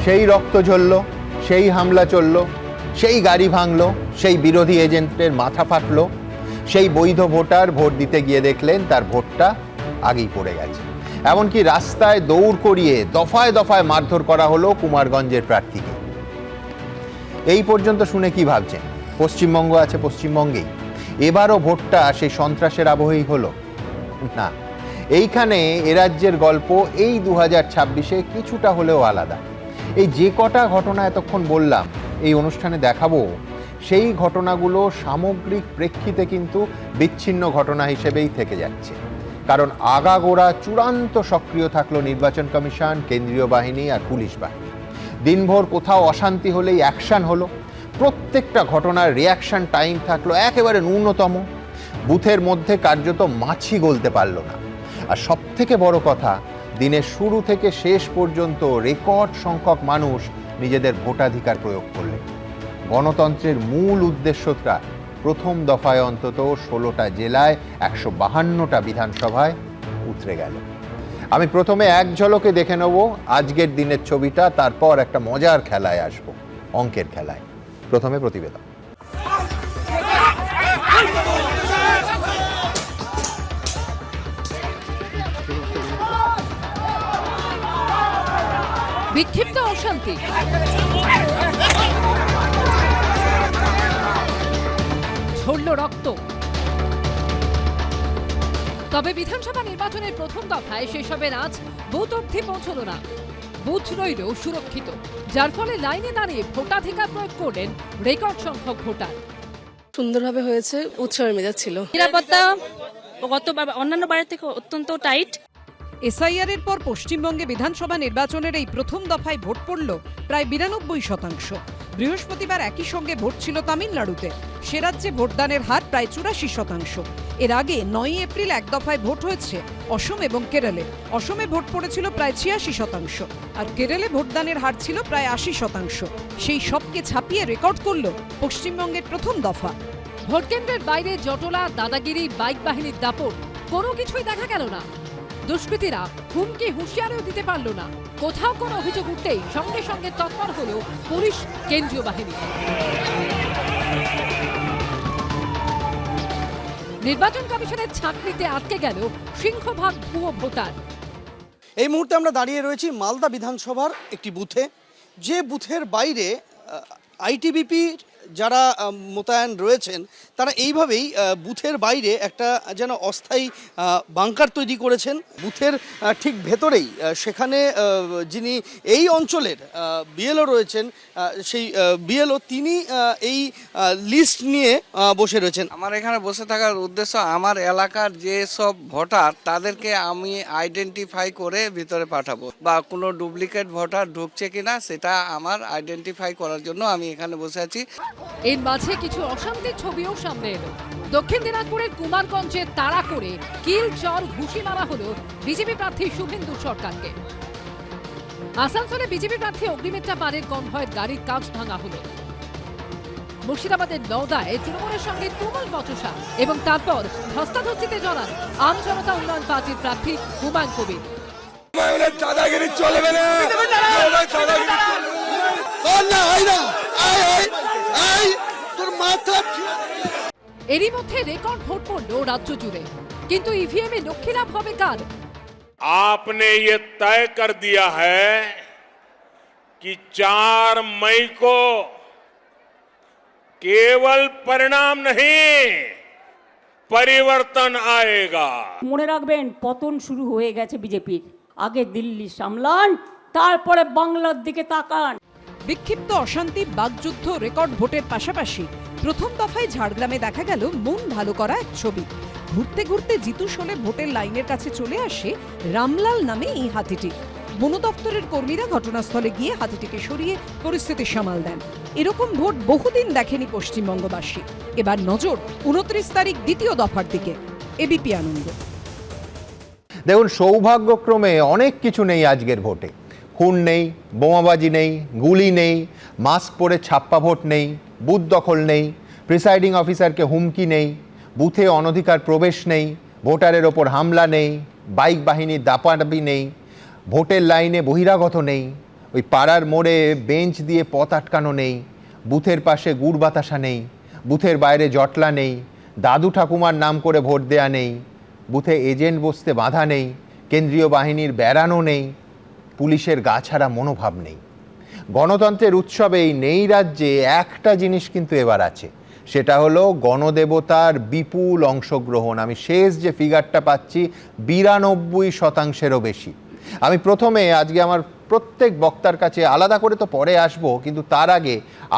সেই রক্ত ঝরল, সেই হামলা চলল, সেই গাড়ি ভাঙল, সেই বিরোধী এজেন্টের মাথা ফাটলো, সেই বৈধ ভোটার ভোট দিতে গিয়ে দেখলেন তার ভোটটা আগেই পড়ে গেছে। এমনকি রাস্তায় দৌড় করিয়ে দফায় দফায় মারধর করা হলো কুমারগঞ্জের প্রার্থীকে। এই পর্যন্ত শুনে কি ভাবছেন? পশ্চিমবঙ্গ আছে পশ্চিমবঙ্গেই, এবারও ভোটটা সেই সন্ত্রাসের আবহেই হলো? না, এইখানে এরাজ্যের গল্প এই 2026-এ কিছুটা হলেও আলাদা। এই যে কটা ঘটনা এতক্ষণ বললাম এই অনুষ্ঠানে দেখাবো, সেই ঘটনাগুলো সামগ্রিক প্রেক্ষিতে কিন্তু বিচ্ছিন্ন ঘটনা হিসেবেই থেকে যাচ্ছে। কারণ আগাগোড়া চূড়ান্ত সক্রিয় থাকলো নির্বাচন কমিশন, কেন্দ্রীয় বাহিনী আর পুলিশ বাহিনী। দিনভর কোথাও অশান্তি হলেই অ্যাকশন হলো, প্রত্যেকটা ঘটনার রিয়াকশন টাইম থাকলো একেবারে ন্যূনতম, বুথের মধ্যে কার্যত মাছি গলতে পারল না। আর সব থেকে বড় কথা, দিনের শুরু থেকে শেষ পর্যন্ত রেকর্ড সংখ্যক মানুষ নিজেদের ভোটাধিকার প্রয়োগ করলেন। গণতন্ত্রের মূল উদ্দেশ্যটা প্রথম দফায় অন্তত 16টা জেলায় 152টা বিধানসভায় উতরে গেল। আমি প্রথমে এক ঝলকে দেখে নেব আজকের দিনের ছবিটা, তারপর একটা মজার খেলায় আসব, অঙ্কের খেলায়। প্রথমে প্রতিবেদন। বিক্ষিপ্ত অশান্তি, ঝরল রক্ত। তবে বিধানসভা নির্বাচনের প্রথম দফায় সেসবের আজ বুথ অবধি পৌঁছল না। বুথ রইল সুরক্ষিত, যার ফলে লাইনে দাঁড়িয়ে ভোটাধিকার প্রয়োগ করলেন রেকর্ড সংখ্যক ভোটার। সুন্দরভাবে হয়েছে, উৎসবের মেজাজ ছিল। নিরাপত্তা গতবার অন্যান্য বারের থেকে অত্যন্ত টাইট। এসআইআর এর পর পশ্চিমবঙ্গে বিধানসভা নির্বাচনের এই প্রথম দফায় ভোট পড়ল প্রায় 92%। বৃহস্পতিবার একই সঙ্গে ভোট ছিল তামিলনাড়ুতে, সে রাজ্যে ভোটদানের হার প্রায় 84%। এর আগে 9 এপ্রিল এক দফায় ভোট হয়েছে অসম এবং কেরলে। অসমে ভোট পড়েছিল প্রায় 86%, আর কেরলে ভোটদানের হার ছিল প্রায় 80%। সেই সবকে ছাপিয়ে রেকর্ড করল পশ্চিমবঙ্গের প্রথম দফা। ভোটকেন্দ্রের বাইরে জটলা, দাদাগিরি, বাইক বাহিনীর দাপট, কোনো কিছুই দেখা গেল না। দুষ্কৃতীরা হুমকি হুঁশিয়ারিও দিতে পারল না। কোথাও কোনো অভিযোগ উঠতেই সঙ্গে সঙ্গে তৎপর হলো পুলিশ, কেন্দ্রীয় বাহিনী। নির্বাচন কমিশনের ছাঁকনিতে আটকে গেল সিংহভাগ ভুয়ো ভোটার। এই মুহূর্তে আমরা দাঁড়িয়ে রয়েছি মালদা বিধানসভার একটি বুথে, যে বুথের বাইরে আইটিবিপির যারা মোতায়েন রয়েছেন তারা এইভাবেই বুথের বাইরে একটা যেন অস্থায়ী বাংকার তৈরি করেছেন বুথের ঠিক ভেতরেই। সেখানে যিনি এই অঞ্চলের বিএলও রয়েছেন, সেই বিএলও তিনি এই লিস্ট নিয়ে বসে রয়েছেন। আমার এখানে বসে থাকার উদ্দেশ্য, আমার এলাকার যে সব ভোটার তাদেরকে আমি আইডেন্টিফাই করে ভিতরে পাঠাবো, বা কোনো ডুপ্লিকেট ভোটার ঢুকছে কিনা সেটা আমার আইডেন্টিফাই করার জন্য আমি এখানে বসে আছি। এর মাঝে কিছু অশান্তির ছবিও সামনে এলো। দক্ষিণ দিনাজপুরের কুমারগঞ্জে তাড়া করে কিল, চর, ঘুষি মারা হলো বিজেপি প্রার্থী শুভেন্দু সরকারকে। আসানসোলে বিজেপি প্রার্থী অগ্নিমিত্রা পারের কনভয়ের গাড়ির কাঁচ ভাঙা হলো। মুর্শিদাবাদের নওদায় তৃণমূলের সঙ্গে তুমুল বচসা এবং তারপর ধস্তাধস্তিতে জড়ান আম জনতা উন্নয়ন পার্টির প্রার্থী হুমায়ুন কবির। এরই মধ্যে রেকর্ড ভোট পড়ল রাজ্য জুড়ে, কিন্তু ইভিএম এ লক্ষ্মী লাভ হবে কার? आपने ये तय कर दिया है कि 4 मई को केवल परिणाम नहीं, परिवर्तन आएगा। মনে রাখবেন, পতন শুরু হয়ে গেছে বিজেপির। আগে দিল্লি সামলান, তারপরে বাংলার দিকে তাকান। বিক্ষিপ্ত অশান্তি, বাগযুদ্ধ, রেকর্ড ভোটের পাশাপাশি প্রথম দফায় ঝাড়গ্রামে দেখা গেল মন ভালো করা এক ছবি। ঘুরতে ঘুরতে জিতু শোলে ভোটের লাইনের কাছে চলে আসে রামলাল নামে এই হাতিটি। বন দপ্তরের কর্মীরা ঘটনাস্থলে গিয়ে হাতিটিকে সরিয়ে পরিস্থিতি সামাল দেন। এরকম ভোট বহুদিন দেখেনি পশ্চিমবঙ্গবাসী। এবার নজর 29 তারিখ দ্বিতীয় দফার দিকে। এবিপি আনন্দ। দেখুন, সৌভাগ্যক্রমে অনেক কিছু নেই আজকের ভোটে। খুন নেই, বোমাবাজি নেই, গুলি নেই, মাস্ক পরে ছাপ্পা ভোট নেই, বুথ দখল নেই, প্রিসাইডিং অফিসারকে হুমকি নেই, বুথে অনধিকার প্রবেশ নেই, ভোটারের ওপর হামলা নেই, বাইক বাহিনীর দাপাদাপি নেই, ভোটের লাইনে বহিরাগত নেই, ওই পাড়ার মোড়ে বেঞ্চ দিয়ে পথ আটকানো নেই, বুথের পাশে গুড় বাতাসা নেই, বুথের বাইরে জটলা নেই, দাদু ঠাকুমার নাম করে ভোট দেয়া নেই, বুথে এজেন্ট বসতে বাধা নেই, কেন্দ্রীয় বাহিনীর বেড়ানো নেই, পুলিশের গা ছাড়া মনোভাব নেই। গণতন্ত্রের উৎসবে এই নেই রাজ্যে একটা জিনিস কিন্তু এবার আছে, সেটা হলো গণদেবতার বিপুল অংশগ্রহণ। আমি শেষ যে ফিগারটা পাচ্ছি 92%-এরও বেশি। আমি প্রথমে আজকে আমার প্রত্যেক বক্তার কাছে আলাদা করে তো পরে আসব, কিন্তু তার আগে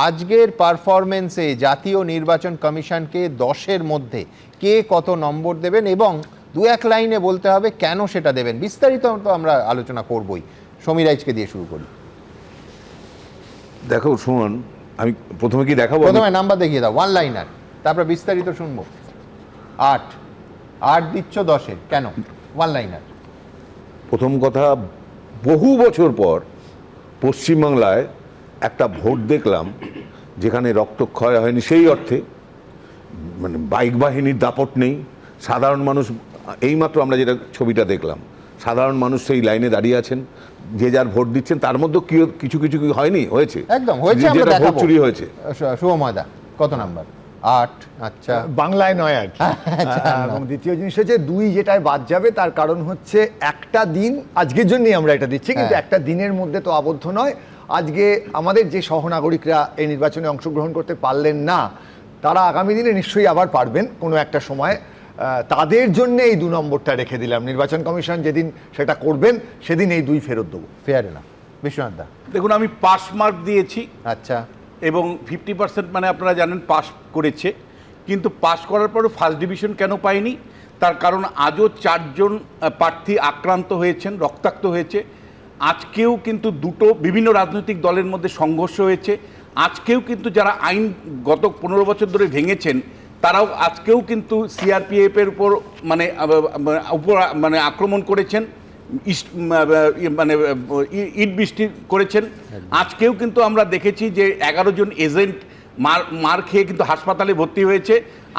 আজকের পারফরমেন্সে জাতীয় নির্বাচন কমিশনকে 10-এর মধ্যে কে কত নম্বর দেবেন এবং 2-1 লাইনে বলতে হবে কেন সেটা দেবেন। বিস্তারিত তো আমরা আলোচনা করবই। সমীরাইজকে দিয়ে শুরু করি। দেখো সুমন, আমি প্রথমে কি দেখাবো? প্রথমে নাম্বার দেখিয়ে দাও, 1 লাইনার, তারপর বিস্তারিত শুনবো। 8 দিচ্ছ 10-এর, কেন 1 লাইনার? প্রথম কথা, বহু বছর পর পশ্চিমবাংলায় একটা ভোট দেখলাম যেখানে রক্তক্ষয় হয়নি সেই অর্থে, মানে বাইক বাহিনীর দাপট নেই, সাধারণ মানুষ, এইমাত্র আমরা যেটা ছবিটা দেখলাম, সাধারণ মানুষ সেই লাইনে দাঁড়িয়ে আছেন, যে যার ভোট দিচ্ছেন, তার মধ্যে কিছু কিছু হয়নি, হয়েছে একদম হয়েছে, আমরা যেটা ভোট দেখাবো। চুরি হয়েছে। শুভময়দা কত নাম্বার? 8। আচ্ছা, বাংলায় নয় আর কি। এবং দ্বিতীয় জিনিস হচ্ছে 2 যেটায় বাদ যাবে তার কারণ হচ্ছে একটা দিন, আজকের জন্যই আমরা এটা দিচ্ছি, কিন্তু একটা দিনের মধ্যে তো আবদ্ধ নয়। আজকে আমাদের যে সহনাগরিকরা এই নির্বাচনে অংশগ্রহণ করতে পারলেন না, তারা আগামী দিনে নিশ্চয়ই আবার পারবেন কোনো একটা সময়। তাদের জন্য এই 2 নম্বরটা রেখে দিলাম। নির্বাচন কমিশন যেদিন সেটা করবেন সেদিন এই 2 ফেরত দেবো। Fair enough. বিশ্বনাথ দা? দেখুন, আমি পাস মার্ক দিয়েছি আচ্ছা, এবং 50% মানে আপনারা জানেন পাস করেছে, কিন্তু পাস করার পরে ফার্স্ট ডিভিশন কেন পায়নি তার কারণ আজও 4 জন প্রার্থী আক্রান্ত হয়েছেন, রক্তাক্ত হয়েছে। আজকেও কিন্তু দুটো বিভিন্ন রাজনৈতিক দলের মধ্যে সংঘর্ষ হয়েছে। আজকেও কিন্তু যারা আইন গত 15 বছর ধরে ভেঙেছেন, তারাও আজকেও কিন্তু সিআরপিএফের উপর মানে আক্রমণ করেছেন, মানে ইট বৃষ্টি করেছেন। আজকেও কিন্তু আমরা দেখেছি যে 11 জন এজেন্ট মার খেয়ে কিন্তু হাসপাতালে ভর্তি হয়েছে।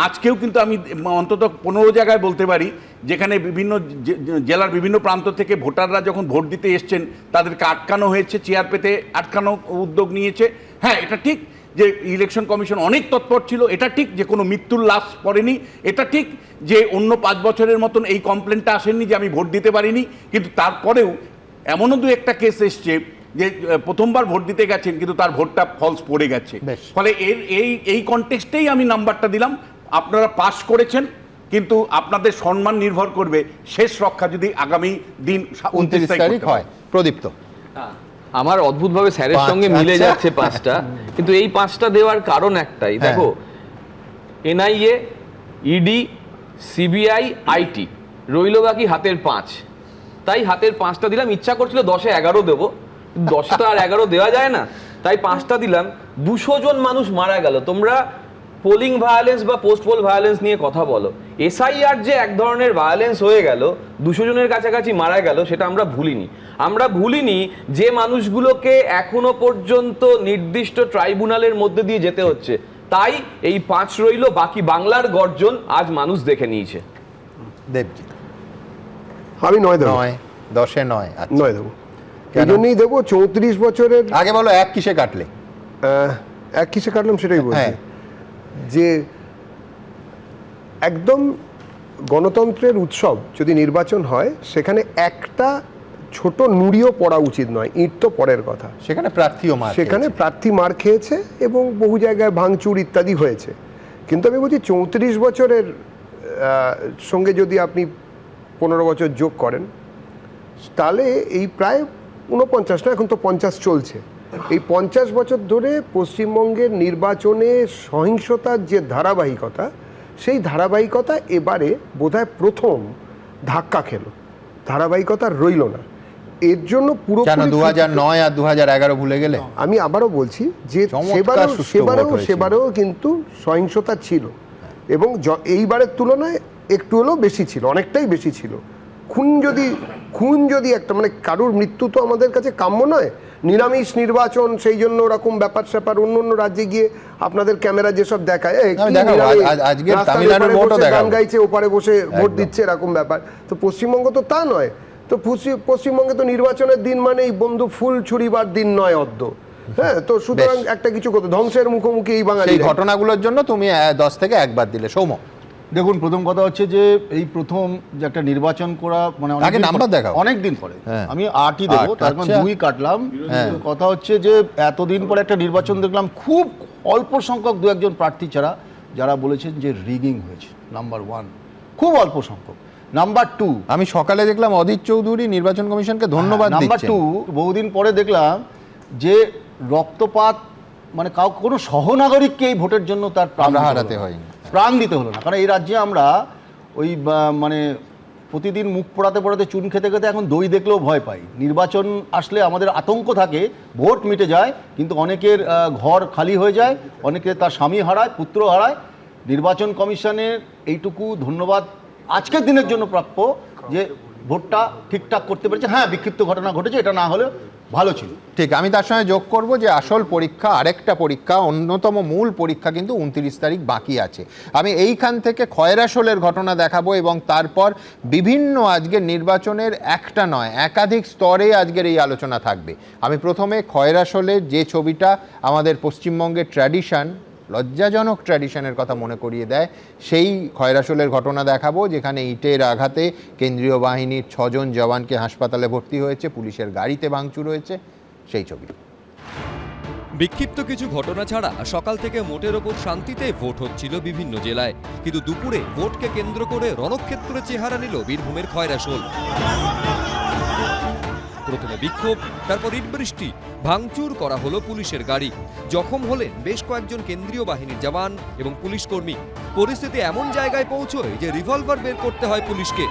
আজকেও কিন্তু আমি অন্তত 15 জায়গায় বলতে পারি যেখানে বিভিন্ন জেলার বিভিন্ন প্রান্ত থেকে ভোটাররা যখন ভোট দিতে এসছেন তাদেরকে আটকানো হয়েছে, চেয়ার পেতে আটকানো উদ্যোগ নিয়েছে। হ্যাঁ, এটা ঠিক যে ইলেকশন কমিশন অনেক তৎপর ছিল, এটা ঠিক যে কোনো মৃত্যুর লাশ পড়েনি, এটা ঠিক যে অন্য 5 বছরের মতন এই কমপ্লেনটা আসেনি যে আমি ভোট দিতে পারিনি। কিন্তু তারপরেও এমনও 2-একটা কেস এসছে যে প্রথমবার ভোট দিতে গেছেন কিন্তু তার ভোটটা ফলস পড়ে গেছে। ফলে এই কনটেক্সটেই আমি নাম্বারটা দিলাম। আপনারা পাস করেছেন, কিন্তু আপনাদের সম্মান নির্ভর করবে শেষ রক্ষা যদি আগামী দিন 29 তারিখ হয়। প্রদীপ্ত? আমার অদ্ভুতভাবে স্যারের সঙ্গে মিলে যাচ্ছে 5টা, কিন্তু এই 5টা দেওয়ার কারণ একটাই। দেখো, এনআইএ, ইডি, সিবিআই, আইটি, রইল বাকি হাতের 5। তাই হাতের 5টা দিলাম। ইচ্ছা করছিল 10-এ 11 দেবো, 10 তো আর 11 দেওয়া যায় না, তাই 5টা দিলাম। 200 জন মানুষ মারা গেল। তোমরা পোলিং ভায়োলেন্স বা পোস্ট পোল ভায়োলেন্স নিয়ে কথা বলো, এসআইআর যে এক ধরনের ভায়োলেন্স হয়ে গেল, 200 জনের কাছাকাছি মারা গেল, সেটা আমরা ভুলিনি। আমরা ভুলিনি যে মানুষগুলোকে এখনো পর্যন্ত নির্দিষ্ট ট্রাইব্যুনালের মধ্যে দিয়ে যেতে হচ্ছে। তাই এই 5 রইল, বাকি বাংলার গর্জন আজ মানুষ দেখে নিয়েছে। দেবজি? আমি 9 দেবো। 10-এ 9। আচ্ছা, 9 দেবো। এই জন্যই দেবো 34 বছরের। আগে বলো 1 কিসে কাটলে? 1 কিসে কাটলাম সেটাই বলছি, যে একদম গণতন্ত্রের উৎসব যদি নির্বাচন হয় সেখানে একটা ছোট নুড়িও পড়া উচিত নয়। ইট তো পরের কথা, সেখানে প্রার্থী মার খেয়েছে এবং বহু জায়গায় ভাঙচুর ইত্যাদি হয়েছে। কিন্তু আমি বলছি 34 বছরের সঙ্গে যদি আপনি 15 বছর যোগ করেন তাহলে এই প্রায় 49 না, এখন তো 50 চলছে। এই 50 বছর ধরে পশ্চিমবঙ্গের নির্বাচনে সহিংসতার যে ধারাবাহিকতা, সেই ধারাবাহিকতা এবারে বোধহয় প্রথম ধাক্কা খেলো, ধারাবাহিকতা রইল না। এর জন্য পুরো 2009 আর 2011 ভুলে গেলে? আমি আবারও বলছি যে সেবারেও কিন্তু সহিংসতা ছিল, এবং এইবারের তুলনায় একটু হলেও বেশি ছিল, অনেকটাই বেশি ছিল। খুন যদি একটা, মানে কারুর মৃত্যু তো আমাদের কাছে কাম্য নয়। নিরামিষ নির্বাচন, সেই জন্য ওরকম ব্যাপার স্যাপার অন্য রাজ্যে গিয়ে আপনাদের ক্যামেরা যেসব দেখায়, গান গাইছে ওপারে বসে ভোট দিচ্ছে, এরকম ব্যাপার। তো পশ্চিমবঙ্গ তো তা নয়। তো পশ্চিমবঙ্গে তো নির্বাচনের দিন মানেই বন্ধু ফুল ছুড়িবার দিন নয় অদ্য। হ্যাঁ, তো সুতরাং একটা কিছু করতে ধ্বংসের মুখোমুখি এই বাঙালি সেই ঘটনাগুলোর জন্য তুমি 10 থেকে 1 বাদ দিলে। সৌম্য, দেখুন, প্রথম কথা হচ্ছে যে এই প্রথম যে একটা নির্বাচন করা মানে আগে নাম্বার দেখাও। অনেক দিন পরে হ্যাঁ। আমি 8ই দেবো, তার কারণ 2 কাটলাম। কথা হচ্ছে যে এতদিন পরে একটা নির্বাচন দেখলাম, খুব অল্প সংখ্যক 2-1 প্রার্থী ছাড়া যারা বলেছেন যে রিগিং হয়েছে। নাম্বার 1, খুব অল্প সংখ্যক। নাম্বার 2, আমি সকালে দেখলাম অদিত চৌধুরী নির্বাচন কমিশনকে ধন্যবাদ দিচ্ছেন। নাম্বার 2, বহুদিন পরে দেখলাম যে রক্তপাত মানে কোনো সহনাগরিককে এই ভোটের জন্য তার প্রাণ হারাতে হয়নি, প্রাণ দিতে হলো না। কারণ এই রাজ্যে আমরা ওই মানে প্রতিদিন মুখ পোড়াতে পোড়াতে চুন খেতে খেতে এখন দই দেখলেও ভয় পাই। নির্বাচন আসলে আমাদের আতঙ্ক থাকে, ভোট মিটে যায় কিন্তু অনেকের ঘর খালি হয়ে যায়, অনেকে তার স্বামী হারায়, পুত্র হারায়। নির্বাচন কমিশনের এইটুকু ধন্যবাদ আজকের দিনের জন্য প্রাপ্য যে ভোটটা ঠিকঠাক করতে পেরেছে। হ্যাঁ, বিক্ষিপ্ত ঘটনা ঘটেছে, এটা না হলেও ভালো ছিল। ঠিক, আমি তার সঙ্গে যোগ করব যে আসল পরীক্ষা, আরেকটা পরীক্ষা, অন্যতম মূল পরীক্ষা কিন্তু 29 তারিখ বাকি আছে। আমি এইখান থেকে খয়রাশোলের ঘটনা দেখাবো এবং তারপর বিভিন্ন আজকের নির্বাচনের একটা নয় একাধিক স্তরে আজকের এই আলোচনা থাকবে। আমি প্রথমে খয়রাশোলের যে ছবিটা আমাদের পশ্চিমবঙ্গের ট্র্যাডিশন, লজ্জাজনক ট্র্যাডিশনের কথা মনে করিয়ে দেয়, সেই খয়রাশোলের ঘটনা দেখাবো, যেখানে ইটের আঘাতে কেন্দ্রীয় বাহিনীর 6 জন জওয়ানকে হাসপাতালে ভর্তি হয়েছে, পুলিশের গাড়িতে ভাঙচুর হয়েছে, সেই ছবি। বিক্ষিপ্ত কিছু ঘটনা ছাড়া সকাল থেকে মোটের ওপর শান্তিতে ভোট হচ্ছিল বিভিন্ন জেলায়, কিন্তু দুপুরে ভোটকে কেন্দ্র করে রণক্ষেত্রে চেহারা নিল বীরভূমের খয়রাশোল। প্রথমে বিক্ষোভ, তারপর ইট বৃষ্টি, ভাঙচুর করা হলো পুলিশের গাড়ি, জখম হলেন বেশ কয়েকজন কেন্দ্রীয় বাহিনীর জওয়ান এবং পুলিশ কর্মী। পরিস্থিতি এমন জায়গায় পৌঁছয় যে রিভলভার বের করতে হয় পুলিশকে।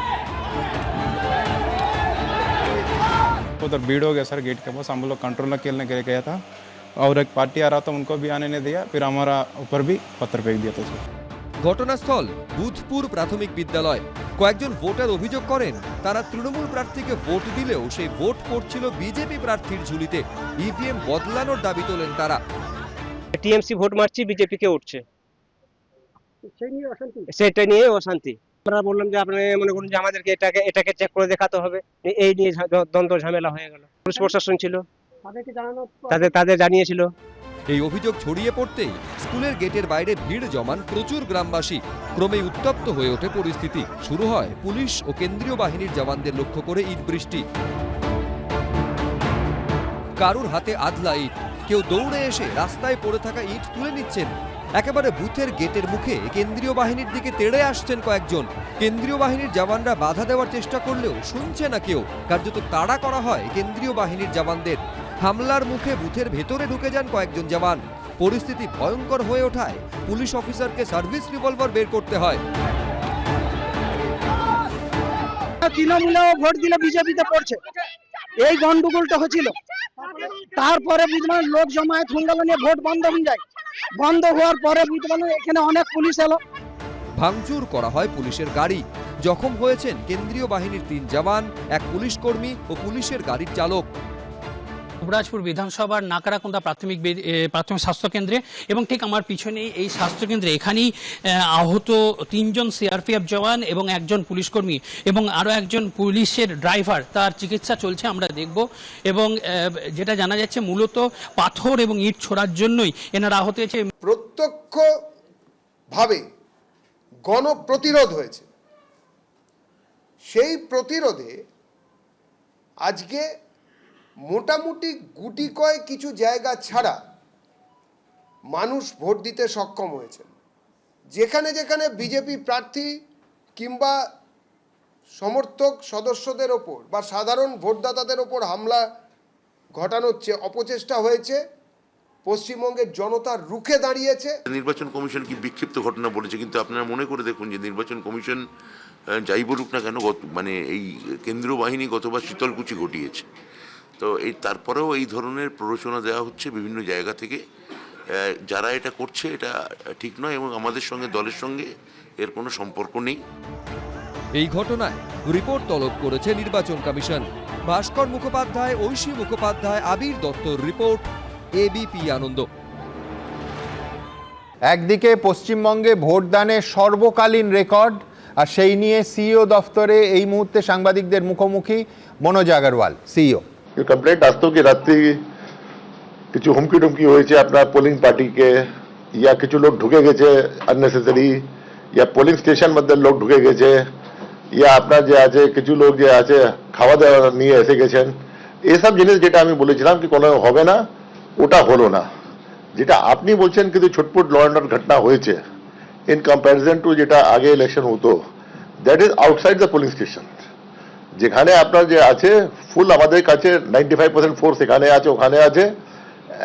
उधर भीड़ हो गया सर गेट के पास, हम लोग कंट्रोल में खेलने के लिए गया था और एक पार्टी आ रहा था, उनको भी आने नहीं दिया, फिर हमारा ऊपर भी पत्थर फेंक दिया था सर। ঘটনাস্থল বুধপুর প্রাথমিক বিদ্যালয়। কয়েকজন ভোটার অভিযোগ করেন তারা তৃণমূল প্রার্থীকে ভোট দিলেও সেই ভোট পড়ছিল বিজেপি প্রার্থীর ঝুলিতে। ইভিএম বদলানোর দাবি তোলেন তারা। টিএমসি ভোট মারছি, বিজেপি কে উঠছে, সেটা নিয়ে অশান্তি। আমরা বললাম যে আপনি মনে করুন যে আমাদেরকে এটাকে চেক করে দেখাতে হবে, এই নিয়ে দ্বন্দ্ব ঝামেলা হয়ে গেল। পুলিশ প্রশাসন ছিল, তাদের জানিয়েছিল। এই অভিযোগ ছড়িয়ে পড়তেই স্কুলের গেটের বাইরে ভিড় জমান প্রচুর গ্রামবাসী। ক্রমেই উত্তপ্ত হয়ে ওঠে পরিস্থিতি। শুরু হয় পুলিশ ও কেন্দ্রীয় বাহিনীর জওয়ানদের লক্ষ্য করে ইট বৃষ্টি। কারুর হাতে আধলা ইট, কেউ দৌড়ে এসে রাস্তায় পড়ে থাকা ইট তুলে নিচ্ছেন। একেবারে বুথের গেটের মুখে কেন্দ্রীয় বাহিনীর দিকে তেড়ে আসছেন কয়েকজন। কেন্দ্রীয় বাহিনীর জওয়ানরা বাধা দেওয়ার চেষ্টা করলেও শুনছে না কেউ। কার্যত তাড়া করা হয় কেন্দ্রীয় বাহিনীর জওয়ানদের। হামলার মুখে বুথের ভেতরে ঢুকে যান কয়েকজন জওয়ান। পরিস্থিতি ভয়ঙ্কর হয়ে ওঠায় পুলিশ অফিসারকে সার্ভিস রিভলভার বের করতে হয়। তৃণমূলেও ভোট দিলে বিজেপিতে পড়ছে, এই গন্ডগোলটা হচ্ছিল। তারপরে বুঝলাম লোক জমায়েত হঙ্গাল নিয়ে ভোট বন্ধ হয়ে যায়। বন্ধ হওয়ার পরে বুঝলাম এখানে অনেক পুলিশ এলো। ভাঙচুর করা হয় পুলিশের গাড়ি। জখম হয়েছেন কেন্দ্রীয় বাহিনীর 3 জওয়ান, এক পুলিশ কর্মী ও পুলিশের গাড়ির চালক। দুবরাজপুর বিধানসভার নাকারাকুন্দা প্রাথমিক স্বাস্থ্যকেন্দ্রে এবং ঠিক আমার পিছনেই এই স্বাস্থ্যকেন্দ্রে এখানেই আহত 3 জন সিআরপিএফ জওয়ান এবং একজন পুলিশ কর্মী এবং আরও একজন পুলিশের ড্রাইভার, তার চিকিৎসা চলছে আমরা দেখব। এবং যেটা জানা যাচ্ছে মূলত পাথর এবং ইট ছোড়ার জন্যই এনারা আহত হয়েছে। প্রত্যক্ষভাবে গণপ্রতিরোধ হয়েছে, সেই প্রতিরোধে আজকে মোটামুটি গুটি কয় কিছু জায়গা ছাড়া মানুষ ভোট দিতে সক্ষম হয়েছে। যেখানে যেখানে বিজেপি প্রার্থী কিংবা সমর্থক সদস্যদের ওপর বা সাধারণ ভোটদাতাদের ওপর হামলা ঘটানোর অপচেষ্টা হয়েছে, পশ্চিমবঙ্গের জনতা রুখে দাঁড়িয়েছে। নির্বাচন কমিশন কি বিক্ষিপ্ত ঘটনা বলেছে, কিন্তু আপনারা মনে করে দেখুন যে নির্বাচন কমিশন যাই বলুক না কেন, মানে এই কেন্দ্রীয় বাহিনী গতবার শীতলকুচি ঘটিয়েছে। তো তারপরেও এই ধরনের প্ররোচনা দেওয়া হচ্ছে বিভিন্ন জায়গা থেকে। যারা এটা করছে এটা ঠিক নয় এবং আমাদের সঙ্গে, দলের সঙ্গে এর কোনো সম্পর্ক নেই। এই ঘটনায় রিপোর্ট তলব করেছে নির্বাচন কমিশন। ভাস্কর মুখোপাধ্যায়, ঐশী মুখোপাধ্যায়, আবির দত্তর রিপোর্ট, এবিপি আনন্দ। একদিকে পশ্চিমবঙ্গে ভোটদানের সর্বকালীন রেকর্ড, আর সেই নিয়ে সিইও দফতরে এই মুহূর্তে সাংবাদিকদের মুখোমুখি মনোজ আগরওয়াল, সিইও। কমপ্লেন্ট আসতো কি রাত্রি কিছু হুমকি টুমকি হয়েছে আপনার পোলিং পার্টিকে, ইয়া কিছু লোক ঢুকে গেছে আননেসেসারি, ইয়া পোলিং স্টেশন মধ্যে লোক ঢুকে গেছে, ইয়া আপনার যে আছে কিছু লোক যে আছে খাওয়া দাওয়া নিয়ে এসে গেছেন, এসব জিনিস যেটা আমি বলেছিলাম কি কোনো হবে না, ওটা হলো না। যেটা আপনি বলছেন কিন্তু ছোটপুট ল অ্যান্ড অর্ডার ঘটনা হয়েছে ইন কম্প্যারিজন টু যেটা আগে ইলেকশন হতো, that is outside the polling station. যেখানে আপনার যে আছে ফুল আমাদের কাছে 95% ফোর্স এখানে আছে ওখানে আছে,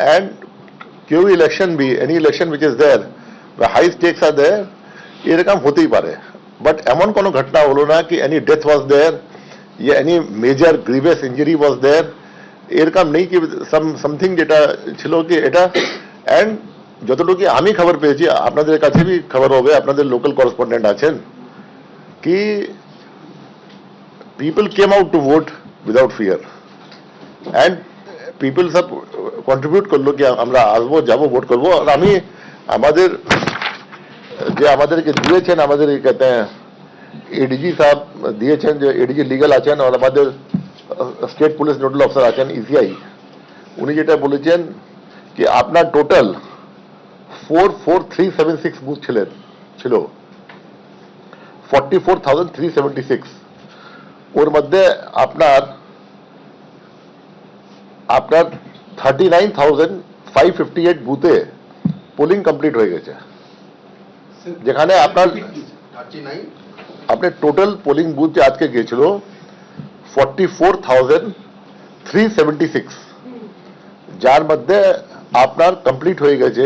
অ্যান্ড কেউ election be any election which is there high stakes are there, এরকম হতেই পারে। বাট এমন কোনো ঘটনা হলো না কি এনি ডেথ ওয়াজ দেয়ার या any major grievous injury was there, এরকম নেই কি সামথিং যেটা ছিল কি এটা। অ্যান্ড যতটুকু আমি খবর পেয়েছি, আপনাদের কাছে भी খবর হবে, আপনাদের লোকাল করেসপন্ডেন্ট আছেন, কি people came out to vote without fear and people সব কন্ট্রিবিউট করলো কি আমরা আসবো যাবো ভোট করবো। আর আমি আমাদের যে আমাদেরকে দিয়েছেন আমাদের कहते हैं এডিজি সাহেব দিয়েছেন, যে এডিজি লিগাল আছেন আর আমাদের স্টেট পুলিশ নোডাল অফিসার আছেন ইসিআই, উনি যেটা বলেছেন কি আপনার টোটাল 44376 বুথ ছিল 44,376, ওর মধ্যে আপনার 39,558 বুথে পোলিং কমপ্লিট হয়ে গেছে, যেখানে আপনার আপনার টোটাল পোলিং বুথ যে আজকে গিয়েছিল 44,376, যার মধ্যে আপনার কমপ্লিট হয়ে গেছে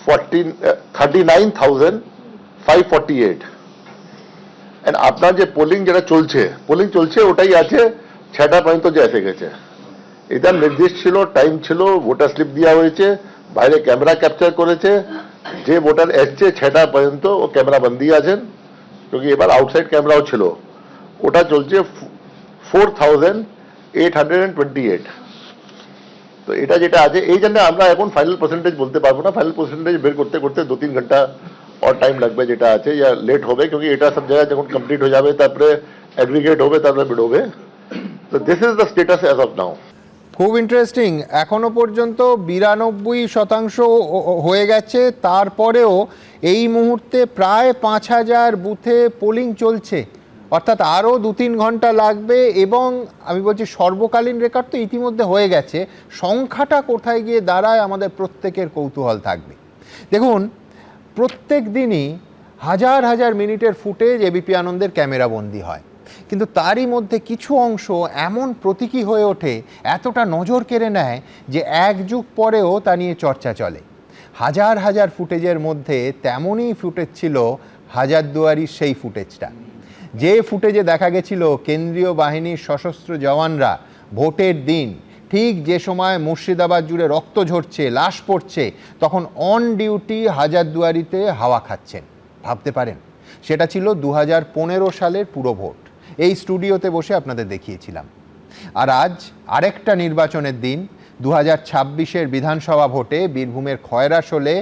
39,548, এন্ড আপনার যে পোলিং যেটা চলছে ওটাই আছে 6টা পর্যন্ত যে এসে গেছে। এটা নির্দিষ্ট ছিল, টাইম ছিল, ভোটার স্লিপ দেওয়া হয়েছে, বাইরে ক্যামেরা ক্যাপচার করেছে, যে ভোটার এসছে 6টা পর্যন্ত ও ক্যামেরা বন্দি আছেন, क्योंकि এবার আউটসাইড ক্যামেরাও ছিল, ওটা চলছে 4,828। তো এটা যেটা আছে এই জন্য আমরা এখন ফাইনাল পার্সেন্টেজ বলতে পারবো না, ফাইনাল পার্সেন্টেজ বের করতে করতে 2-3 ঘন্টা और টাইম লাগবে যেটা আছে, या लेट হবে, क्योंकि এটা সব জায়গায় যখন কমপ্লিট হয়ে যাবে তারপরে অ্যাগ্রিগেট হবে তারপরে বিড হবে। তো this is the status as of now. খুব ইন্টারেস্টিং, এখনো পর্যন্ত 92% হয়ে গেছে, তারপরেও এই মুহূর্তে প্রায় 5,000 বুথে পোলিং চলছে, অর্থাৎ আরও 2-3 ঘন্টা লাগবে। এবং আমি বলছি সর্বকালীন রেকর্ড তো ইতিমধ্যে হয়ে গেছে, সংখ্যাটা কোথায় গিয়ে দাঁড়ায় আমাদের প্রত্যেকের কৌতূহল থাকবে। দেখুন, প্রত্যেক দিনই হাজার হাজার মিনিটের ফুটেজ এবিপি আনন্দের ক্যামেরাবন্দি হয়, কিন্তু তারই মধ্যে কিছু অংশ এমন প্রতীকী হয়ে ওঠে, এতটা নজর কেড়ে নেয় যে এক যুগ পরেও তা নিয়ে চর্চা চলে। হাজার হাজার ফুটেজের মধ্যে তেমনই ফুটেজ ছিল হাজারদুয়ারির সেই ফুটেজটা, যে ফুটেজে দেখা গেছিল কেন্দ্রীয় বাহিনীর সশস্ত্র জওয়ানরা ভোটের দিন ঠিক যে সময় মুর্শিদাবাদ জুড়ে রক্ত ঝরছে, লাশ পড়ছে, তখন অন ডিউটি হাজারদুয়ারিতে হাওয়া খাচ্ছেন। ভাবতে পারেন, সেটা ছিল 2015 সালের পুরো ভোট। এই স্টুডিওতে বসে আপনাদের দেখিয়েছিলাম। আর আজ আরেকটা নির্বাচনের দিন, 2026-এর বিধানসভা ভোটে বীরভূমের খয়রাশোলে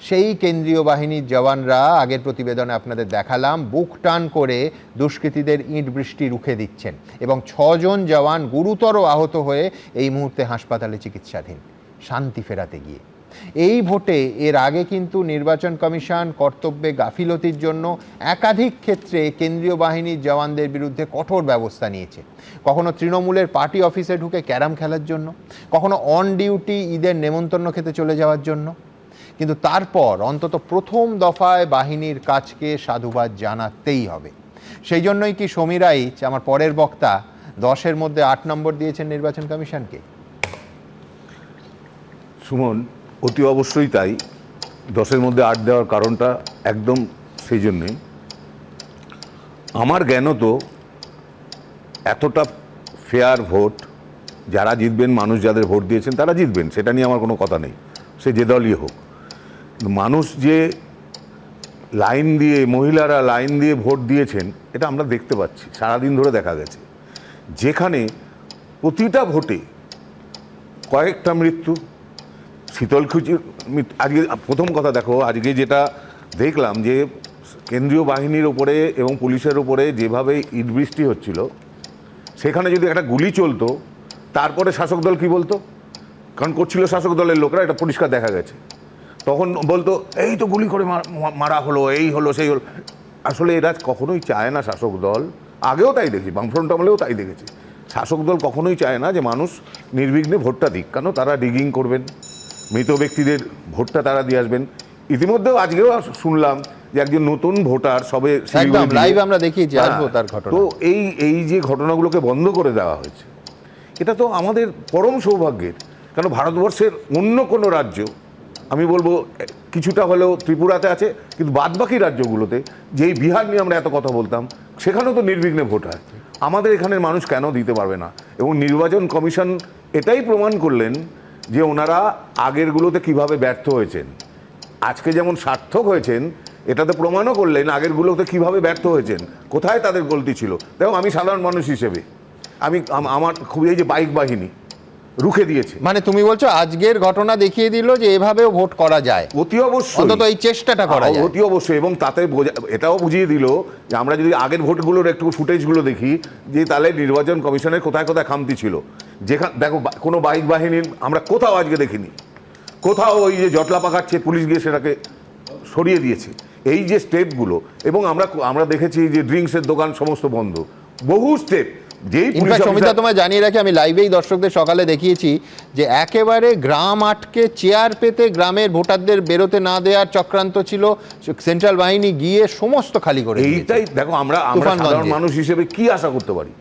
সেই কেন্দ্রীয় বাহিনীর জওয়ানরা, আগের প্রতিবেদনে আপনাদের দেখালাম, বুক টান করে দুষ্কৃতীদের ইঁট বৃষ্টি রুখে দিচ্ছেন, এবং 6 জন জওয়ান গুরুতর আহত হয়ে এই মুহূর্তে হাসপাতালে চিকিৎসাধীন শান্তি ফেরাতে গিয়ে। এই ভোটে এর আগে কিন্তু নির্বাচন কমিশন কর্তব্যে গাফিলতির জন্য একাধিক ক্ষেত্রে কেন্দ্রীয় বাহিনীর জওয়ানদের বিরুদ্ধে কঠোর ব্যবস্থা নিয়েছে। কখনো তৃণমূলের পার্টি অফিসে ঢুকে ক্যারাম খেলার জন্য, কখনো অন ডিউটি ঈদের নেমন্তন্ন খেতে চলে যাওয়ার জন্য। কিন্তু তারপর অন্তত প্রথম দফায় বাহিনীর কাজকে সাধুবাদ জানাতেই হবে। সেই জন্যই কি সমীর রাইচ, আমার পরের বক্তা, 10-এর মধ্যে 8 নম্বর দিয়েছেন নির্বাচন কমিশনকে? সুমন, অতি অবশ্যই তাই। 10-এর মধ্যে 8 দেওয়ার কারণটা একদম সেই জন্যে। আমার জ্ঞান তো এতটা ফেয়ার ভোট, যারা জিতবেন, মানুষ যাদের ভোট দিয়েছেন তারা জিতবেন, সেটা নিয়ে আমার কোনো কথা নেই, সে যে দলই হোক। মানুষ যে লাইন দিয়ে, মহিলারা লাইন দিয়ে ভোট দিয়েছেন, এটা আমরা দেখতে পাচ্ছি, সারাদিন ধরে দেখা গেছে, যেখানে প্রতিটা ভোটে কয়েকটা মৃত্যু। শীতলকুচির আজকে প্রথম কথা দেখো, আজকে যেটা দেখলাম যে কেন্দ্রীয় বাহিনীর ওপরে এবং পুলিশের ওপরে যেভাবে ইট বৃষ্টি হচ্ছিল, সেখানে যদি একটা গুলি চলতো, তারপরে শাসক দল কি বলতো? কারণ করছিল শাসক দলের লোকরা, এটা পরিষ্কার দেখা গেছে। তখন বলতো এই তো গুলি করে মারা হলো, এই হলো সেই হলো। আসলে এরা কখনোই চায় না শাসক দল, আগেও তাই দেখি, বামফ্রন্ট আমলেও তাই দেখেছি, শাসক দল কখনোই চায় না যে মানুষ নির্বিঘ্নে ভোটটা দিক, কেন তারা ডিগিং করবেন, মৃত ব্যক্তিদের ভোটটা তারা দিয়ে আসবেন। ইতিমধ্যেও আজকেও শুনলাম যে একজন নতুন ভোটার সবে লাইভ আমরা দেখিয়েছি, আসবো তার ঘটনা। তো এই যে ঘটনাগুলোকে বন্ধ করে দেওয়া হয়েছে, এটা তো আমাদের পরম সৌভাগ্যের। কেন ভারতবর্ষের অন্য কোনো রাজ্য, আমি বলবো কিছুটা হলেও ত্রিপুরাতে আছে, কিন্তু বাদবাকি রাজ্যগুলোতে, যেই বিহার নিয়ে আমরা এত কথা বলতাম, সেখানেও তো নির্বিঘ্নে ভোট হয়। আমাদের এখানের মানুষ কেন দিতে পারবে না? এবং নির্বাচন কমিশন এটাই প্রমাণ করলেন যে ওনারা আগেরগুলোতে কিভাবে ব্যর্থ হয়েছেন। আজকে যেমন সার্থক হয়েছেন, এটাতে প্রমাণও করলেন আগেরগুলোতে কিভাবে ব্যর্থ হয়েছেন, কোথায় তাদের গলতি ছিল। দেখো, আমি সাধারণ মানুষ হিসেবে আমার খুব এই যে বাইক বাহিনী রুখে দিয়েছে, মানে তুমি বলছো আজকের ঘটনা দেখিয়ে দিল যে এভাবেও ভোট করা যায়, অতি অবশ্যই, অন্তত এই চেষ্টাটা করা যায়, অতি অবশ্যই। এবং তাতে এটাও বুঝিয়ে দিল যে আমরা যদি আগের ভোটগুলোর একটু ফুটেজগুলো দেখি, যে তাহলে নির্বাচন কমিশনের কোথায় কোথায় খামতি ছিল। যেখানে দেখো কোনো বাইক বাহিনীর আমরা কোথাও আজকে দেখিনি, কোথাও ওই যে জটলা পাকাচ্ছে পুলিশ গিয়ে সেটাকে সরিয়ে দিয়েছে। এই যে স্টেপগুলো, এবং আমরা দেখেছি যে ড্রিঙ্কসের দোকান সমস্ত বন্ধ, বহু স্টেপ। সমিতা, তোমায় জানিয়ে রাখি, আমি লাইভেই দর্শকদের সকালে দেখিয়েছি যে একেবারে গ্রাম আটকে চেয়ার পেতে গ্রামের ভোটারদের বেরোতে না দেওয়ার চক্রান্ত ছিল, সেন্ট্রাল বাহিনী গিয়ে সমস্ত খালি করে। এইটাই দেখো, আমরা সাধারণ মানুষ হিসেবে কি আশা করতে পারি?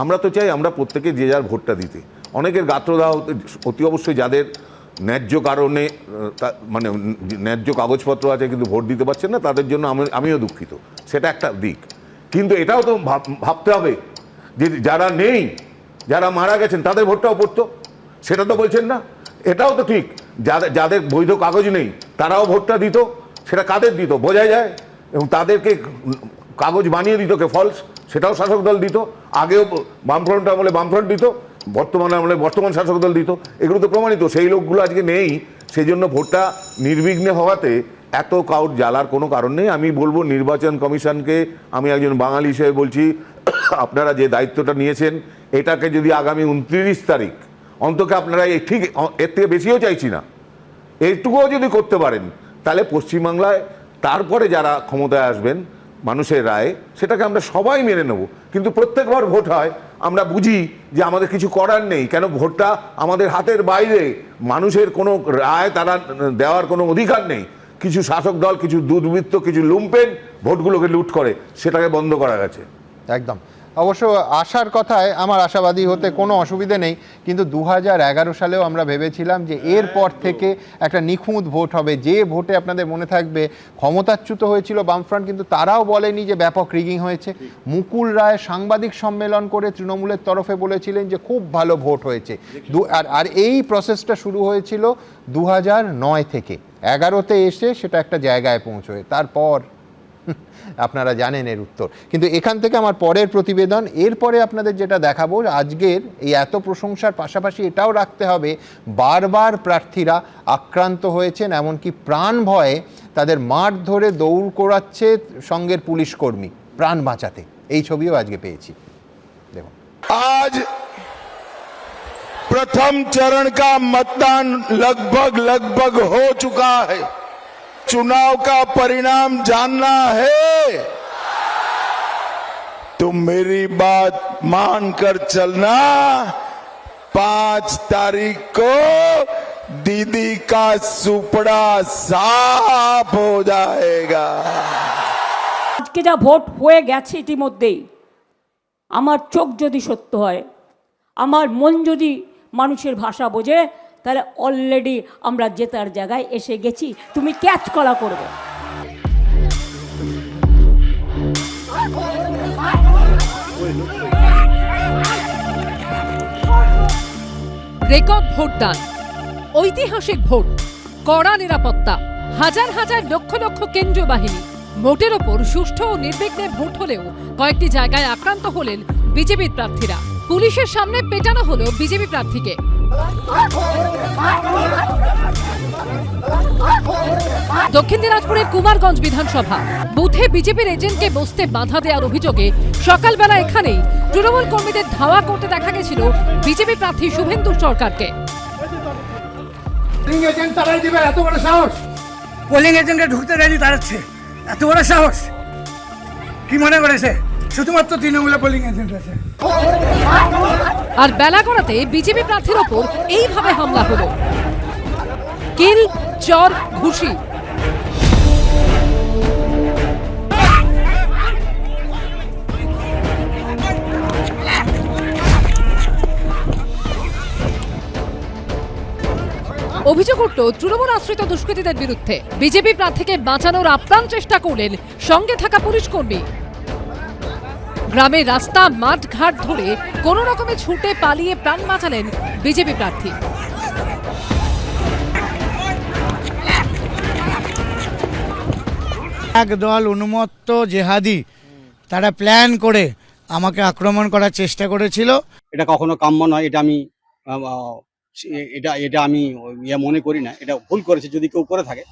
আমরা তো চাই আমরা প্রত্যেকে যে যার ভোটটা দিতে। অনেকের গাত্রদাহ অতি অবশ্যই, যাদের ন্যায্য কারণে মানে ন্যায্য কাগজপত্র আছে কিন্তু ভোট দিতে পারছেন না, তাদের জন্য আমিও দুঃখিত, সেটা একটা দিক। কিন্তু এটাও তো ভাবতে হবে যে যারা নেই, যারা মারা গেছেন, তাদের ভোটটাও পড়তো, সেটা তো বলছেন না। এটাও তো ঠিক, যাদের বৈধ কাগজ নেই তারাও ভোটটা দিত, সেটা কাদের দিত বোঝা যায়, এবং তাদেরকে কাগজ বানিয়ে দিত কে ফলস, সেটাও শাসক দল দিত। আগেও বামফ্রন্ট আমলে বামফ্রন্ট দিত, বর্তমান আমলে বর্তমান শাসক দল দিত, এগুলো তো প্রমাণিত। সেই লোকগুলো আজকে নেই, সেই জন্য ভোটটা নির্বিঘ্নে হওয়াতে এত কাউট জ্বালার কোনো কারণ নেই। আমি বলবো নির্বাচন কমিশনকে, আমি একজন বাঙালি হিসেবে বলছি, আপনারা যে দায়িত্বটা নিয়েছেন, এটাকে যদি আগামী 29 তারিখ অন্তত আপনারা ঠিক এর থেকে বেশিও চাইছি না, এইটুকুও যদি করতে পারেন, তাহলে পশ্চিমবাংলায় তারপরে যারা ক্ষমতায় আসবেন মানুষের রায়, সেটাকে আমরা সবাই মেনে নেব। কিন্তু প্রত্যেকবার ভোট হয়, আমরা বুঝি যে আমাদের কিছু করার নেই, কেন ভোটটা আমাদের হাতের বাইরে, মানুষের কোনো রায় তারা দেওয়ার কোনো অধিকার নেই। কিছু শাসক দল, কিছু দুর্বৃত্ত, কিছু লুম্পেন ভোটগুলোকে লুট করে, সেটাকে বন্ধ করা গেছে। একদম, অবশ্য আশার কথায় আমার আশাবাদী হতে কোনো অসুবিধে নেই, কিন্তু 2011 সালেও আমরা ভেবেছিলাম যে এরপর থেকে একটা নিখুঁত ভোট হবে, যে ভোটে আপনাদের মনে থাকবে ক্ষমতাচ্যুত হয়েছিল বামফ্রন্ট, কিন্তু তারাও বলেনি যে ব্যাপক রিগিং হয়েছে। মুকুল রায় সাংবাদিক সম্মেলন করে তৃণমূলের তরফে বলেছিলেন যে খুব ভালো ভোট হয়েছে। আর এই প্রসেসটা শুরু হয়েছিল 2009 থেকে, 11তে এসে সেটা একটা জায়গায় পৌঁছয়। তারপর আপনারা জানেন এর উত্তর। কিন্তু এখান থেকে আমার পরের প্রতিবেদন, এরপরে আপনাদের যেটা দেখাবো, আজকের এই এত প্রশংসার পাশাপাশি এটাও রাখতে হবে, বারবার প্রার্থীরা আক্রান্ত হয়েছেন, এমনকি প্রাণ ভয়ে তাদের মাঠ ধরে দৌড় করাচ্ছে সঙ্গের পুলিশ কর্মী প্রাণ বাঁচাতে। এই ছবিও আজকে পেয়েছি, দেখুন। आज प्रथम चरण का मतदान लगभग हो चुका है। चुनाव का परिणाम जानना है तो मेरी बात मानकर चलना। 5 तारीख को दीदी का सुपड़ा साफ हो जाएगा। আজকে যা ভোট হয়ে গেছে ইতিমধ্যেই, আমার চোখ যদি সত্য হয়, আমার মন যদি মানুষের ভাষা বোঝে, তাহলে অলরেডি আমরা জেতার জায়গায় এসে গেছি। তুমি ক্যাচ করা করবে। রেকর্ড ভোটদান, ঐতিহাসিক ভোট, কড়া নিরাপত্তা, হাজার হাজার লক্ষ লক্ষ কেন্দ্রীয় বাহিনী, ভোটের ওপর সুষ্ঠু ও নির্বিঘ্নে ভোট হলেও কয়েকটি জায়গায় আক্রান্ত হলেন বিজেপির প্রার্থীরা। পুলিশের সামনে পেটানো হলো বিজেপি প্রার্থীকে। দক্ষিণ দিনাজপুরের কুমারগঞ্জ বিধানসভা বুথে বিজেপির এজেন্টকে বসতে বাধা দেওয়ার অভিযোগে সকালবেলা এখানেই তৃণমূল কর্মীদের ধাওয়া করতে দেখা গেছিল বিজেপি প্রার্থী শুভেন্দু সরকারকে। পোলিং এজেন্ট তারাই দিবে, এত বড় সাহস! পোলিং এজেন্টকে ঢুকতে দেয়নি তাড়াচ্ছে, এত বড় সাহস! কি মনে করেছে শুধুমাত্র তৃণমূলে পোলিং এজেন্ট আছে? আর বেলা গড়াতে বিজেপি প্রার্থীর ওপর এইভাবে হামলা হলো, কিল, চর, ঘুষি। অভিযোগ উঠল তৃণমূল আশ্রিত দুষ্কৃতীদের বিরুদ্ধে। বিজেপি প্রার্থীকে বাঁচানোর আপ্রাণ চেষ্টা করলেন সঙ্গে থাকা পুলিশ কর্মী। গ্রামের রাস্তা, মাঠ ঘাট ধরে কোনো রকমে ছুটে পালিয়ে প্রাণ বাঁচালেন বিজেপি প্রার্থী। একদল উন্মত্ত জেহাদি তারা প্ল্যান করে আমাকে আক্রমণ করার চেষ্টা করেছিল। এটা কখনো কাম্য নয়, এটা আমি এটা আমি মনে করি না। এটা ভুল করেছে যদি কেউ করে থাকে,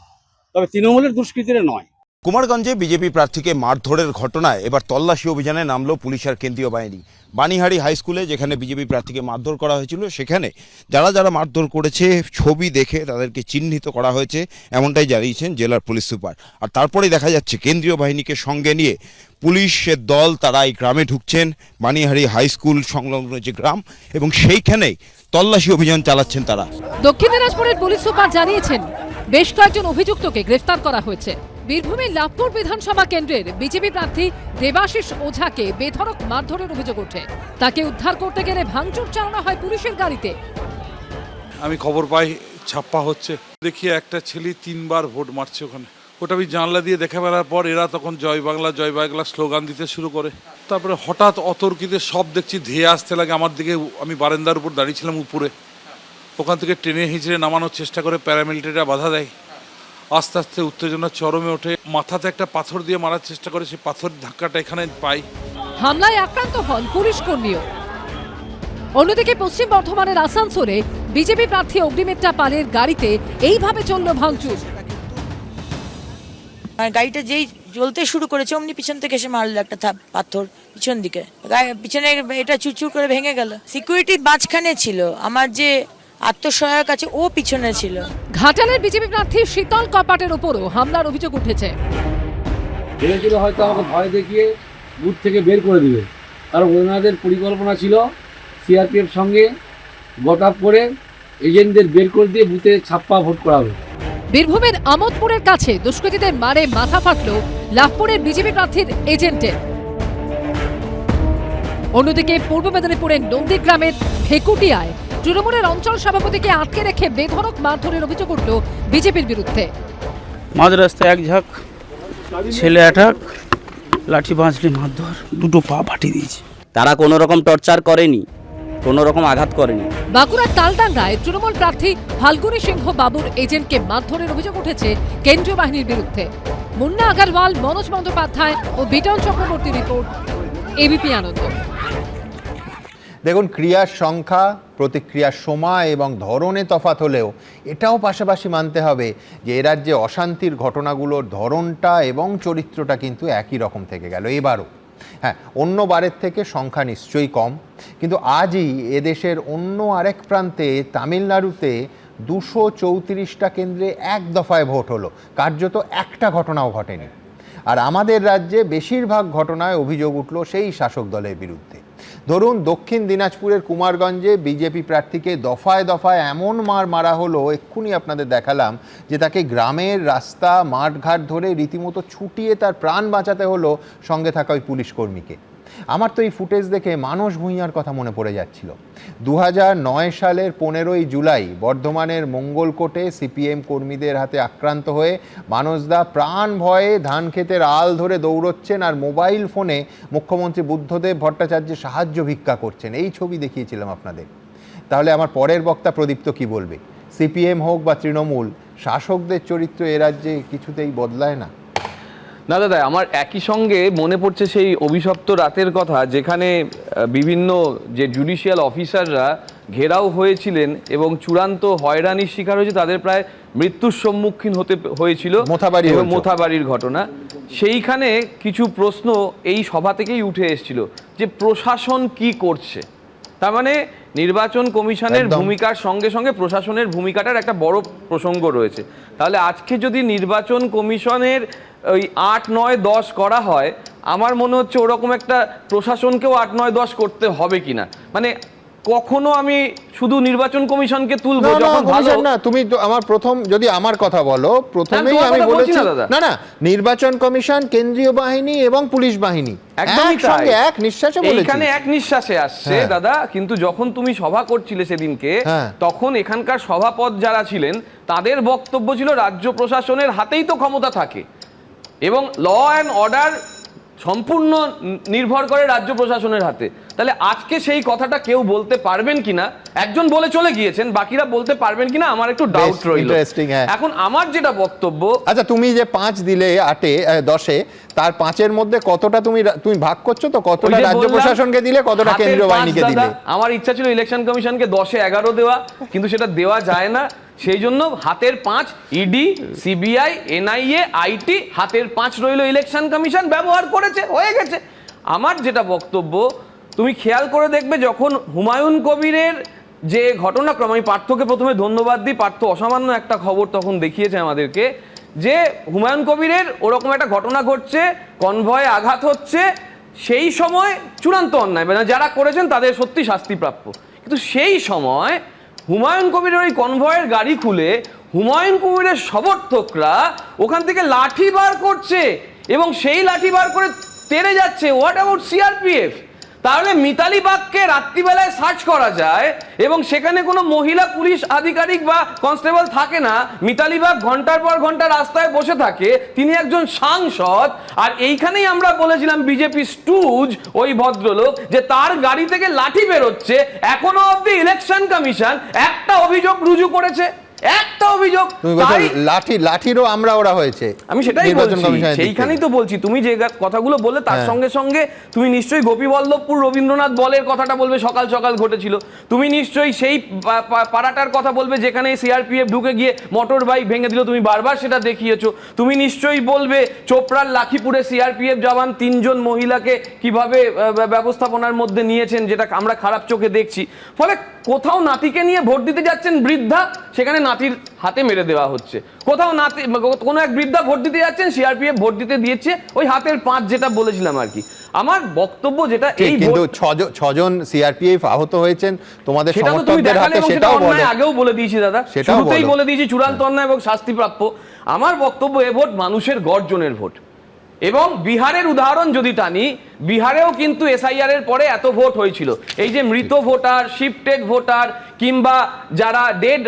তবে তৃণমূলের দুষ্কৃতীরা নয়। কুমারগঞ্জে বিজেপি প্রার্থীকে মারধরের ঘটনায় এবার তল্লাশি অভিযানে নামলো পুলিশ আর কেন্দ্রীয় বাহিনী। বানিহারি হাই স্কুলে যেখানে বিজেপি প্রার্থীকে মারধর করা হয়েছিল, সেখানে যারা যারা মারধর করেছে ছবি দেখে তাদেরকে চিহ্নিত করা হয়েছে, এমনটাই জানিয়েছেন জেলার পুলিশ সুপার। আর তারপরেই দেখা যাচ্ছে কেন্দ্রীয় বাহিনীকে সঙ্গে নিয়ে পুলিশের দল তারা এই গ্রামে ঢুকছেন, বানিহারি হাই স্কুল সংলগ্ন যে গ্রাম, এবং সেইখানেই তল্লাশি অভিযান চালাচ্ছেন তারা। দক্ষিণ দিনাজপুরের পুলিশ সুপার জানিয়েছেন বেশ কয়েকজন অভিযুক্তকে গ্রেফতার করা হয়েছে। বীরভূমের লাভপুর বিধানসভা কেন্দ্রের বিজেপি প্রার্থী দেবাশিস ওঝাকে বেধড়ক মারধরের অভিযোগ ওঠে। তাকে উদ্ধার করতে গেলে ভাঙচুর চালানো হয় পুলিশের গাড়িতে। আমি খবর পাই ছাপ্পা হচ্ছে, দেখি একটা ছেলে 3 বার ভোট মারছে ওখানে। ওটা আমি জানলা দিয়ে দেখে বেড়ার পর এরা তখন জয় বাংলা স্লোগান দিতে শুরু করে। তারপরে হঠাৎ অতর্কিতে সব দেখছি ধেয়ে আসতে লাগে আমার দিকে। আমি বারান্দার উপর দাঁড়িয়েছিলাম উপরে, ওখান থেকে টেনে হিঁচড়ে নামানোর চেষ্টা করে, প্যারামিলিটারিরা বাধা দেয়। আস্তে আস্তে উত্তেজনা চরমে ওঠে, মাথাতে একটা পাথর দিয়ে মারার চেষ্টা করে, সেই পাথর ধাক্কাটা এখানে পাই। হামলায় আক্রান্ত হন পুলিশ কর্মীও। অন্যদিকে পশ্চিম বর্ধমানের আসানসোলে বিজেপি প্রার্থী অগ্নিমিত্রা পালের গাড়িতে এইভাবে চলল ভাঙচুর। গাড়িটা যেই জ্বলতে শুরু করেছে অমনি পিছন থেকে এসে মারলো একটা পাথর পিছন দিকে, পিছনে এটা চুরচুর করে ভেঙে গেল। সিকিউরিটি মাঝখানে ছিল, আমার যে আত্মসহায়ক আছে ও পিছনে ছিল। ঘাটালের বিজেপি প্রার্থী শীতল কপাটের ওপরও হামলার অভিযোগ উঠেছে। ভেবেছিল হয়তো আমাকে ভয় দেখিয়ে বুথ থেকে বের করে দিবে, কারণ ওনাদের পরিকল্পনা ছিল সিআরপিএফ সঙ্গে গট করে এজেন্টদের বের করে দিয়ে বুথে ছাপ্পা ভোট করাবে। বীরভূমের আমোদপুরের কাছে দুষ্কৃতীদের মারে মাথা ফাটল লাভপুরের বিজেপি প্রার্থীর এজেন্টের। অন্যদিকে পূর্ব মেদিনীপুরের নন্দীগ্রামের ভেকুটিয়ায় তৃণমূলের অঞ্চল সভাপতিকে আটকে রেখে বেধড়ক মারধরের অভিযোগ উঠল বিজেপির বিরুদ্ধে। মাঝ রাস্তায় এক ঝাঁক ছেলে অ্যাটাক, লাঠি বাঁচলি মারধর, দুটো পা ফাটিয়ে দিয়েছে। তারা কোনো রকম টর্চার করেনি, কোনো রকম আঘাত করেনি। বাঁকুড়ার তালডাঙ্গায় তৃণমূল প্রার্থী ফাল্গুনী সিংহ বাবুর এজেন্টকে মারধরের অভিযোগ উঠেছে কেন্দ্রীয় বাহিনীর বিরুদ্ধে। মুন্না আগারওয়াল, মনোজ বন্দ্যোপাধ্যায় ও বিটন চক্রবর্তী রিপোর্ট, এবিপি আনন্দ। দেখুন, ক্রিয়ার সংখ্যা, প্রতিক্রিয়ার সময় এবং ধরনে তফাৎ হলেও এটাও পাশাপাশি মানতে হবে যে এ রাজ্যে অশান্তির ঘটনাগুলোর ধরনটা এবং চরিত্রটা কিন্তু একই রকম থেকে গেল এবারও। হ্যাঁ, অন্য বারের থেকে সংখ্যা নিশ্চয়ই কম, কিন্তু আজই এদেশের অন্য আরেক প্রান্তে তামিলনাড়ুতে 234টা কেন্দ্রে এক দফায় ভোট হলো, কার্যত একটা ঘটনাও ঘটেনি। আর আমাদের রাজ্যে বেশিরভাগ ঘটনায় অভিযোগ উঠল সেই শাসক দলের বিরুদ্ধে। ধরুন, দক্ষিণ দিনাজপুরের কুমারগঞ্জে বিজেপি প্রার্থীকে দফায় দফায় এমন মারা হলো, এক্ষুনি আপনাদের দেখালাম যে তাকে গ্রামের রাস্তা, মাঠঘাট ধরে রীতিমতো ছুটিয়ে তার প্রাণ বাঁচাতে হলো সঙ্গে থাকা ওই পুলিশ কর্মীকে। আমার তো এই ফুটেজ দেখে মানস ভূঁইয়ার কথা মনে পড়ে যাচ্ছিল। 2009 সালের 15ই জুলাই বর্ধমানের মঙ্গলকোটে সিপিএম কর্মীদের হাতে আক্রান্ত হয়ে মানসদা প্রাণ ভয়ে ধান ক্ষেতের আল ধরে দৌড়চ্ছেন আর মোবাইল ফোনে মুখ্যমন্ত্রী বুদ্ধদেব ভট্টাচার্যের সাহায্য ভিক্ষা করছেন। এই ছবি দেখিয়েছিলাম আপনাদের। তাহলে আমার পরের বক্তা প্রদীপ্ত কি বলবে? সিপিএম হোক বা তৃণমূল, শাসকদের চরিত্র এ রাজ্যে কিছুতেই বদলায় না। না দাদা, আমার একই সঙ্গে মনে পড়ছে সেই অভিশপ্ত রাতের কথা, যেখানে বিভিন্ন যে জুডিশিয়াল অফিসাররা ঘেরাও হয়েছিলেন এবং চূড়ান্ত হয়রানির শিকার হয়েছে, তাদের প্রায় মৃত্যুর সম্মুখীন হতে হয়েছিল মোথাবাড়ির ঘটনা। সেইখানে কিছু প্রশ্ন এই সভা থেকেই উঠে এসেছিল যে প্রশাসন কি করছে। তার মানে নির্বাচন কমিশনের ভূমিকার সঙ্গে সঙ্গে প্রশাসনের ভূমিকাটার একটা বড় প্রসঙ্গ রয়েছে। তাহলে আজকে যদি নির্বাচন কমিশনের ওই 8, 9, 10 করা হয়, আমার মনে হচ্ছে ওরকম একটা প্রশাসনকেও 8, 9, 10 করতে হবে কিনা। মানে কখনো আমি শুধু নির্বাচন কমিশনকে তুলবো যখন ভালো না, তুমি আমার প্রথম যদি আমার কথা বলো, প্রথমেই আমি বলেছি না নির্বাচন কমিশন, কেন্দ্রীয় বাহিনী এবং পুলিশ বাহিনী একদমই তাই, এক নিঃশ্বাসে বলেছি, এইখানে এক নিঃশ্বাসে আসছে দাদা। কিন্তু যখন তুমি সভা করছিলে সেদিনকে, তখন এখানকার সভাপদ যারা ছিলেন তাদের বক্তব্য ছিল রাজ্য প্রশাসনের হাতেই তো ক্ষমতা থাকে এবং ল অ্যান্ড অর্ডার সম্পূর্ণ নির্ভর করে রাজ্য প্রশাসনের হাতে। তাহলে আজকে সেই কথাটা কেউ বলতে পারবেন কিনা, একজন বলে চলে গিয়েছেন, বাকিরা বলতে পারবেন কিনা আমার একটু ডাউট রইল। এখন আমার যেটা বক্তব্য, আচ্ছা তুমি যে 5 দিলে 8-এ 10-এ, তার 5-এর মধ্যে কতটা তুমি ভাগ করছো তো, কতটা রাজ্য প্রশাসনকে দিলে, কতটা কেন্দ্রীয় বাহিনীকে দিলে? আমার ইচ্ছা ছিল ইলেকশন কমিশনকে 10-এ 11 দেওয়া, কিন্তু সেটা দেওয়া যায় না। সেই জন্য হাতের 5 ইডি, সিবিআই, এনআইএ, আইটি, হাতের 5 রইল ইলেকশন কমিশন, ব্যবহার করেছে, হয়ে গেছে। আমার যেটা বক্তব্য, তুমি খেয়াল করে দেখবে যখন হুমায়ুন কবিরের যে ঘটনাক্রম, আমি পার্থকে প্রথমে ধন্যবাদ দিই, পার্থ অসামান্য একটা খবর তখন দেখিয়েছে আমাদেরকে, যে হুমায়ুন কবিরের ওরকম একটা ঘটনা ঘটছে, কনভয়ে আঘাত হচ্ছে, সেই সময় চূড়ান্ত অন্যায়, মানে যারা করেছেন তাদের সত্যি শাস্তিপ্রাপ্য। কিন্তু সেই সময় হুমায়ুন কবিরের ওই কনভয়ের গাড়ি খুলে হুমায়ুন কবিরের সমর্থকরা ওখান থেকে লাঠি বার করছে এবং সেই লাঠি বার করে তেড়ে যাচ্ছে। What about CRPF? তাহলে মিতালি বাগকে রাত্রিবেলায় সার্চ করা যায় এবং সেখানে কোনো মহিলা পুলিশ আধিকারিক বা কনস্টেবল থাকে না, মিতালি বাগ ঘন্টার পর ঘন্টা রাস্তায় বসে থাকে, তিনি একজন সাংসদ। আর এইখানেই আমরা বলেছিলাম বিজেপি স্টুজ ওই ভদ্রলোক, যে তার গাড়ি থেকে লাঠি বেরোচ্ছে, এখনো অব্দি ইলেকশন কমিশন একটা অভিযোগ রুজু করেছে, একটা অভিযোগ। লাঠিরও আমরা ওরা হয়েছে, আমি সেটাই বলছি, সেইখানেই তো বলছি। তুমি যে কথাগুলো বললে তার সঙ্গে সঙ্গে তুমি নিশ্চয়ই গোপীবল্লভপুর রবীন্দ্রনাথ বলের কথাটা বলবে, সকাল সকাল ঘটেছিল। তুমি নিশ্চয়ই সেই পাড়াটার কথা বলবে যেখানে সিআরপিএফ ঢুকে গিয়ে মোটর বাইক ভেঙে দিল, তুমি বারবার সেটা দেখিয়েছো। তুমি নিশ্চয়ই বলবে চোপড়ার লাখিপুরে সিআরপিএফ জওয়ান 3 জন মহিলাকে কিভাবে ব্যবস্থাপনার মধ্যে নিয়েছেন, যেটা আমরা খারাপ চোখে দেখছি। ফলে কোথাও নাতিকে নিয়ে ভোট দিতে যাচ্ছেন বৃদ্ধা, সেখানে নাতির হাতে মেরে দেওয়া হচ্ছে। কোথাও নাতি, কোনো এক বৃদ্ধা ভোট দিতে যাচ্ছেন, সিআরপিএফ ভোট দিতে দিয়েছে ওই হাতের 5, যেটা বলেছিলাম আর কি। আমার বক্তব্য যেটা, এই কিন্তু 6 জন সিআরপিএফ আহত হয়েছেন তোমাদের সমর্থকদের হাতে, সেটাও বলো। আগেও বলে দিয়েছি দাদা, শুরুতেই বলে দিয়েছি চূড়ান্ত অন্যায় এবং শাস্তিপ্রাপ্য। আমার বক্তব্য, এ ভোট মানুষের গর্জনের ভোট। এবং বিহারের উদাহরণ যদি টানি, বিহারেও কিন্তু এসআইআর এর পরে এত ভোট হয়েছিল। এই যে মৃত ভোটার, শিফটেড ভোটার, কিংবা যারা ডেড,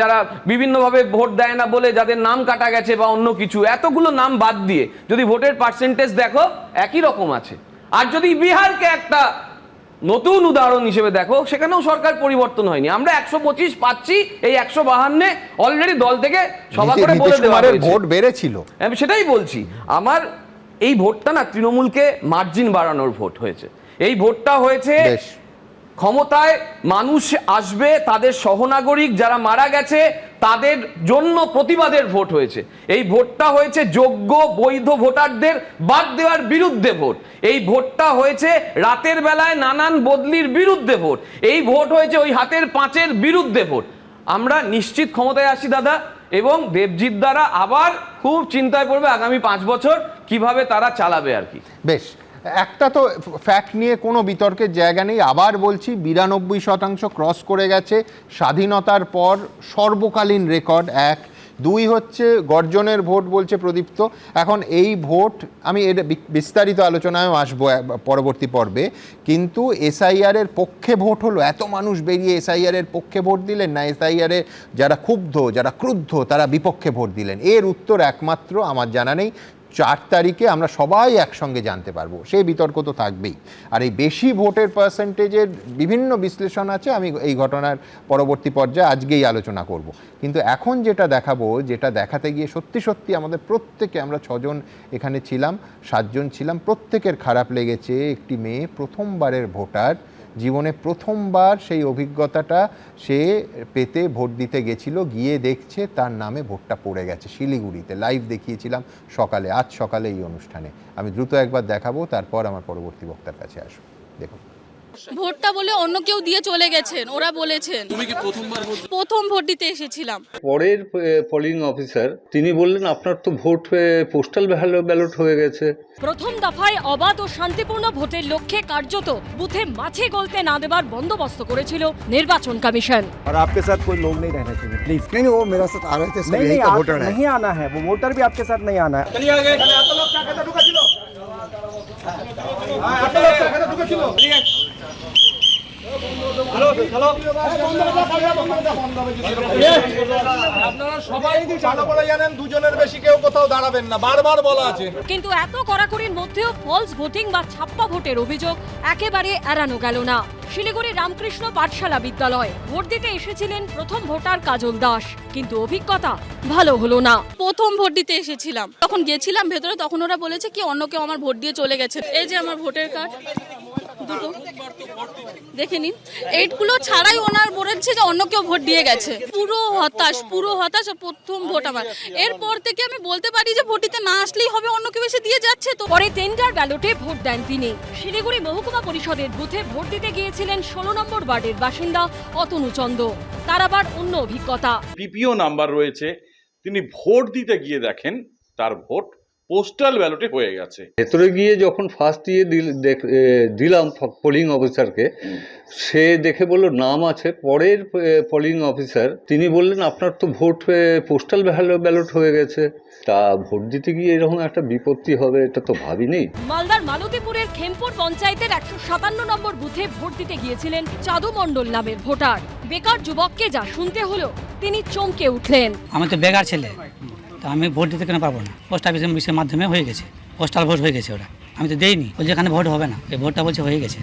যারা বিভিন্নভাবে ভোট দেয় না বলে যাদের নাম কাটা গেছে বা অন্য কিছু, এতগুলো নাম বাদ দিয়ে যদি ভোটের পার্সেন্টেজ দেখো একই রকম আছে। আর যদি বিহারকে একটা নতুন উদাহরণ হিসেবে দেখো, সেখানেও সরকার পরিবর্তন হয়নি। আমরা 125 পাচ্ছি, এই 152 অলরেডি দল থেকে সভা করে বলে দেওয়া হয়েছে, ভোট বেড়েছিল। আমি সেটাই বলছি, আমার এই ভোটটা না তৃণমূলকে মার্জিন বাড়ানোর ভোট হয়েছে। এই ভোটটা হয়েছে ক্ষমতায় মানুষ আসবে, তাদের সহনাগরিক যারা মারা গেছে তাদের জন্য প্রতিবাদের ভোট হয়েছে। এই ভোটটা হয়েছে যোগ্য বৈধ ভোটারদের বাদ দেওয়ার বিরুদ্ধে ভোট। এই ভোটটা হয়েছে রাতের বেলায় নানান বদলির বিরুদ্ধে ভোট। এই ভোট হয়েছে ওই হাতের 5-এর বিরুদ্ধে ভোট। আমরা নিশ্চিত ক্ষমতায় আসি দাদা, এবং দেবজিৎ দ্বারা আবার খুব চিন্তায় পড়বে আগামী 5 বছর কিভাবে তারা চালাবে আর কি। বেশ, একটা তো ফ্যাক্ট নিয়ে কোনো বিতর্কের জায়গা নেই, আবার বলছি 92% ক্রস করে গেছে, স্বাধীনতার পর সর্বকালীন রেকর্ড। 1, 2 হচ্ছে গর্জনের ভোট বলছে প্রদীপ্ত। এখন এই ভোট, আমি এর বিস্তারিত আলোচনায় আসবো পরবর্তী পর্বে, কিন্তু এসআইআর এর পক্ষে ভোট হলো, এত মানুষ বেরিয়ে এসআইআর এর পক্ষে ভোট দিলেন, না এসআইআর এ যারা ক্ষুব্ধ, যারা ক্রুদ্ধ, তারা বিপক্ষে ভোট দিলেন? এর উত্তর একমাত্র আমার জানা নেই। 4 তারিখে আমরা সবাই একসঙ্গে জানতে পারবো, সেই বিতর্ক তো থাকবেই। আর এই বেশি ভোটের পার্সেন্টেজের বিভিন্ন বিশ্লেষণ আছে, আমি এই ঘটনার পরবর্তী পর্যায়ে আজকেই আলোচনা করব। কিন্তু এখন যেটা দেখাবো, যেটা দেখাতে গিয়ে সত্যি সত্যি আমাদের প্রত্যেকে, আমরা 6 জন এখানে ছিলাম, 7 জন ছিলাম, প্রত্যেকের খারাপ লেগেছে। একটি মেয়ে, প্রথমবারের ভোটার, জীবনে প্রথমবার সেই অভিজ্ঞতাটা সে পেতে ভোট দিতে গেছিল, গিয়ে দেখছে তার নামে ভোটটা পড়ে গেছে শিলিগুড়িতে। লাইভ দেখিয়েছিলাম সকালে, আজ সকালে এই অনুষ্ঠানে। আমি দ্রুত একবার দেখাবো, তারপর আমার পরবর্তী বক্তার কাছে আসবো। দেখুন। ভোটটা বলে অন্য কেউ দিয়ে চলে গেছেন, ওরা বলেছেন। তুমি কি প্রথম ভোট দিতে এসেছিলাম। পরের পোলিং অফিসার তিনি বললেন আপনার তো ভোট পোস্টাল ব্যালট হয়ে গেছে। প্রথম দফায় অবাধ ও শান্তিপূর্ণ ভোটের লক্ষ্যে কার্যত বুথে মাছি গলতে না দেবার বন্দোবস্ত করেছিল নির্বাচন কমিশন। और आपके साथ कोई लोग नहीं रहने चाहिए प्लीज। नहीं वो मेरे साथ आ रहे थे, नहीं आना है, वो वोटर भी आपके साथ नहीं आना है। কিন্তু এত কড়াকড়ির মধ্যেও ফলস ভোটিং বা ছাপ্পা ভোটের অভিযোগ একেবারে এড়ানো গেল না। শিলিগুড়ি রামকৃষ্ণ পাঠশালা বিদ্যালয় ভোট দিতে এসেছিলেন প্রথম ভোটার কাজল দাস, কিন্তু অভিজ্ঞতা ভালো হলো না। প্রথম ভোট দিতে এসেছিলাম, তখন গেছিলাম ভেতরে, তখন ওরা বলেছে কি অন্য কেউ আমার ভোট দিয়ে চলে গেছে। এই যে আমার ভোটার কার্ড দুটো দেখে নিন, এইগুলো ছাড়াই ওনার বলেছে যে অন্য কেউ ভোট দিয়ে গেছে। পুরো হতাশ আর প্রথম ভোট আমার। এরপর থেকে আমি বলতে পারি যে ভোট দিতে না আসলেই হবে, অন্য কেউ এসে দিয়ে যাচ্ছে। তো পরে টেন্ডার ব্যালটে ভোট দেন তিনি। শিলিগুড়ি মহকুমা পরিষদের বুথে ভোট দিতে গিয়েছিলেন 16 নম্বর ওয়ার্ডের বাসিন্দা অতনু চন্দ। তার আবার অন্য অভিজ্ঞতা। পিপিও নাম্বার রয়েছে, তিনি ভোট দিতে গিয়ে দেখেন তার ভোট পোস্টাল ব্যালটে হয়ে গেছে। ভেতরে গিয়ে যখন ফার্স্ট দিয়ে দিলাম পোলিং অফিসারকে, সে দেখে বলল নাম আছে। পরের পোলিং অফিসার তিনি বললেন আপনার তো ভোট পোস্টাল ব্যালট হয়ে গেছে। তা ভোট দিতে গিয়ে এরকম একটা বিপত্তি হবে এটা তো ভাবিনি। মালদার মালতীপুরের খেমপুর পঞ্চায়েতের 157 নম্বর বুথে ভোট দিতে গিয়েছিলেন চাঁদু মণ্ডল নামের ভোটার। বেকার যুবককে যা শুনতে হলো তিনি চমকে উঠলেন। আমি তো বেকার ছেলে, তো আমি ভোট দিতে কেন পারবো না? পোস্ট অফিসের মাধ্যমে হয়ে গেছে, পোস্টাল ভোট হয়ে গেছে। ওরা আমি তো দেইনি, বলছে এখানে ভোট হবে না, এই ভোটটা বলছে হয়ে গেছে।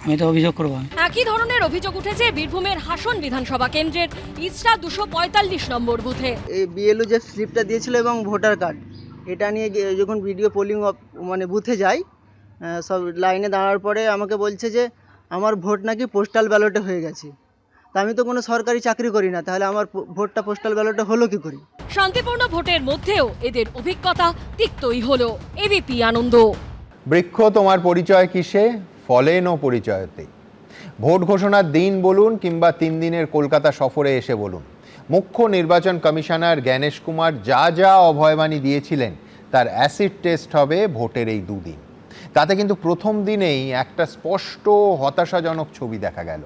আমি তো অভিযোগ করবো। একই ধরনের অভিযোগ উঠেছে বীরভূমের হাসন বিধানসভা কেন্দ্রের ইসরা 245 নম্বর বুথে। এই বিএলও যে স্লিপটা দিয়েছিল এবং ভোটার কার্ড, এটা নিয়ে যখন ভিডিও পোলিং মানে বুথে যাই, সব লাইনে দাঁড়ার পরে আমাকে বলছে যে আমার ভোট নাকি পোস্টাল ব্যালটে হয়ে গেছে। তা আমি তো কোনো সরকারি চাকরি করি না, তাহলে আমার ভোটটা পোস্টাল ব্যালটে হলো কি করে? শান্তিপূর্ণ ভোটের মধ্যেও এদের অভিজ্ঞতা তিক্তই হলো। এবিপি আনন্দ। বৃক্ষ তোমার পরিচয় কিসে? ফলেন ও পরিচয়তে। ভোট ঘোষণার দিন বলুন কিংবা 3 দিনের কলকাতা সফরে এসে বলুন, মুখ্য নির্বাচন কমিশনার জ্ঞানেশ কুমার যা যা অভয়বাণী দিয়েছিলেন তার অ্যাসিড টেস্ট হবে ভোটের এই 2 দিন। তাতে কিন্তু প্রথম দিনেই একটা স্পষ্ট হতাশাজনক ছবি দেখা গেল।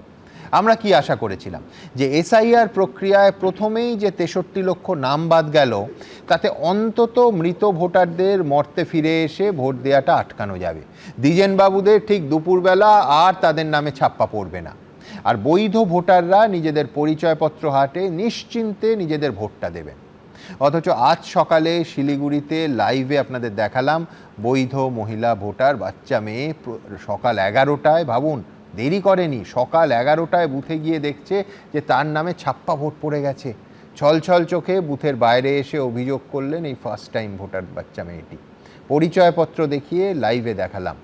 আমরা কি আশা করেছিলাম যে এসআইআর প্রক্রিয়ায় প্রথমেই যে 63 লক্ষ নাম বাদ গেল, তাতে অন্তত মৃত ভোটারদের মর্তে ফিরে এসে ভোট দেওয়াটা আটকানো যাবে। দ্বিজেনবাবুদের ঠিক দুপুরবেলা আর তাদের নামে ছাপ্পা পড়বে না, আর বৈধ ভোটাররা নিজেদের পরিচয়পত্র হাতে নিশ্চিন্তে নিজেদের ভোটটা দেবেন। অথচ আজ সকালে শিলিগুড়িতে লাইভে আপনাদের দেখালাম বৈধ মহিলা ভোটার, বাচ্চা মেয়ে, সকাল 11টায়, ভাবুন দেরি করেনি, সকাল 11টায় বুথে গিয়ে দেখছে যে তার নামে ছাপ্পা ভোট পড়ে গেছে। ছলছল চোখে বুথের বাইরে এসে অভিযোগ করলেন এই ফার্স্ট টাইম ভোটার বাচ্চা মেয়েটি। পরিচয়পত্র দেখিয়ে লাইভে দেখালাম।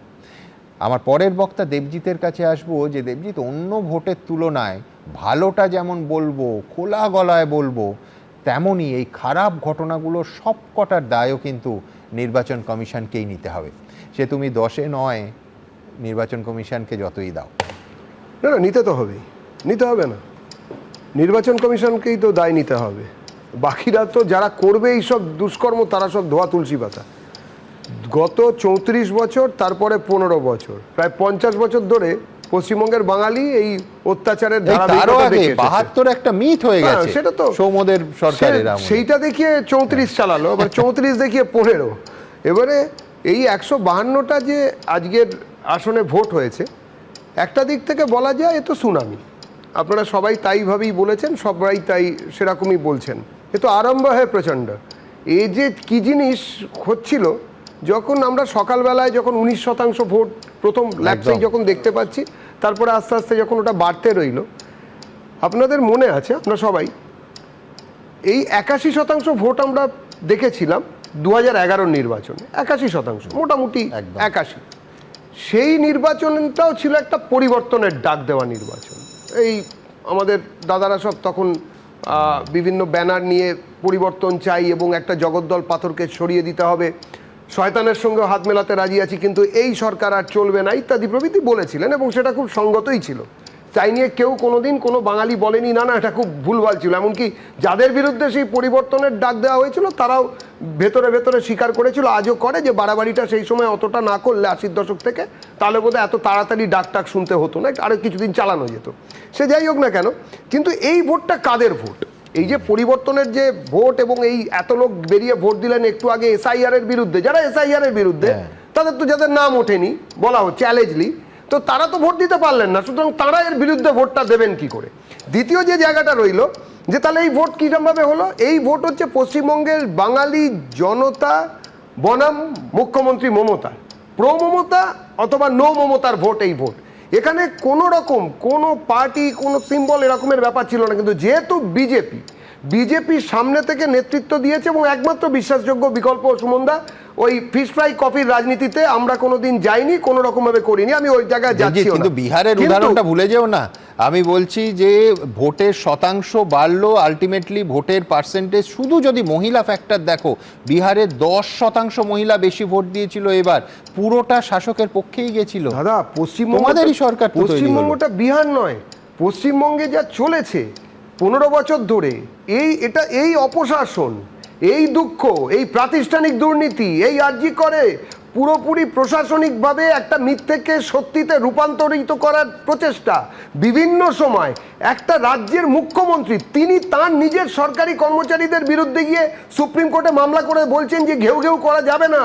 আমার পরের বক্তা দেবজিতের কাছে আসবো, যে দেবজিৎ, অন্য ভোটের তুলনায় ভালোটা যেমন বলবো, খোলা গলায় বলবো, তেমনই এই খারাপ ঘটনাগুলোর সব কটার দায়ও কিন্তু নির্বাচন কমিশনকেই নিতে হবে। সে তুমি 10-এ নয়, নির্বাচন কমিশনকে যতই দাও। না না, নিতে তো হবেই, নিতে হবে না, নির্বাচন কমিশনকেই তো দায় নিতে হবে। বাকিরা তো যারা করবে এইসব দুষ্কর্ম তারা সব ধোয়া তুলসী পাতা। গত 34 বছর, তারপরে 15 বছর, প্রায় 50 বছর ধরে পশ্চিমবঙ্গের বাঙালি এই অত্যাচারের ধারাবাহিকতা দেখে এসেছে। 72 একটা মিথ হয়ে গেছে, সেটা তো সৌমদের সরকারের আমলে। সেইটা দেখিয়ে 34 চালালো, আবার 34 দেখিয়ে 15। এবারে এই 152টা যে আজকের আসনে ভোট হয়েছে, একটা দিক থেকে বলা যায় এ তো সুনামি। আপনারা সবাই তাইভাবেই বলেছেন, সবাই তাই সেরকমই বলছেন। এ তো আরম্ভ হয় প্রচণ্ড। এই যে কী জিনিস হচ্ছিল, যখন আমরা সকালবেলায় যখন 19% ভোট প্রথম ল্যাপসেই যখন দেখতে পাচ্ছি, তারপরে আস্তে আস্তে যখন ওটা বাড়তে রইল, আপনাদের মনে আছে আমরা সবাই এই 81% ভোট আমরা দেখেছিলাম 2011 নির্বাচনে। 81%, মোটামুটি 81। সেই নির্বাচনটাও ছিল একটা পরিবর্তনের ডাক দেওয়া নির্বাচন। এই আমাদের দাদারা সব তখন বিভিন্ন ব্যানার নিয়ে পরিবর্তন চাই এবং একটা জগদ্দল পাথরকে সরিয়ে দিতে হবে, শয়তানের সঙ্গে হাত মেলাতে রাজি আছি, কিন্তু এই সরকার আর চলবে না ইত্যাদি প্রভৃতি বলেছিলেন এবং সেটা খুব সঙ্গতই ছিল। তাই নিয়ে কেউ কোনোদিন কোনো বাঙালি বলেনি না না এটা খুব ভুলভাল ছিল। এমনকি যাদের বিরুদ্ধে সেই পরিবর্তনের ডাক দেওয়া হয়েছিল তারাও ভেতরে ভেতরে স্বীকার করেছিল, আজও করে, যে বাড়াবাড়িটা সেই সময় অতটা না করলে 80-র দশক থেকে তাহলে বোধহয় এত তাড়াতাড়ি ডাক টাক শুনতে হতো না, আরও কিছুদিন চালানো যেত। সে যাই হোক না কেন, কিন্তু এই ভোটটা কাদের ভোট? এই যে পরিবর্তনের যে ভোট এবং এই এত লোক বেরিয়ে ভোট দিলেন একটু আগে SIR এর বিরুদ্ধে, যারা SIR এর বিরুদ্ধে তাদের তো যাদের নাম ওঠেনি বলা হচ্ছে অ্যালেজলি, তো তারা তো ভোট দিতে পারলেন না, সুতরাং তারা এর বিরুদ্ধে ভোটটা দেবেন কি করে? দ্বিতীয় যে জায়গাটা রইল যে তাহলে এই ভোট কীরকমভাবে হলো? এই ভোট হচ্ছে পশ্চিমবঙ্গের বাঙালি জনতা বনাম মুখ্যমন্ত্রী মমতা, প্রো মমতা অথবা নো মমতার ভোট। এই ভোট এখানে কোনো রকম কোনো পার্টি কোনো সিম্বল এরকমের ব্যাপার ছিল না, কিন্তু যেহেতু বিজেপি সামনে থেকে নেতৃত্ব দিয়েছে এবং একমাত্র বিশ্বাসযোগ্য বিকল্প সুমনদা, ওই ফিশ ফ্রাই কফির রাজনীতিতে আমরা কোনোদিন যাইনি, কোনো রকম ভাবে করিনি, আমি ওই জায়গায় যাচ্ছি। কিন্তু বিহারের উদাহরণটা ভুলে যেও না। আমি বলছি যে ভোটের শতাংশ বাড়লো, আলটিমেটলি ভোটের পার্সেন্টেজ, শুধু যদি মহিলা ফ্যাক্টর দেখো, বিহারে 10% মহিলা বেশি ভোট দিয়েছিল, এবার পুরোটা শাসকের পক্ষেই গেছিল। দাদা তোমাদেরই সরকার, পশ্চিমবঙ্গটা বিহার নয়, পশ্চিমবঙ্গে যা চলেছে 15 বছর ধরে, এই অপশাসন, এই দুঃখ, এই প্রাতিষ্ঠানিক দুর্নীতি, এই আর্জি করে পুরোপুরি প্রশাসনিকভাবে একটা মিথ্যেকে সত্যিতে রূপান্তরিত করার প্রচেষ্টা। বিভিন্ন সময় একটা রাজ্যের মুখ্যমন্ত্রী তিনি তার নিজের সরকারি কর্মচারীদের বিরুদ্ধে গিয়ে সুপ্রিম কোর্টে মামলা করে বলছেন যে ঘেউ ঘেউ করা যাবে না,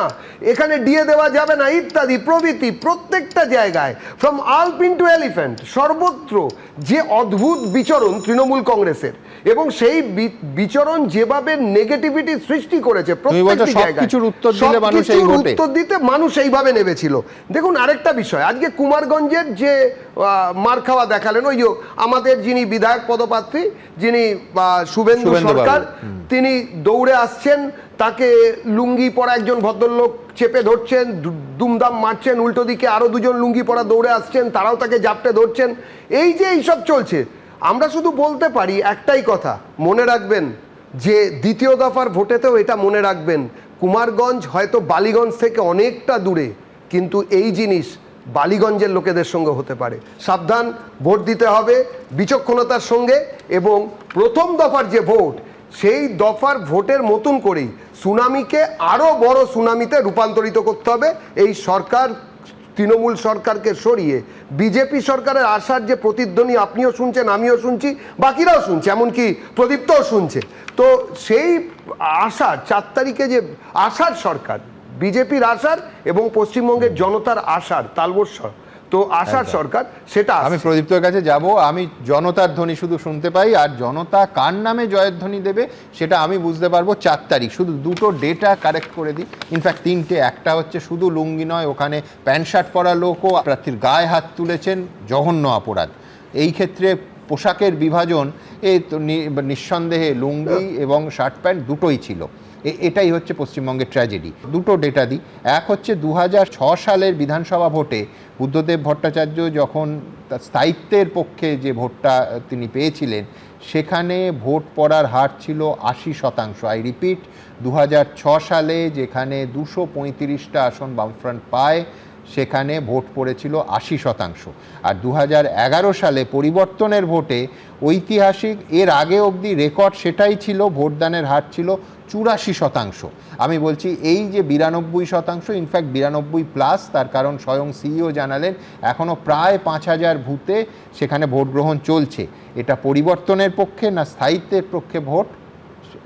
এখানে ডিএ দেওয়া যাবে না ইত্যাদি প্রভৃতি। প্রত্যেকটা জায়গায় ফ্রম আলপিন টু এলিফ্যান্ট সর্বত্র যে অদ্ভুত বিচরণ তৃণমূল কংগ্রেসের, এবং সেই বিচরণ যেভাবে নেগেটিভিটি সৃষ্টি করেছে প্রত্যেকটি জায়গায়, উত্তর দিতে মানুষ এইভাবে নেমেছিল। দেখুন আরেকটা বিষয়, আজকে কুমারগঞ্জের যে মার খাওয়া দেখালেন, ওই আমাদের যিনি বিধায়ক পদপ্রার্থী, যিনি শুভেন্দু সরকার, তিনি দৌড়ে আসছেন, তাকে লুঙ্গি পরা একজন ভদ্রলোক চেপে ধরছেন, দুমদাম মারছেন, উল্টো দিকে আরো দুজন লুঙ্গি পরা দৌড়ে আসছেন, তারাও তাকে জাপটে ধরছেন। এই যে এইসব চলছে, আমরা শুধু বলতে পারি একটাই কথা, মনে রাখবেন যে দ্বিতীয় দফার ভোটেতেও এটা মনে রাখবেন, কুমারগঞ্জ হয়তো বালিগঞ্জ থেকে অনেকটা দূরে, কিন্তু এই জিনিস বালিগঞ্জের লোকেদের সঙ্গে হতে পারে। সাবধান, ভোট দিতে হবে বিচক্ষণতার সঙ্গে, এবং প্রথম দফার যে ভোট, সেই দফার ভোটের মতন করেই সুনামিকে আরও বড় সুনামিতে রূপান্তরিত করতে হবে। এই সরকার, তৃণমূল সরকারকে সরিয়ে বিজেপি সরকারের আসার যে প্রতিধ্বনি আপনিও শুনছেন, আমিও শুনছি, বাকিরাও শুনছে, এমনকি প্রদীপ্তও শুনছে, তো সেই আসার 4 তারিখে যে আসার সরকার, বিজেপির আসার এবং পশ্চিমবঙ্গের জনতার আসার তালবস্বর, তো আসার সরকার, সেটা আমি প্রদীপ্তর কাছে যাব, আমি জনতার ধ্বনি শুধু শুনতে পাই, আর জনতা কার নামে জয়ধ্বনি দেবে সেটা আমি বুঝতে পারবো 4 তারিখ। শুধু দুটো ডেটা কারেক্ট করে দিই, ইনফ্যাক্ট 3টে। একটা হচ্ছে শুধু লুঙ্গি নয়, ওখানে প্যান্ট শার্ট পরা লোকও প্রার্থীর গায়ে হাত তুলেছেন, জঘন্য অপরাধ। এই ক্ষেত্রে পোশাকের বিভাজন নিঃসন্দেহে লুঙ্গি এবং শার্ট প্যান্ট দুটোই ছিল। এটাই হচ্ছে পশ্চিমবঙ্গের ট্র্যাজেডি। দুটো ডেটা দিই। এক হচ্ছে 2006 সালের বিধানসভা ভোটে বুদ্ধদেব ভট্টাচার্য যখন তার স্থায়িত্বের পক্ষে যে ভোটটা তিনি পেয়েছিলেন, সেখানে ভোট পড়ার হার ছিল 80%। আই রিপিট, 2006 সালে যেখানে 235টা আসন বামফ্রন্ট পায়, সেখানে ভোট পড়েছিল 80%। আর 2011 সালে পরিবর্তনের ভোটে ঐতিহাসিক, এর আগে অবধি রেকর্ড সেটাই ছিল, ভোটদানের হার ছিল 84%। আমি বলছি এই যে 92%, ইনফ্যাক্ট 92+, তার কারণ স্বয়ং সিইও জানালেন এখনও প্রায় 5000 বুথে সেখানে ভোট গ্রহণ চলছে। এটা পরিবর্তনের পক্ষে না স্থায়িত্বের পক্ষে ভোট,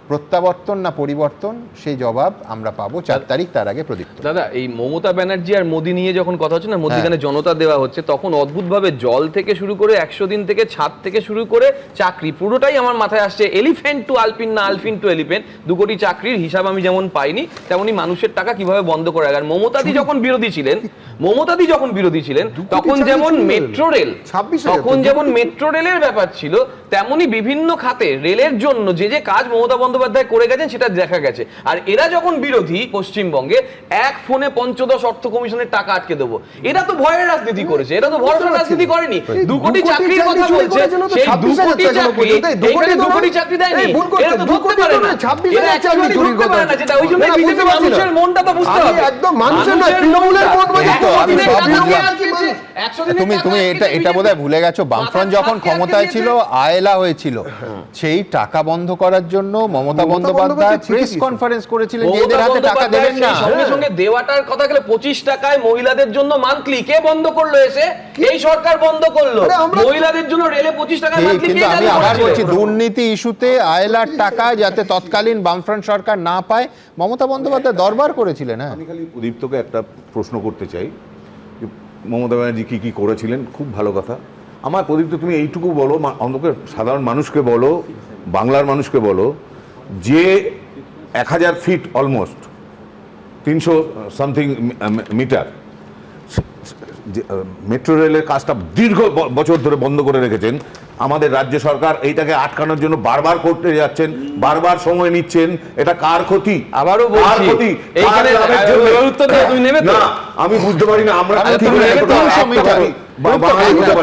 প্রত্যাবর্তন না পরিবর্তন, সেই জবাব আমরা পাবো 4 তারিখ। তার আগে প্রদীপ্ত। দাদা, এই মমতা ব্যানার্জি আর মোদি নিয়ে যখন কথা হচ্ছে না, মধ্যিখানে জনতা দেওয়া হচ্ছে, তখন অদ্ভুতভাবে জল থেকে শুরু করে 100 দিন থেকে ছাদ থেকে শুরু করে চাকরি, পুরোটাই আমার মাথায় আসছে এলিফ্যান্ট টু আলপিন না আলপিন টু এলিফ্যান্ট। 2 কোটি চাকরির হিসাব আমি যেমন পাইনি, তেমনি মানুষের টাকা কিভাবে বন্ধ করে রাখার। মমতাদি যখন বিরোধী ছিলেন তখন যেমন মেট্রো রেল, তখন যেমন মেট্রো রেলের ব্যাপার ছিল, তেমনি বিভিন্ন খাতে রেলের জন্য যে কাজ মমতা বন্দ্যোপাধ্যায় করে গেছেন সেটা দেখা গেছে। আর এরা যখন বিরোধী পশ্চিমবঙ্গে, এক ফোনে 15 অর্থ কমিশনের টাকা আটকে দেবো, এরা তো ভয়ের রাজনীতি করেছে, এরা তো ভরসার রাজনীতি করেনি। 2 কোটি চাকরির কথা বলছে, সেই 2 কোটি চাকরি এখানে 2 কোটি চাকরি দেয়নি, এরা তো ধরতে পারে না, এরা অ্যাকচুয়ালি ধরতে পারে না, যেটা ওই জন্য বিজেপি মানুষের মনটা তো বুঝতে হবে, একদম মানুষের নয়, তৃণমূলের ভোট তুমি এটা বোধহয় ভুলে গেছো, বামফ্রন্ট যখন ক্ষমতায় ছিল, আয়লা হয়েছিল, সেই টাকা বন্ধ করার জন্য মমতা বন্দ্যোপাধ্যায় প্রেস কনফারেন্স করেছিলেন যে এদের হাতে টাকা দেবেন না। সঙ্গে সঙ্গে দেওয়াটার কথা গেলে 25 টাকায় মহিলাদের জন্য মান্থলি কে বন্ধ করলো? এসে এই সরকার বন্ধ করলো মহিলাদের জন্য রেলে 25 টাকায় মান্থলি। কিন্তু আমি আবার বলছি, দুর্নীতি ইস্যুতে আয়লার টাকা যাতে তৎকালীন বামফ্রন্ট সরকার না পায়, মমতা বন্দ্যোপাধ্যায় দরবার করেছিলেন। হ্যাঁ, আমি খালি প্রদীপ্তকে একটা প্রশ্ন করতে চাই, মমতা ব্যানার্জি কি কি করেছিলেন, খুব ভালো কথা। আমার প্রদীপ্ত তুমি এইটুকু বলো, অন্তত সাধারণ মানুষকে বলো, বাংলার মানুষকে বলো, যে 1000 feet almost 300 something metre metro রেলের কাজটা দীর্ঘ বছর ধরে বন্ধ করে রেখেছেন, আমাদের রাজ্য সরকার এইটাকে আটকানোর জন্য বারবার করতে যাচ্ছেন, বারবার সময় নিচ্ছেন, এটা কার ক্ষতি? আবারও বলছি, এইখানে উত্তর দেবে, তুমি নেবে তো? না, আমি বুঝতে পারি না আমরা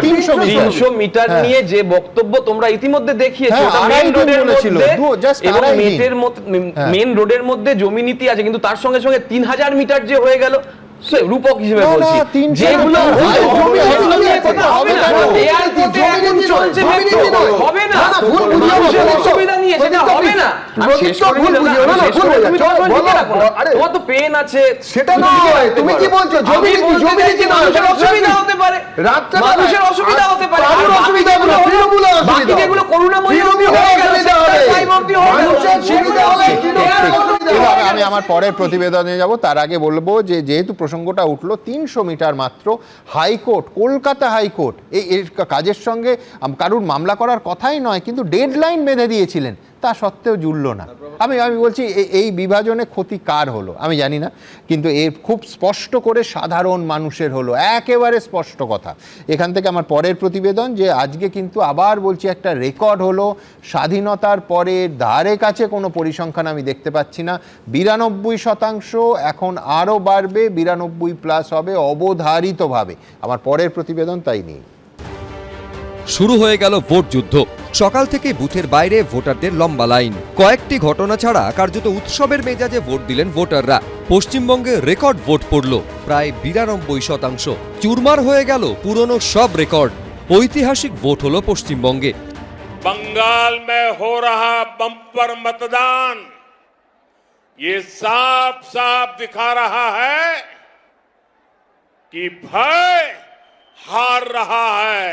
300 মিটার নিয়ে যে বক্তব্য তোমরা ইতিমধ্যে দেখিয়েছো, মেন রোডের মধ্যে জমি নীতি আছে, কিন্তু তার সঙ্গে সঙ্গে 3000 মিটার যে হয়ে গেল রূপক হিসেবে বলছি, যেগুলো হবে না, অসুবিধা নিয়ে সেটা হবে না। তোমার তো পেন আছে, সেটা নয়, তুমি কি বলছো? মানুষের অসুবিধা হতে পারে, মানুষের অসুবিধা হতে পারে, বাকি যেগুলো করুণাময়ী হয়ে গেল, আমি আমার পরের প্রতিবেদনে যাব। তার আগে বলবো যে যেহেতু প্রসঙ্গটা উঠলো, 300 মিটার মাত্র, হাইকোর্ট, কলকাতা হাইকোর্ট এর কাজের সঙ্গে কারুর মামলা করার কথাই নয়, কিন্তু ডেডলাইন বেঁধে দিয়েছিলেন, তা সত্ত্বেও জুড়ল না। আমি বলছি এই বিভাজনে ক্ষতি কার হলো আমি জানি না, কিন্তু এর খুব স্পষ্ট করে সাধারণ মানুষের হলো, একেবারে স্পষ্ট কথা। এখান থেকে আমার পরের প্রতিবেদন, যে আজকে কিন্তু আবার বলছি একটা রেকর্ড হলো, স্বাধীনতার পরে ধারে কাছে কোনো পরিসংখ্যান আমি দেখতে পাচ্ছি না। 92%, এখন আরও বাড়বে, 92+ হবে অবধারিতভাবে। আমার পরের প্রতিবেদন তাই নিয়ে। শুরু হয়ে গেল ভোট যুদ্ধ। সকাল থেকে বুথের বাইরে ভোটারদের লম্বা লাইন। কয়েকটি ঘটনা ছাড়া কার্যত উৎসবের মেজাজে ভোট দিলেন ভোটাররা। পশ্চিমবঙ্গে রেকর্ড ভোট পড়ল, প্রায় 92%। চুরমার হয়ে গেল পুরনো সব রেকর্ড। ঐতিহাসিক ভোট হলো পশ্চিমবঙ্গে। बंगाल में हो रहा बम्पर मतदान ये साफ साफ दिखा रहा है कि भय हार रहा है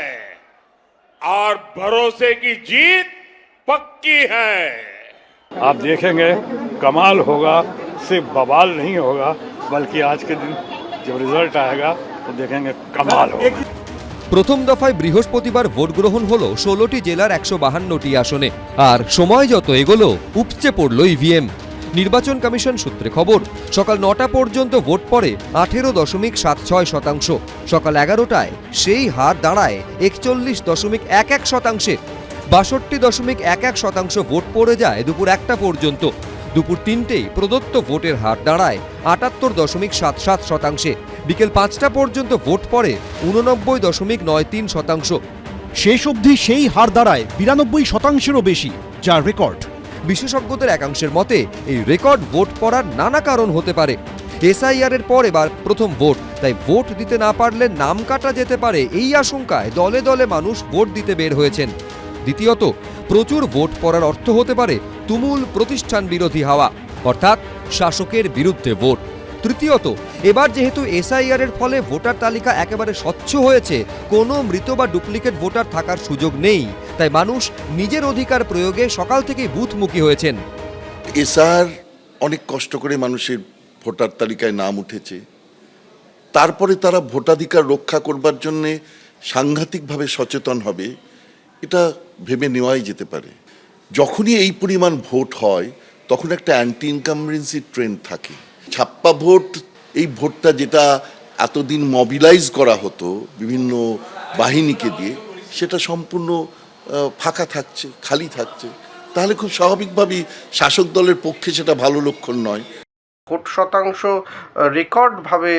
और भरोसे की जीत पक्की है। आप देखेंगे कमाल होगा, सिर्फ बवाल नहीं होगा, बल्कि आज के दिन जब रिजल्ट आएगा तो देखेंगे कमाल होगा। প্রথম দফায় বৃহস্পতিবার ভোট গ্রহণ হলো 16টি জেলার 152টি আসনে। আর সময় যত এগোলো উপচে পড়ল ইভিএম। নির্বাচন কমিশন সূত্রে খবর, সকাল 9টা পর্যন্ত ভোট পড়ে 18.76%। সকাল 11টায় সেই হার দাঁড়ায় 41.11%। 62.11% ভোট পড়ে যায় দুপুর 1টা পর্যন্ত। দুপুর 3টেই প্রদত্ত ভোটের হার দাঁড়ায় 78.77%। বিকেল 5টা পর্যন্ত ভোট পড়ে 89.93%। শেষ অবধি সেই হার দাঁড়ায় 92%-এরও বেশি, যা রেকর্ড। বিশেষজ্ঞদের একাংশের মতে এই রেকর্ড ভোট পড়ার নানা কারণ হতে পারে। এসআইআর এর পর এবার প্রথম ভোট, তাই ভোট দিতে না পারলে নাম কাটা যেতে পারে, এই আশঙ্কায় দলে দলে মানুষ ভোট দিতে বের হয়েছেন। দ্বিতীয়ত, প্রচুর ভোট পড়ার অর্থ হতে পারে তুমুল প্রতিষ্ঠান বিরোধী হাওয়া, অর্থাৎ শাসকের বিরুদ্ধে ভোট। তৃতীয়ত, এবার যেহেতু এসআইআর এর ফলে ভোটার তালিকা একেবারে স্বচ্ছ হয়েছে, কোনো মৃত বা ডুপ্লিকেট ভোটার থাকার সুযোগ নেই, তাই মানুষ নিজের অধিকার প্রয়োগে সকাল থেকেই বুথমুখী হয়েছেন। এসআইআর অনেক কষ্ট করে মানুষের ভোটার তালিকায় নাম উঠেছে, তারপরে তারা ভোটাধিকার রক্ষা করবার জন্যে সাংঘাতিকভাবে সচেতন হবে, এটা ভেবে নেওয়াই যেতে পারে। যখনই এই পরিমাণ ভোট হয় তখন একটা অ্যান্টি ইনকামবেন্সি ট্রেন্ড থাকে। ছাপ্পা ভোট, এই ভোটটা যেটা এতদিন মবিলাইজ করা হতো বিভিন্ন বাহিনীকে দিয়ে, সেটা সম্পূর্ণ ফাঁকা থাকছে, খালি থাকছে। তাহলে খুব স্বাভাবিকভাবেই শাসক দলের পক্ষে সেটা ভালো লক্ষণ নয়। ভোট শতাংশ রেকর্ডভাবে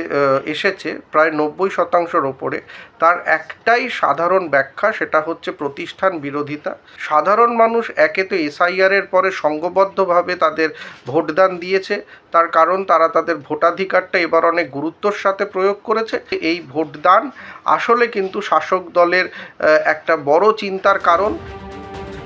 এসেছে প্রায় 90% ওপরে। তার একটাই সাধারণ ব্যাখ্যা, সেটা হচ্ছে প্রতিষ্ঠান বিরোধিতা। সাধারণ মানুষ একে তো এসআইআরের পরে সংঘবদ্ধভাবে তাদের ভোটদান দিয়েছে, তার কারণ তারা তাদের ভোটাধিকারটা এবার অনেক গুরুত্বর সাথে প্রয়োগ করেছে। এই ভোটদান আসলে কিন্তু শাসক দলের একটা বড় চিন্তার কারণ।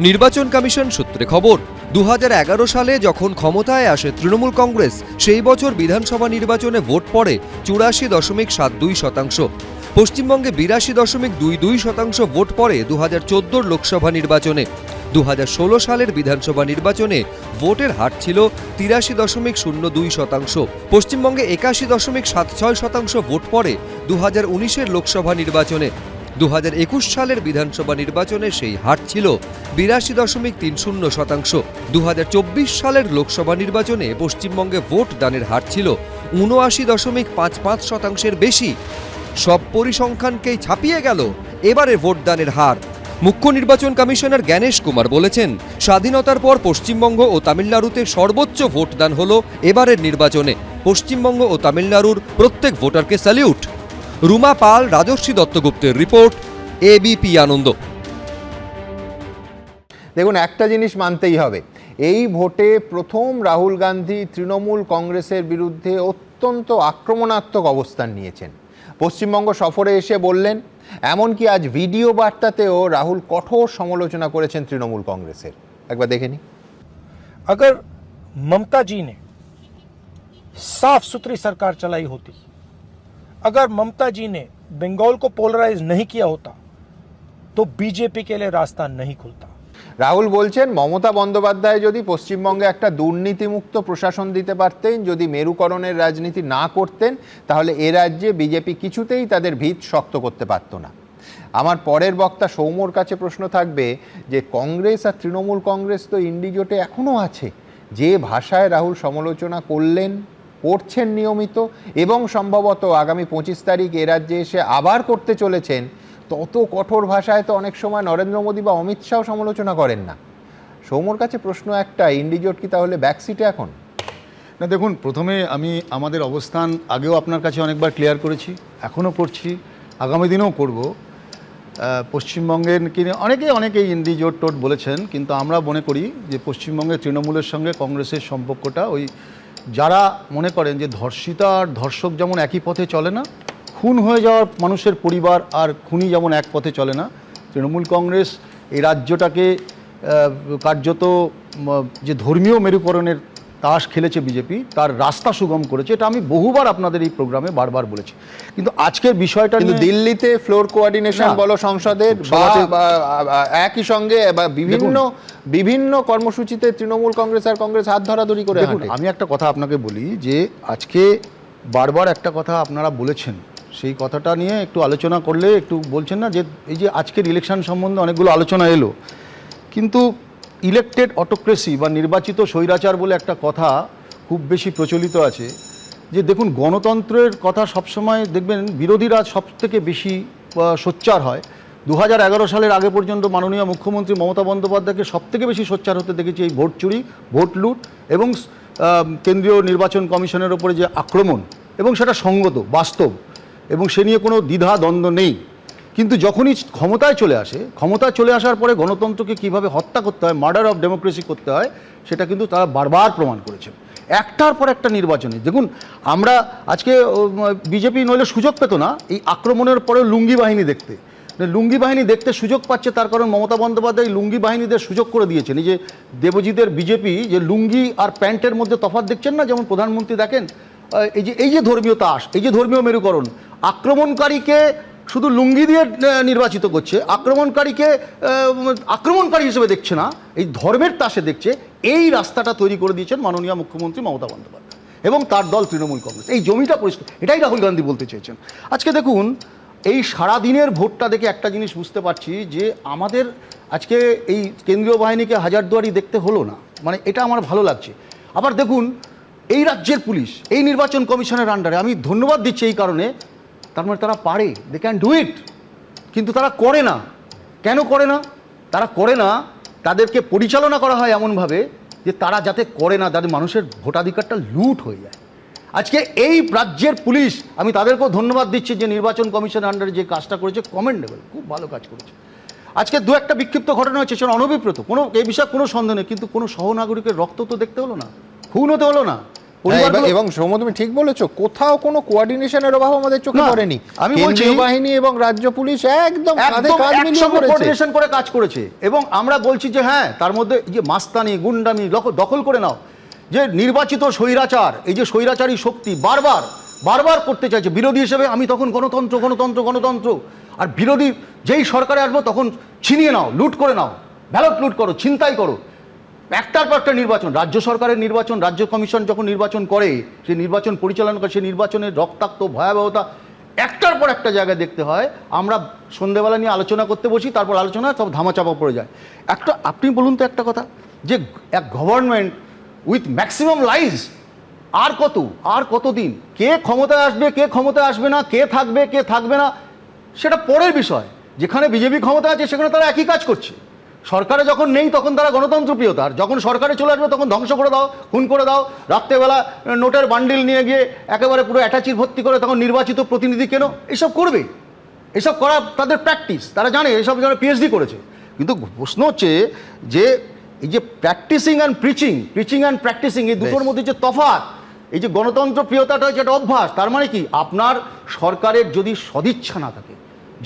নির্বাচন কমিশন সূত্রে খবর, 2011 সালে যখন ক্ষমতায় আসে তৃণমূল কংগ্রেস, সেই বছর বিধানসভা নির্বাচনে ভোট পড়ে 84.72%। পশ্চিমবঙ্গে 82.22% ভোট পড়ে 2014 লোকসভা নির্বাচনে। 2016 সালের বিধানসভা নির্বাচনে ভোটের হার ছিল 83.02%। পশ্চিমবঙ্গে 81.76% ভোট পড়ে 2019 লোকসভা নির্বাচনে। 2021 সালের বিধানসভা নির্বাচনে সেই হার ছিল 82.30%। 2024 সালের লোকসভা নির্বাচনে পশ্চিমবঙ্গে ভোট দানের হার ছিল 79.55%-এর বেশি। সব পরিসংখ্যানকেই ছাপিয়ে গেল এবারে ভোটদানের হার। মুখ্য নির্বাচন কমিশনার জ্ঞানেশ কুমার বলেছেন, স্বাধীনতার পর পশ্চিমবঙ্গ ও তামিলনাড়ুতে সর্বোচ্চ ভোটদান হলো এবারের নির্বাচনে। পশ্চিমবঙ্গ ও তামিলনাড়ুর প্রত্যেক ভোটারকে স্যালিউট। রুমা পাল, রাজর্ষি দত্তগুপ্তের রিপোর্ট, এবিপি আনন্দ। দেখুন, একটা জিনিস মানতেই হবে, এই ভোটে প্রথম রাহুল গান্ধী তৃণমূল কংগ্রেসের বিরুদ্ধে অত্যন্ত আক্রমণাত্মক অবস্থান নিয়েছেন। পশ্চিমবঙ্গ সফরে এসে বললেন, এমনকি আজ ভিডিও বার্তাতেও রাহুল কঠোর সমালোচনা করেছেন তৃণমূল কংগ্রেসের। একবার দেখে নি। अगर ममता जी ने साफ सुथरी सरकार चलाई होती, अगर ममता जी ने बंगाल को पोलराइज नहीं किया होता तो बीजेपी के लिए रास्ता नहीं खुलता। রাহুল বলছেন, মমতা বন্দ্যোপাধ্যায় যদি পশ্চিমবঙ্গে একটা দুর্নীতিমুক্ত প্রশাসন দিতে পারতেন, যদি মেরুকরণের রাজনীতি না করতেন, তাহলে এ রাজ্যে বিজেপি কিছুতেই তাদের ভিত শক্ত করতে পারত না। আমার পরের বক্তা সৌম্যর কাছে প্রশ্ন থাকবে যে কংগ্রেস আর তৃণমূল কংগ্রেস তো ইন্ডি জোটে এখনও আছে। যে ভাষায় রাহুল সমালোচনা করলেন, করছেন নিয়মিত, এবং সম্ভবত আগামী 25 তারিখ এ রাজ্যে এসে আবার করতে চলেছেন, তত কঠোর ভাষায় তো অনেক সময় নরেন্দ্র মোদী বা অমিত শাহ সমালোচনা করেন না। সৌম্যর কাছে প্রশ্ন একটা, ইন্ডি জোট কি তাহলে ব্যাকসিটে এখন? না, দেখুন, প্রথমে আমি আমাদের অবস্থান আগেও আপনার কাছে অনেকবার ক্লিয়ার করেছি, এখনও করছি, আগামী দিনেও করব। পশ্চিমবঙ্গের অনেকেই ইন্ডি জোট টোট বলেছেন, কিন্তু আমরা মনে করি যে পশ্চিমবঙ্গের তৃণমূলের সঙ্গে কংগ্রেসের সম্পর্কটা ওই যারা মনে করেন যে ধর্ষিতা আর ধর্ষক যেমন একই পথে চলে না, খুন হয়ে যাওয়ার মানুষের পরিবার আর খুনি যেমন এক পথে চলে না, তৃণমূল কংগ্রেস এই রাজ্যটাকে কার্যত যে ধর্মীয় মেরুকরণের তাস খেলেছে বিজেপি, তার রাস্তা সুগম করেছে। এটা আমি বহুবার আপনাদের এই প্রোগ্রামে বারবার বলেছি। কিন্তু আজকের বিষয়টা কিন্তু দিল্লিতে ফ্লোর কোঅর্ডিনেশন বলো, সংসদের একই সঙ্গে বিভিন্ন কর্মসূচিতে তৃণমূল কংগ্রেস আর কংগ্রেস হাত ধরাধরি করে হাঁটে। আমি একটা কথা আপনাকে বলি যে আজকে বারবার একটা কথা আপনারা বলেছেন, সেই কথাটা নিয়ে একটু আলোচনা করলে, একটু বলছেন না যে এই যে আজকের ইলেকশন সম্বন্ধে অনেকগুলো আলোচনা এলো, কিন্তু ইলেকটেড অটোক্রেসি বা নির্বাচিত স্বৈরাচার বলে একটা কথা খুব বেশি প্রচলিত আছে। যে দেখুন, গণতন্ত্রের কথা সবসময় দেখবেন বিরোধীরা সব থেকে বেশি সোচ্চার হয়। 2011 সালের আগে পর্যন্ত মাননীয় মুখ্যমন্ত্রী মমতা বন্দ্যোপাধ্যায়কে সব থেকে বেশি সোচ্চার হতে দেখেছি এই ভোট চুরি, ভোট লুট এবং কেন্দ্রীয় নির্বাচন কমিশনের ওপরে যে আক্রমণ, এবং সেটা সঙ্গত, বাস্তব, এবং সে নিয়ে কোনো দ্বিধা দ্বন্দ্ব নেই। কিন্তু যখনই ক্ষমতায় চলে আসার পরে গণতন্ত্রকে কিভাবে হত্যা করতে হয়, মার্ডার অফ ডেমোক্রেসি করতে হয়, সেটা কিন্তু তারা বারবার প্রমাণ করেছেন একটার পর একটা নির্বাচনে। দেখুন, আমরা আজকে বিজেপি নইলে সুযোগ পেত না এই আক্রমণের পরে লুঙ্গি বাহিনী দেখতে। লুঙ্গি বাহিনী দেখতে সুযোগ পাচ্ছে, তার কারণ মমতা বন্দ্যোপাধ্যায় লুঙ্গি বাহিনীদের সুযোগ করে দিয়েছেন। এই যে দেবজিতের বিজেপি যে লুঙ্গি আর প্যান্টের মধ্যে তফাৎ দেখছেন না, যেমন প্রধানমন্ত্রী দেখেন, এই যে ধর্মীয় তাস, এই যে ধর্মীয় মেরুকরণ, আক্রমণকারীকে শুধু লুঙ্গি দিয়ে নির্বাচিত করছে, আক্রমণকারীকে আক্রমণকারী হিসেবে দেখছে না, এই ধর্মের তাসে দেখছে। এই রাস্তাটা তৈরি করে দিয়েছেন মাননীয় মুখ্যমন্ত্রী মমতা বন্দ্যোপাধ্যায় এবং তার দল তৃণমূল কংগ্রেস। এই জমিটা পরিষ্কার, এটাই রাহুল গান্ধী বলতে চেয়েছেন। আজকে দেখুন, এই সারাদিনের ভোটটা দেখে একটা জিনিস বুঝতে পারছি যে আমাদের আজকে এই কেন্দ্রীয় বাহিনীকে হাজারদুয়ারি দেখতে হলো না, মানে এটা আমার ভালো লাগছে। আবার দেখুন, এই রাজ্যের পুলিশ এই নির্বাচন কমিশনের আন্ডারে, আমি ধন্যবাদ দিচ্ছি এই কারণে, তার মানে তারা পারে, দে ক্যান ডু ইট, কিন্তু তারা করে না। কেন করে না? তারা করে না তাদেরকে পরিচালনা করা হয় এমনভাবে যে তারা যাতে করে না, যাতে মানুষের ভোটাধিকারটা লুট হয়ে যায়। আজকে এই রাজ্যের পুলিশ, আমি তাদেরকেও ধন্যবাদ দিচ্ছি যে নির্বাচন কমিশন আন্ডারে যে কাজটা করেছে, কমেন্ডেবল, খুব ভালো কাজ করেছে। আজকে দু একটা বিক্ষিপ্ত ঘটনা হয়েছে, সেটা অনভিপ্রেত, কোনো এই বিষয়ে কোনো সন্দেহ নেই, কিন্তু কোনো সহনাগরিকের রক্ত তো দেখতে হলো না, খুন হতে হলো না। এবং সৌম্য, তুমি ঠিক বলেছো, কোথাও কোনো কোঅর্ডিনেশনের অভাব আমাদের চোখে পড়েনি। আমি বলছি কেন্দ্রীয় বাহিনী এবং রাজ্য পুলিশ একদম কাঁধে কাঁধ মিলিয়ে কোঅর্ডিনেশন করে কাজ করেছে। এবং আমরা বলছি যে হ্যাঁ, তার মধ্যে এই যে মাস্তানি, গুন্ডামি দখল করে নাও, যে নির্বাচিত স্বৈরাচার, এই যে স্বৈরাচারী শক্তি বারবার করতে চাইছে। বিরোধী হিসেবে আমি তখন গণতন্ত্র, আর বিরোধী যেই সরকারে আসবো তখন ছিনিয়ে নাও, লুট করে নাও, ব্যালট লুট করো, ছিনতাই করো। একটার পর একটা নির্বাচন, রাজ্য সরকারের নির্বাচন, রাজ্য কমিশন যখন নির্বাচন করে, সেই নির্বাচন পরিচালনা করে, সেই নির্বাচনের রক্তাক্ত ভয়াবহতা একটার পর একটা জায়গায় দেখতে হয়। আমরা সন্ধ্যেবেলা নিয়ে আলোচনা করতে বসি, তারপর আলোচনা সব ধামাচাপা পড়ে যায়। আপনি বলুন তো একটা কথা, যে এক গভর্নমেন্ট উইথ ম্যাক্সিমাম লাইজ, আর কতদিন, কে ক্ষমতায় আসবে, কে ক্ষমতায় আসবে না, কে থাকবে না, সেটা পরের বিষয়। যেখানে বিজেপি ক্ষমতা আছে সেখানে তারা একই কাজ করছে। সরকারে যখন নেই তখন তারা গণতন্ত্রপ্রিয়তার, যখন সরকারে চলে আসবে তখন ধ্বংস করে দাও, খুন করে দাও, রাত্রেবেলা নোটের বান্ডিল নিয়ে গিয়ে একেবারে পুরো অ্যাটাচির ভর্তি করে তখন নির্বাচিত প্রতিনিধি কেন এইসব করবে। এসব করা তাদের প্র্যাকটিস, তারা জানে, এসব যারা পিএইচডি করেছে। কিন্তু প্রশ্ন হচ্ছে যে এই যে প্র্যাকটিসিং অ্যান্ড প্র্যাকটিসিং, এই দুটোর মধ্যে যে তফাৎ, এই যে গণতন্ত্রপ্রিয়তাটা হচ্ছে একটা অভ্যাস। তার মানে কি, আপনার সরকারের যদি সদিচ্ছা না থাকে,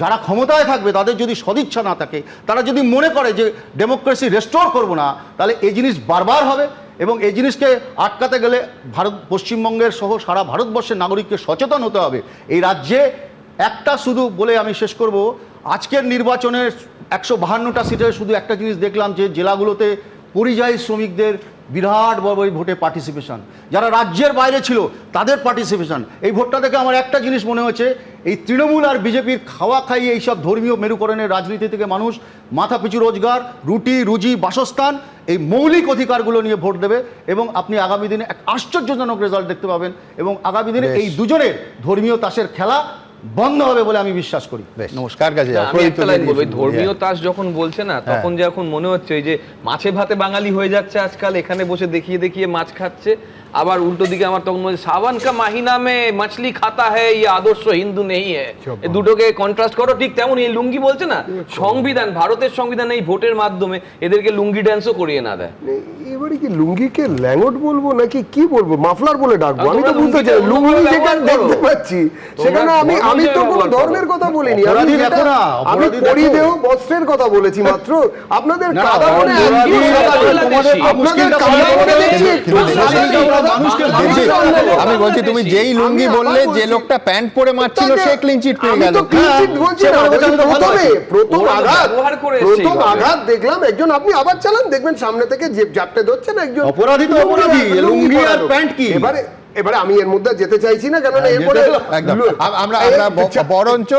যারা ক্ষমতায় থাকবে তাদের যদি সদিচ্ছা না থাকে, তারা যদি মনে করে যে ডেমোক্রেসি রেস্টোর করবো না, তাহলে এই জিনিস বারবার হবে। এবং এই জিনিসকে আটকাতে গেলে পশ্চিমবঙ্গের সহ সারা ভারতবর্ষের নাগরিককে সচেতন হতে হবে। এই রাজ্যে একটা শুধু বলে আমি শেষ করব, আজকের নির্বাচনের 152টা সিটে শুধু একটা জিনিস দেখলাম, যে জেলাগুলোতে পরিযায়ী শ্রমিকদের বিরাট বড় ভোটে পার্টিসিপেশন, যারা রাজ্যের বাইরে ছিল তাদের পার্টিসিপেশন। এই ভোটটা দেখে আমার একটা জিনিস মনে হচ্ছে, এই তৃণমূল আর বিজেপির খাওয়া খাইয়ে এইসব ধর্মীয় মেরুকরণের রাজনীতি থেকে মানুষ মাথাপিছু রোজগার, রুজি, বাসস্থান, এই মৌলিক অধিকারগুলো নিয়ে ভোট দেবে। এবং আপনি আগামী দিনে এক আশ্চর্যজনক রেজাল্ট দেখতে পাবেন। এবং আগামী দিনে এই দুজনের ধর্মীয় তাসের খেলা বন্ধ হবে বলে আমি বিশ্বাস করি। নমস্কার কাজে ধর্মীয় তাস যখন বলছে না, তখন যখন মনে হচ্ছে এই যে মাছে ভাতে বাঙালি হয়ে যাচ্ছে আজকাল, এখানে বসে দেখিয়ে মাছ খাচ্ছে। আবার উল্টো দিকে আমার তখন মনে হচ্ছে সাবান কা মাহিনা মে মাছলি খাতা হ্যায়, ইয়ে আদর্শ হিন্দু নেই হ্যায়। এই দুটোকে কন্ট্রাস্ট করো। ঠিক তেমন এই লুঙ্গি বলছে না, সংবিধান, ভারতের সংবিধান এই ভোটের মাধ্যমে এদেরকে লুঙ্গি ড্যান্সও করিয়ে না দেয়। এবারে কি লুঙ্গিকে ল্যাঙ্গট বলবো নাকি কি বলবো, মাফলার বলে ডাকবো? আমি তো বুঝতে চাই, লুঙ্গি যেখানে দেখতে পাচ্ছি সেখানে আমি তো কোনো ধর্মের কথা বলিনি, আমি পরিধেয় বস্ত্রের কথা বলেছি মাত্র। আপনাদের কাদা মনে আমি বলছি, তুমি যেই লুঙ্গি বললে, যে লোকটা প্যান্ট পরে মারছিল সে ক্লিন চিট পেয়ে গেল। প্রথম আঘাত দেখলাম একজন, আপনি আবার চালান দেখবেন সামনে থেকে জাপটে ধরছেন একজন অপরাধী। তো অপরাধী, লুঙ্গি আর প্যান্ট কি? এবারে আমি এর মধ্যে যেতে চাইছি না, কারণ এরপরে আমরা বরঞ্চ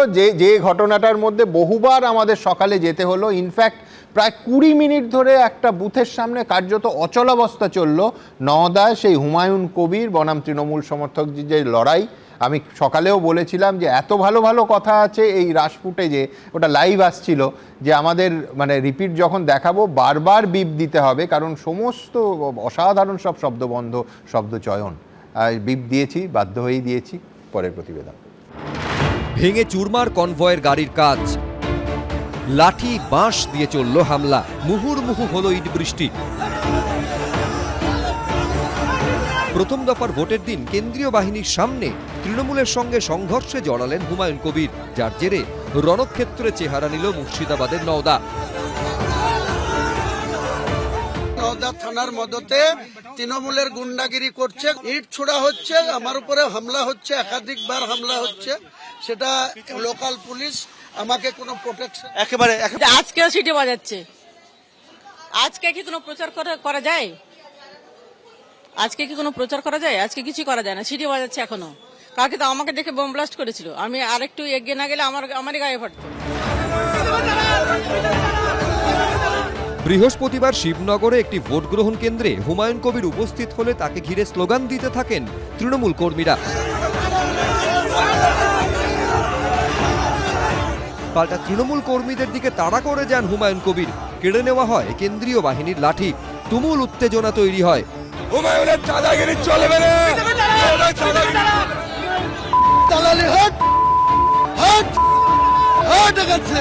যে ঘটনাটার মধ্যে বহুবার আমাদের সকালে যেতে হলো, ইনফ্যাক্ট প্রায় 20 মিনিট ধরে একটা বুথের সামনে কার্যত অচলাবস্থা চললো নওদায়, সেই হুমায়ুন কবির বনাম তৃণমূল সমর্থক যে লড়াই। আমি সকালেও বলেছিলাম যে এত ভালো ভালো কথা আছে এই রাশ ফুটেজে, ওটা লাইভ আসছিল, যে আমাদের মানে রিপিট যখন দেখাবো বারবার বিপ দিতে হবে, কারণ সমস্ত অসাধারণ সব শব্দবন্ধ, শব্দচয়ন বিপ দিয়েছি, বাধ্য হয়েই দিয়েছি। পরের প্রতিবেদন। ভেঙে চুরমার কনভয়ের গাড়ির কাজ, লাঠি বাঁশ দিয়ে চলল হামলা, মুহুর্মুহু হলো ইট বৃষ্টি। প্রথম দফার ভোটের দিন কেন্দ্রীয় বাহিনীর সামনে তৃণমূলের সঙ্গে সংঘর্ষে জড়ালেন হুমায়ুন কবির, যার জেরে রণক্ষেত্রে চেহারা নিল মুর্শিদাবাদের নওদা। নওদা থানার মদতে তৃণমূলের গুন্ডাগিরি করছে, ইট ছোড়া হচ্ছে, আমার উপরে হামলা হচ্ছে, একাধিকবার হামলা হচ্ছে। সেটা লোকাল পুলিশ আমাকে কোনো প্রোটেকশন একেবারে আজকে সিটি বাজাচ্ছে। আজকে কি কোনো প্রচার করা যায়? আজকে কি কোনো প্রচার করা যায়? আজকে কিছু করা যায় না, সিটি বাজাচ্ছে এখনো। কালকে তো আমাকে দেখে বোম ব্লাস্ট করেছিল, আমি আরেকটু এগিয়ে না গেলে আমারই গায়ে ফাটতো। বৃহস্পতিবার শিবনগরে একটি ভোট গ্রহণ কেন্দ্রে হুমায়ুন কবির উপস্থিত হলে তাকে ঘিরে স্লোগান দিতে থাকেন তৃণমূল কর্মীরা। পাল্টা তৃণমূল কর্মীদের দিকে তাড়া করে যান হুমায়ুন কবির। কেড়ে নেওয়া হয় কেন্দ্রীয় বাহিনীর লাঠি। তুমুল উত্তেজনা তৈরি হয়। হুমায়ুনের দাদাগিরি চলবে না। দালালি হট হট হট গেছে।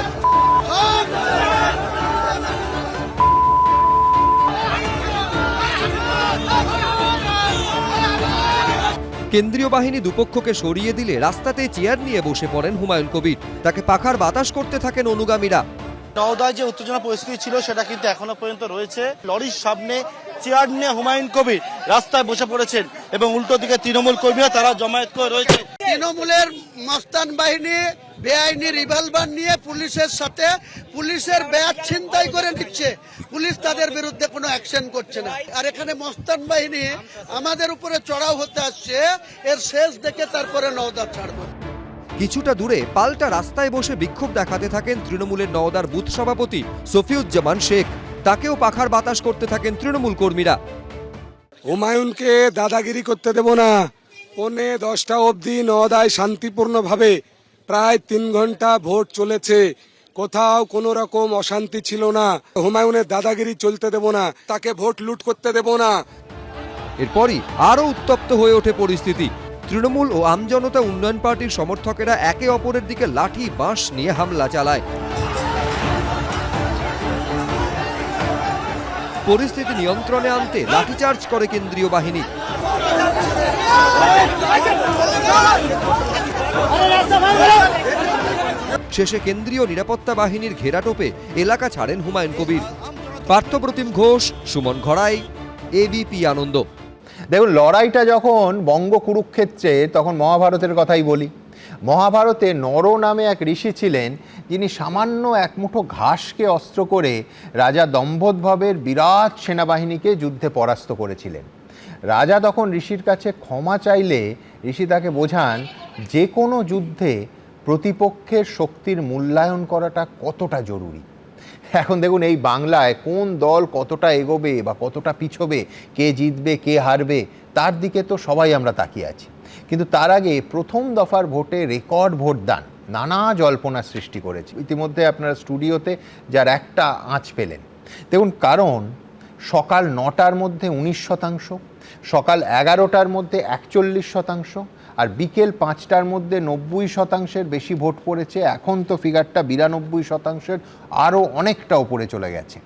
কেন্দ্রীয় বাহিনী দুপক্ষকে সরিয়ে দিলে রাস্তাতে চেয়ার নিয়ে বসে পড়েন হুমায়ুন কবির। তাকে পাখার বাতাস করতে থাকেন অনুগামীরা। নওদায় যে উত্তেজনা পরিস্থিতি ছিল সেটা কিন্তু এখনো পর্যন্ত রয়েছে। লরির সামনে চেয়ার নিয়ে হুমায়ুন কবির রাস্তায় বসে পড়েছেন এবং উল্টো দিকে তৃণমূল কর্মীরা তারা জমায়েত করে রয়েছে। তৃণমূলের মস্তান বাহিনী বেআইনি রিভলভার নিয়ে পুলিশের সাথে পুলিশের ব্যাগ ছিনতাই করে নিচ্ছে। পুলিশ তাদের বিরুদ্ধে কোনো অ্যাকশন করছে না। আর এখানে মস্তান বাহিনী আমাদের উপরে চড়াও হতে আসছে। এর শেষ দেখে তারপরে নওদা ছাড়বো। কিছুটা দূরে পাল্টা রাস্তায় বসে বিক্ষোভ দেখাতে থাকেন তৃণমূলের নওদার বুথ সভাপতি সফিউজ্জামান শেখ। তাকেও পাখার বাতাস করতে থাকেন তৃণমূল কর্মীরা। হুমায়ুনকে দাদাগিরি করতে দেব না। 9:45 অবধি নওদায় শান্তিপূর্ণভাবে প্রায় 3 ঘন্টা ভোট চলেছে। কোথাও কোনো রকম অশান্তি ছিল না। হুমায়ুনের দাদাগিরি চলতে দেব না, তাকে ভোট লুট করতে দেব না। এরপরই আরও উত্তপ্ত হয়ে ওঠে পরিস্থিতি। তৃণমূল ও আমজনতা উন্নয়ন পার্টির সমর্থকেরা একে অপরের দিকে লাঠি বাঁশ নিয়ে হামলা চালায়। পরিস্থিতি নিয়ন্ত্রণে আনতে লাঠিচার্জ করে কেন্দ্রীয় বাহিনী। শেষে কেন্দ্রীয় নিরাপত্তা বাহিনীর ঘেরাটোপে এলাকা ছাড়েন হুমায়ুন কবির। পার্থপ্রতিম ঘোষ, সুমন ঘড়াই, এবিপি আনন্দ। দেখুন, লড়াইটা যখন বঙ্গ কুরুক্ষেত্রে, তখন মহাভারতের কথাই বলি। মহাভারতে নর নামে এক ঋষি ছিলেন, যিনি সামান্য এক মুঠো ঘাসকে অস্ত্র করে রাজা দম্ভোদ্ভবের বিরাট সেনাবাহিনীকে যুদ্ধে পরাস্ত করেছিলেন। রাজা তখন ঋষির কাছে ক্ষমা চাইলে ঋষি তাকে বোঝান যে কোনো যুদ্ধে প্রতিপক্ষের শক্তির মূল্যায়ন করাটা কতটা জরুরি। এখন দেখুন, এই বাংলায় কোন দল কতটা এগোবে বা কতটা পিছবে, কে জিতবে কে হারবে, তার দিকে তো সবাই আমরা তাকিয়ে আছি। কিন্তু তার আগে প্রথম দফার ভোটে রেকর্ড ভোটদান নানা জল্পনা সৃষ্টি করেছে। ইতিমধ্যে আপনারা স্টুডিওতে যার একটা আঁচ পেলেন। দেখুন, কারণ সকাল 9টার মধ্যে 19%, সকাল 11টার মধ্যে 41%, আর বিকেল 5টার মধ্যে 90%-এর বেশি ভোট পড়েছে। এখন তো ফিগারটা 92%-এর আরও অনেকটা উপরে চলে গেছে।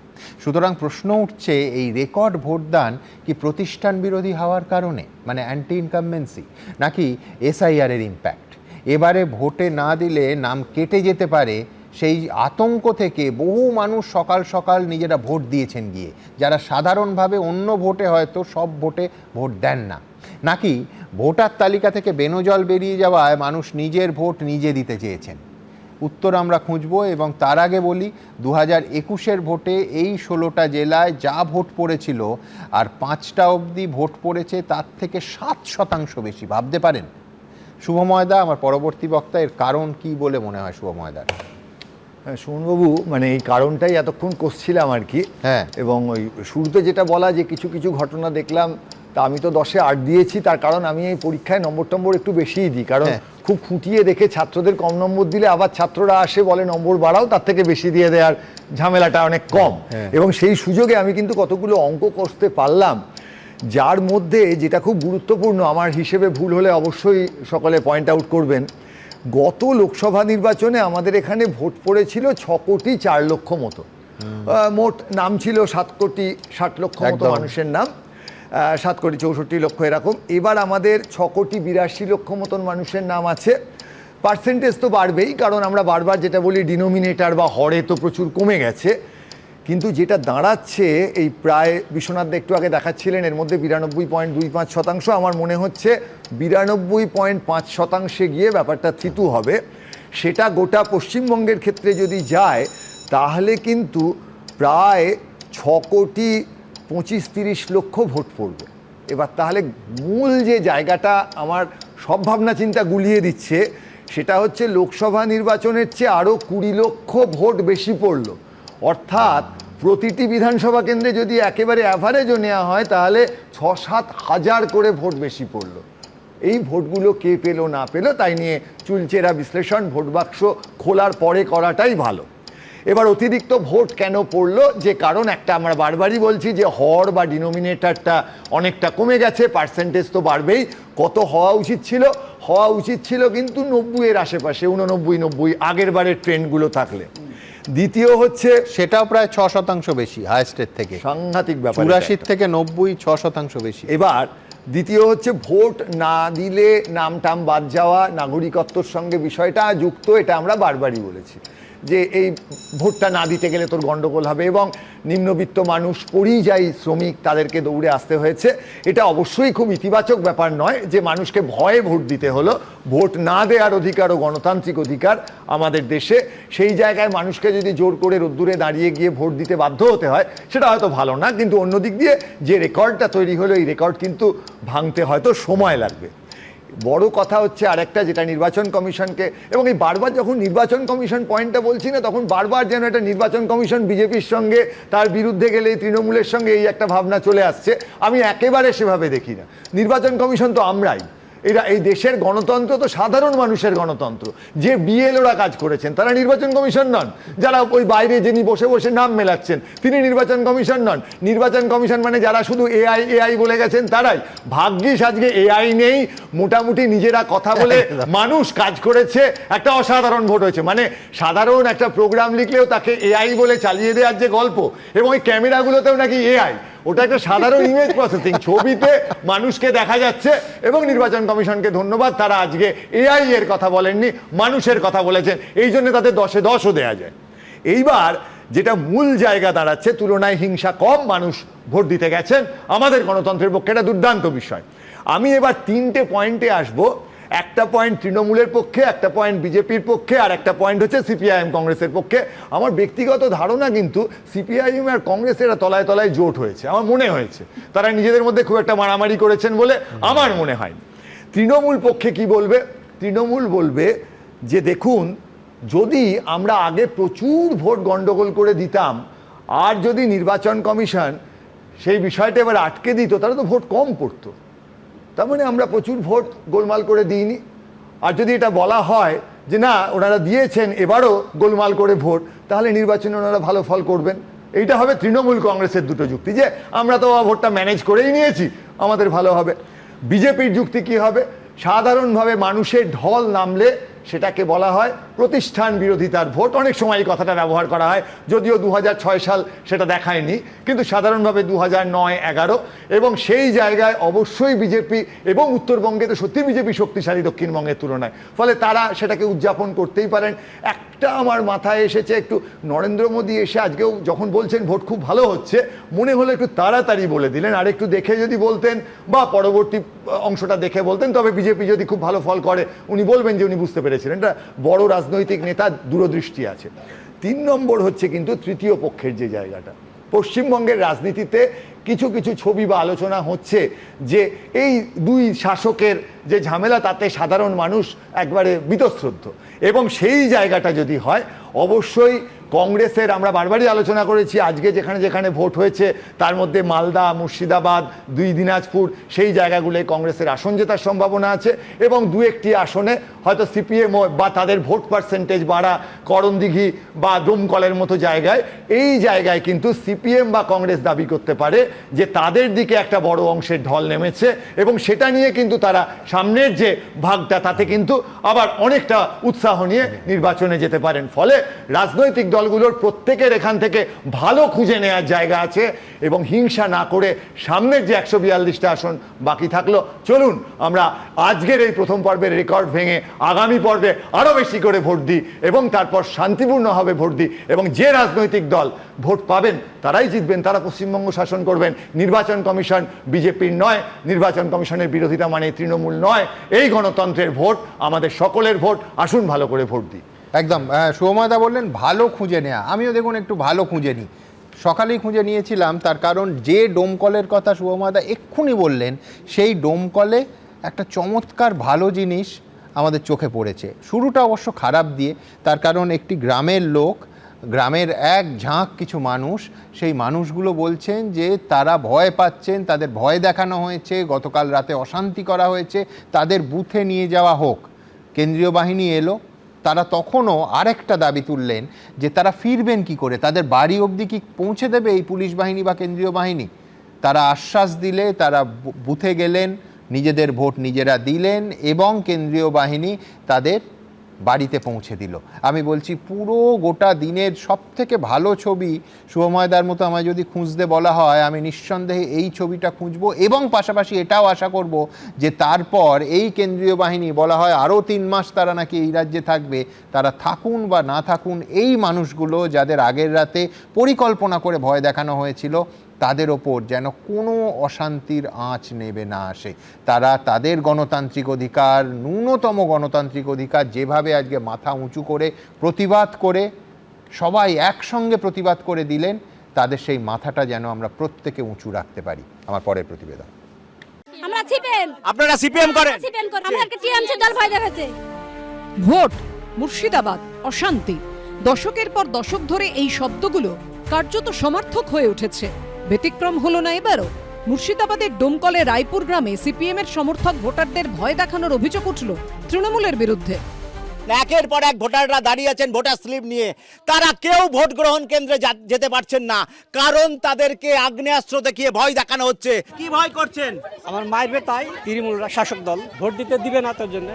সুতরাং প্রশ্ন উঠছে, এই রেকর্ড ভোটদান কি প্রতিষ্ঠান বিরোধী হওয়ার কারণে, মানে অ্যান্টি ইনকামবেন্সি, নাকি এসআইআরের ইম্প্যাক্ট? এবারে ভোটে না দিলে নাম কেটে যেতে পারে, সেই আতঙ্ক থেকে বহু মানুষ সকাল সকাল নিজেরা ভোট দিয়েছেন গিয়ে, যারা সাধারণভাবে অন্য ভোটে হয়তো সব ভোটে ভোট দেন না। নাকি ভোটার তালিকা থেকে বেনজল বেরিয়ে যাওয়ায় মানুষ নিজের ভোট নিজে দিতে চেয়েছেন? উত্তর আমরা খুঁজব। এবং তার আগে বলি, 2021-এর ভোটে এই 16টা জেলায় যা ভোট পড়েছিল, আর 5টা অবধি ভোট পড়েছে তার থেকে 7% বেশি। ভাবতে পারেন। শুভময়দা আমার পরবর্তী বক্তা, এর কারণ কি বলে মনে হয় শুভময়দার? সুমনবাবু, মানে এই কারণটাই এতক্ষণ কষছিলাম আর কি। হ্যাঁ, এবং ওই শুরুতে যেটা বলা যে কিছু কিছু ঘটনা দেখলাম, তা আমি তো 10-এ 8 দিয়েছি। তার কারণ আমি এই পরীক্ষায় নম্বর একটু বেশিই দিই, কারণ খুব খুঁটিয়ে দেখে ছাত্রদের কম নম্বর দিলে আবার ছাত্ররা আসে বলে নম্বর বাড়াও, তার থেকে বেশি দিয়ে দেওয়ার ঝামেলাটা অনেক কম। এবং সেই সুযোগে আমি কিন্তু কতগুলো অঙ্ক কষতে পারলাম, যার মধ্যে যেটা খুব গুরুত্বপূর্ণ, আমার হিসেবে ভুল হলে অবশ্যই সকলে পয়েন্ট আউট করবেন। গত লোকসভা নির্বাচনে আমাদের এখানে ভোট পড়েছিল 6,04,00,000 মতো। মোট নাম ছিল 7,60,00,000 মতো মানুষের নাম, 7,64,00,000 এরকম। এবার আমাদের 6,82,00,000 মতন মানুষের নাম আছে। পার্সেন্টেজ তো বাড়বেই, কারণ আমরা বারবার যেটা বলি ডিনোমিনেটার বা হরে তো প্রচুর কমে গেছে। কিন্তু যেটা দাঁড়াচ্ছে, এই প্রায় বিশ্বনাথ একটু আগে দেখাচ্ছিলেন, এর মধ্যে 92.25%, আমার মনে হচ্ছে 92.5% গিয়ে ব্যাপারটা থিতু হবে। সেটা গোটা পশ্চিমবঙ্গের ক্ষেত্রে যদি যায়, তাহলে কিন্তু প্রায় 6,25-30,00,000 ভোট পড়বে। এবার তাহলে মূল যে জায়গাটা আমার সব ভাবনা চিন্তা গুলিয়ে দিচ্ছে, সেটা হচ্ছে লোকসভা নির্বাচনের চেয়ে আরও 20 লক্ষ ভোট বেশি পড়ল। অর্থাৎ প্রতিটি বিধানসভা কেন্দ্রে যদি একেবারে অ্যাভারেজও নেওয়া হয়, তাহলে 6-7 হাজার করে ভোট বেশি পড়ল। এই ভোটগুলো কে পেল না পেল তাই নিয়ে চুলচেরা বিশ্লেষণ ভোট বাক্স খোলার পরে করাটাই ভালো। এবার অতিরিক্ত ভোট কেন পড়লো, যে কারণ একটা আমরা বারবারই বলছি যে হর বা ডিনোমিনেটরটা অনেকটা কমে গেছে, পার্সেন্টেজ তো বাড়বেই। কত হওয়া উচিত ছিল কিন্তু 90-এর আশেপাশে, 89-90 আগের বারের ট্রেন্ডগুলো থাকলে। দ্বিতীয় হচ্ছে সেটাও প্রায় 6% বেশি হাইস্টের থেকে, সাংঘাতিক ব্যাপার, 84 থেকে 90 6% বেশি। এবার দ্বিতীয় হচ্ছে ভোট না দিলে নাম টাম বাদ যাওয়া, নাগরিকত্বর সঙ্গে বিষয়টা যুক্ত, এটা আমরা বারবারই বলেছি যে এই ভোটটা না দিতে গেলে তোর গন্ডগোল হবে, এবং নিম্নবিত্ত মানুষ, পরিযায়ী শ্রমিক, তাদেরকে দৌড়ে আসতে হয়েছে। এটা অবশ্যই খুব ইতিবাচক ব্যাপার নয় যে মানুষকে ভয়ে ভোট দিতে হলো। ভোট না দেওয়ার অধিকারও গণতান্ত্রিক অধিকার আমাদের দেশে, সেই জায়গায় মানুষকে যদি জোর করে রোদ্দুরে দাঁড়িয়ে গিয়ে ভোট দিতে বাধ্য হতে হয় সেটা হয়তো ভালো না, কিন্তু অন্যদিক দিয়ে যে রেকর্ডটা তৈরি হলো এই রেকর্ড কিন্তু ভাঙতে হয়তো সময় লাগবে। বড় কথা হচ্ছে আরেকটা, যেটা নির্বাচন কমিশনকে, এবং এই বারবার যখন নির্বাচন কমিশন পয়েন্টটা বলছি না, তখন বারবার যেন একটা নির্বাচন কমিশন বিজেপির সঙ্গে, তার বিরুদ্ধে গেলে তৃণমূলের সঙ্গে এই একটা ভাবনা চলে আসছে। আমি একেবারে সেভাবে দেখি না। নির্বাচন কমিশন তো আমরাই, এরা এই দেশের গণতন্ত্র তো সাধারণ মানুষের গণতন্ত্র। যে বিএলওরা কাজ করেছেন তারা নির্বাচন কমিশন নন, যারা ওই বাইরে যিনি বসে বসে নাম মেলাচ্ছেন তিনি নির্বাচন কমিশন নন। নির্বাচন কমিশন মানে যারা শুধু এআই বলে গেছেন তারাই। ভাগ্যিস আজকে এআই নেই, মোটামুটি নিজেরা কথা বলে মানুষ কাজ করেছে, একটা অসাধারণ ভোট হয়েছে। মানে সাধারণ একটা প্রোগ্রাম লিখলেও তাকে এআই বলে চালিয়ে দেওয়ার যে গল্প, এবং ওই ক্যামেরাগুলোতেও নাকি এআই, ওটা একটা সাধারণ ইমেজ প্রসেসিং, ছবিতে মানুষকে দেখা যাচ্ছে। এবং নির্বাচন কমিশনকে ধন্যবাদ, তারা আজকে এআই এর কথা বলেননি, মানুষের কথা বলেছেন, এই জন্য তাদের 10-এ 10ও দেওয়া যায়। এইবার যেটা মূল জায়গা দাঁড়াচ্ছে, তুলনায় হিংসা কম, মানুষ ভোট দিতে গেছেন, আমাদের গণতন্ত্রের পক্ষে এটা দুর্দান্ত বিষয়। আমি এবার 3টে পয়েন্টে আসবো। একটা পয়েন্ট তৃণমূলের পক্ষে, একটা পয়েন্ট বিজেপির পক্ষে, আর একটা পয়েন্ট হচ্ছে সিপিআইএম কংগ্রেসের পক্ষে। আমার ব্যক্তিগত ধারণা কিন্তু সিপিআইএম আর কংগ্রেসের তলায় তলায় জোট হয়েছে, আমার মনে হয়েছে। তারা নিজেদের মধ্যে খুব একটা মারামারি করেছেন বলে আমার মনে হয়। তৃণমূল পক্ষে কি বলবে? তৃণমূল বলবে যে দেখুন, যদি আমরা আগে প্রচুর ভোট গন্ডগোল করে দিতাম, আর যদি নির্বাচন কমিশন সেই বিষয়টা এবার আটকে দিত, তাহলে তো ভোট কম পড়তো। তার মানে আমরা প্রচুর ভোট গোলমাল করে দিইনি। আর যদি এটা বলা হয় যে না, ওনারা দিয়েছেন এবারও গোলমাল করে ভোট, তাহলে নির্বাচনে ওনারা ভালো ফল করবেন। এইটা হবে তৃণমূল কংগ্রেসের দুটো যুক্তি, যে আমরা তো ভোটটা ম্যানেজ করেই নিয়েছি, আমাদের ভালো হবে। বিজেপির যুক্তি কি হবে? সাধারণভাবে মানুষের ঢল নামলে সেটাকে বলা হয় প্রতিষ্ঠান বিরোধিতার ভোট। অনেক সময় এই কথাটা ব্যবহার করা হয়, যদিও 2006 সাল সেটা দেখায়নি, কিন্তু সাধারণভাবে 2009-11, এবং সেই জায়গায় অবশ্যই বিজেপি, এবং উত্তরবঙ্গে তো সত্যি বিজেপি শক্তিশালী দক্ষিণবঙ্গের তুলনায়, ফলে তারা সেটাকে উদযাপন করতেই পারেন। একটা আমার মাথায় এসেছে, একটু নরেন্দ্র মোদী এসে আজকেও যখন বলছেন ভোট খুব ভালো হচ্ছে, মনে হলো একটু তাড়াতাড়ি বলে দিলেন, আর একটু দেখে যদি বলতেন বা পরবর্তী অংশটা দেখে বলতেন, তবে বিজেপি যদি খুব ভালো ফল করে উনি বলবেন যে উনি বুঝতে পেরেছিলেন। এটা বড় রাজনৈতিক নেতা, দূরদৃষ্টি আছে। 3 নম্বর হচ্ছে কিন্তু তৃতীয় পক্ষের যে জায়গাটা, পশ্চিমবঙ্গের রাজনীতিতে কিছু কিছু ছবি বা আলোচনা হচ্ছে যে এই দুই শাসকের যে ঝামেলা, তাতে সাধারণ মানুষ একবারে বীতশ্রদ্ধ, এবং সেই জায়গাটা যদি হয়, অবশ্যই কংগ্রেসের, আমরা বারবারই আলোচনা করেছি, আজকে যেখানে যেখানে ভোট হয়েছে তার মধ্যে মালদা, মুর্শিদাবাদ, 2 দিনাজপুর, সেই জায়গাগুলোয় কংগ্রেসের আসন জেতার সম্ভাবনা আছে, এবং 2-1টি আসনে হয়তো সিপিএম বা তাদের ভোট পার্সেন্টেজ বাড়া, করণদিঘি বা দমকলের মতো জায়গায়, এই জায়গায় কিন্তু সিপিএম বা কংগ্রেস দাবি করতে পারে যে তাদের দিকে একটা বড় অংশের ঢল নেমেছে, এবং সেটা নিয়ে কিন্তু তারা সামনের যে ভাগটা, তাতে কিন্তু আবার অনেকটা উৎসাহ নিয়ে নির্বাচনে যেতে পারেন। ফলে রাজনৈতিক দলগুলোর প্রত্যেকের এখান থেকে ভালো খুঁজে নেওয়ার জায়গা আছে, এবং হিংসা না করে সামনের যে 142টা আসন বাকি থাকলো, চলুন আমরা আজকের এই প্রথম পর্বের রেকর্ড ভেঙে আগামী পর্বে আরও বেশি করে ভোট দিই, এবং তারপর শান্তিপূর্ণভাবে ভোট দিই, এবং যে রাজনৈতিক দল ভোট পাবেন তারাই জিতবেন, তারা পশ্চিমবঙ্গ শাসন করবেন। নির্বাচন কমিশন বিজেপির নয়, নির্বাচন কমিশনের বিরোধিতা মানে তৃণমূল নয়। এই গণতন্ত্রের ভোট আমাদের সকলের ভোট, আসুন ভালো করে ভোট দিই। একদম। শুভময়দা বললেন ভালো খুঁজে নেওয়া, আমিও দেখুন একটু ভালো খুঁজে নিই। সকালেই খুঁজে নিয়েছিলাম, তার কারণ যে ডোমকলের কথা শুভময়দা এক্ষুনি বললেন, সেই ডোমকলে একটা চমৎকার ভালো জিনিস আমাদের চোখে পড়েছে। শুরুটা অবশ্য খারাপ দিয়ে, তার কারণ একটি গ্রামের লোক, গ্রামের এক ঝাঁক কিছু মানুষ, সেই মানুষগুলো বলছেন যে তারা ভয় পাচ্ছেন, তাদের ভয় দেখানো হয়েছে, গতকাল রাতে অশান্তি করা হয়েছে, তাদের বুথে নিয়ে যাওয়া হোক। কেন্দ্রীয় বাহিনী এলো, তারা তখনও আরেকটা দাবি তুললেন যে তারা ফিরবেন কি করে, তাদের বাড়ি অবধি কি পৌঁছে দেবে এই পুলিশ বাহিনী বা কেন্দ্রীয় বাহিনী। তারা আশ্বাস দিলে তারা বুথে গেলেন, নিজেদের ভোট নিজেরা দিলেন এবং কেন্দ্রীয় বাহিনী তাদের বাড়িতে পৌঁছে দিল। আমি বলছি পুরো গোটা দিনের সবথেকে ভালো ছবি শুভময়দার মতো আমায় যদি খুঁজতে বলা হয়, আমি নিঃসন্দেহে এই ছবিটা খুঁজব এবং পাশাপাশি এটাও আশা করব যে তারপর এই কেন্দ্রীয় বাহিনী বলা হয় আরও 3 মাস তারা নাকি এই রাজ্যে থাকবে, তারা থাকুন বা না থাকুন, এই মানুষগুলো যাদের আগের রাতে পরিকল্পনা করে ভয় দেখানো হয়েছিল তাদের ওপর যেন কোনো অশান্তির আঁচ নেবে না আসে। তারা তাদের গণতান্ত্রিক অধিকার, ন্যূনতম গণতান্ত্রিক অধিকার যেভাবে আজকে মাথা উঁচু করে প্রতিবাদ করে সবাই একসঙ্গে প্রতিবাদ করে দিলেন, তাদের সেই মাথাটা যেন আমরা প্রত্যেকে উঁচু রাখতে পারি। আমার পরের প্রতিবেদন। আমরা সিপিএম। আপনারা সিপিএম করেন? সিপিএম করেন। আমাদেরকে টিএমসি দল ভয় দেখাচ্ছে। ভোট, মুর্শিদাবাদ, অশান্তি, দশকের পর দশক ধরে এই শব্দগুলো কার্যত সমার্থক হয়ে উঠেছে। ব্যতিক্রম হলো না এবারও। মুর্শিদাবাদের ডোমকলে রায়পুর গ্রামে সিপিএম এর সমর্থক ভোটারদের ভয় দেখানোর অভিযোগ উঠল তৃণমূলের বিরুদ্ধে। একের পর এক ভোটাররা দাঁড়িয়ে আছেন ভোটার স্লিপ নিয়ে, তারা কেউ ভোট গ্রহণ কেন্দ্রে যেতে পারছেন না, কারণ তাদেরকে আগ্নেয়াস্ত্র দেখিয়ে ভয় দেখানো হচ্ছে। কি ভয় করছেন? আমার মায়ের তাই তৃণমূল শাসক দল ভোট দিতে দিবে না, তার জন্য।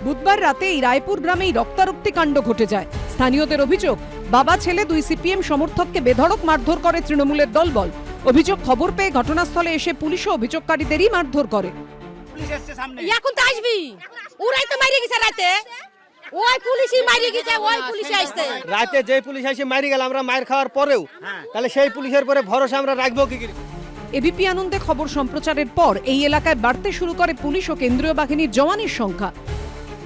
বুধবার রাতে এই রায়পুর গ্রামেই রক্তারক্তি কাণ্ড ঘটে যায়। স্থানীয়দের অভিযোগ, বাবা ছেলে 2 সিপিএম সমর্থককে বেধড়ক মারধর করে তৃণমূলের দলবল। অভিযোগ, খবর পেয়ে ঘটনাস্থলে এসে পুলিশও অভিযোগকারীদেরই মারধর করে। পুলিশ এসছে সামনে। এখন তো আসবি, ওরাই তো মারিয়ে গেছে রাতে, ওই পুলিশই মারিয়ে গেছে, ওই পুলিশে আসছে রাতে। যে পুলিশ এসে মারি গেল, আমরা মায়ের খাওয়ার পরেও তাহলে সেই পুলিশের পরে ভরসা আমরা রাখবো কি? এবিপি আনন্দে খবর সম্প্রচারের পর এই এলাকায় বাড়তে শুরু করে পুলিশ ও কেন্দ্রীয় বাহিনীর জওয়ানের সংখ্যা।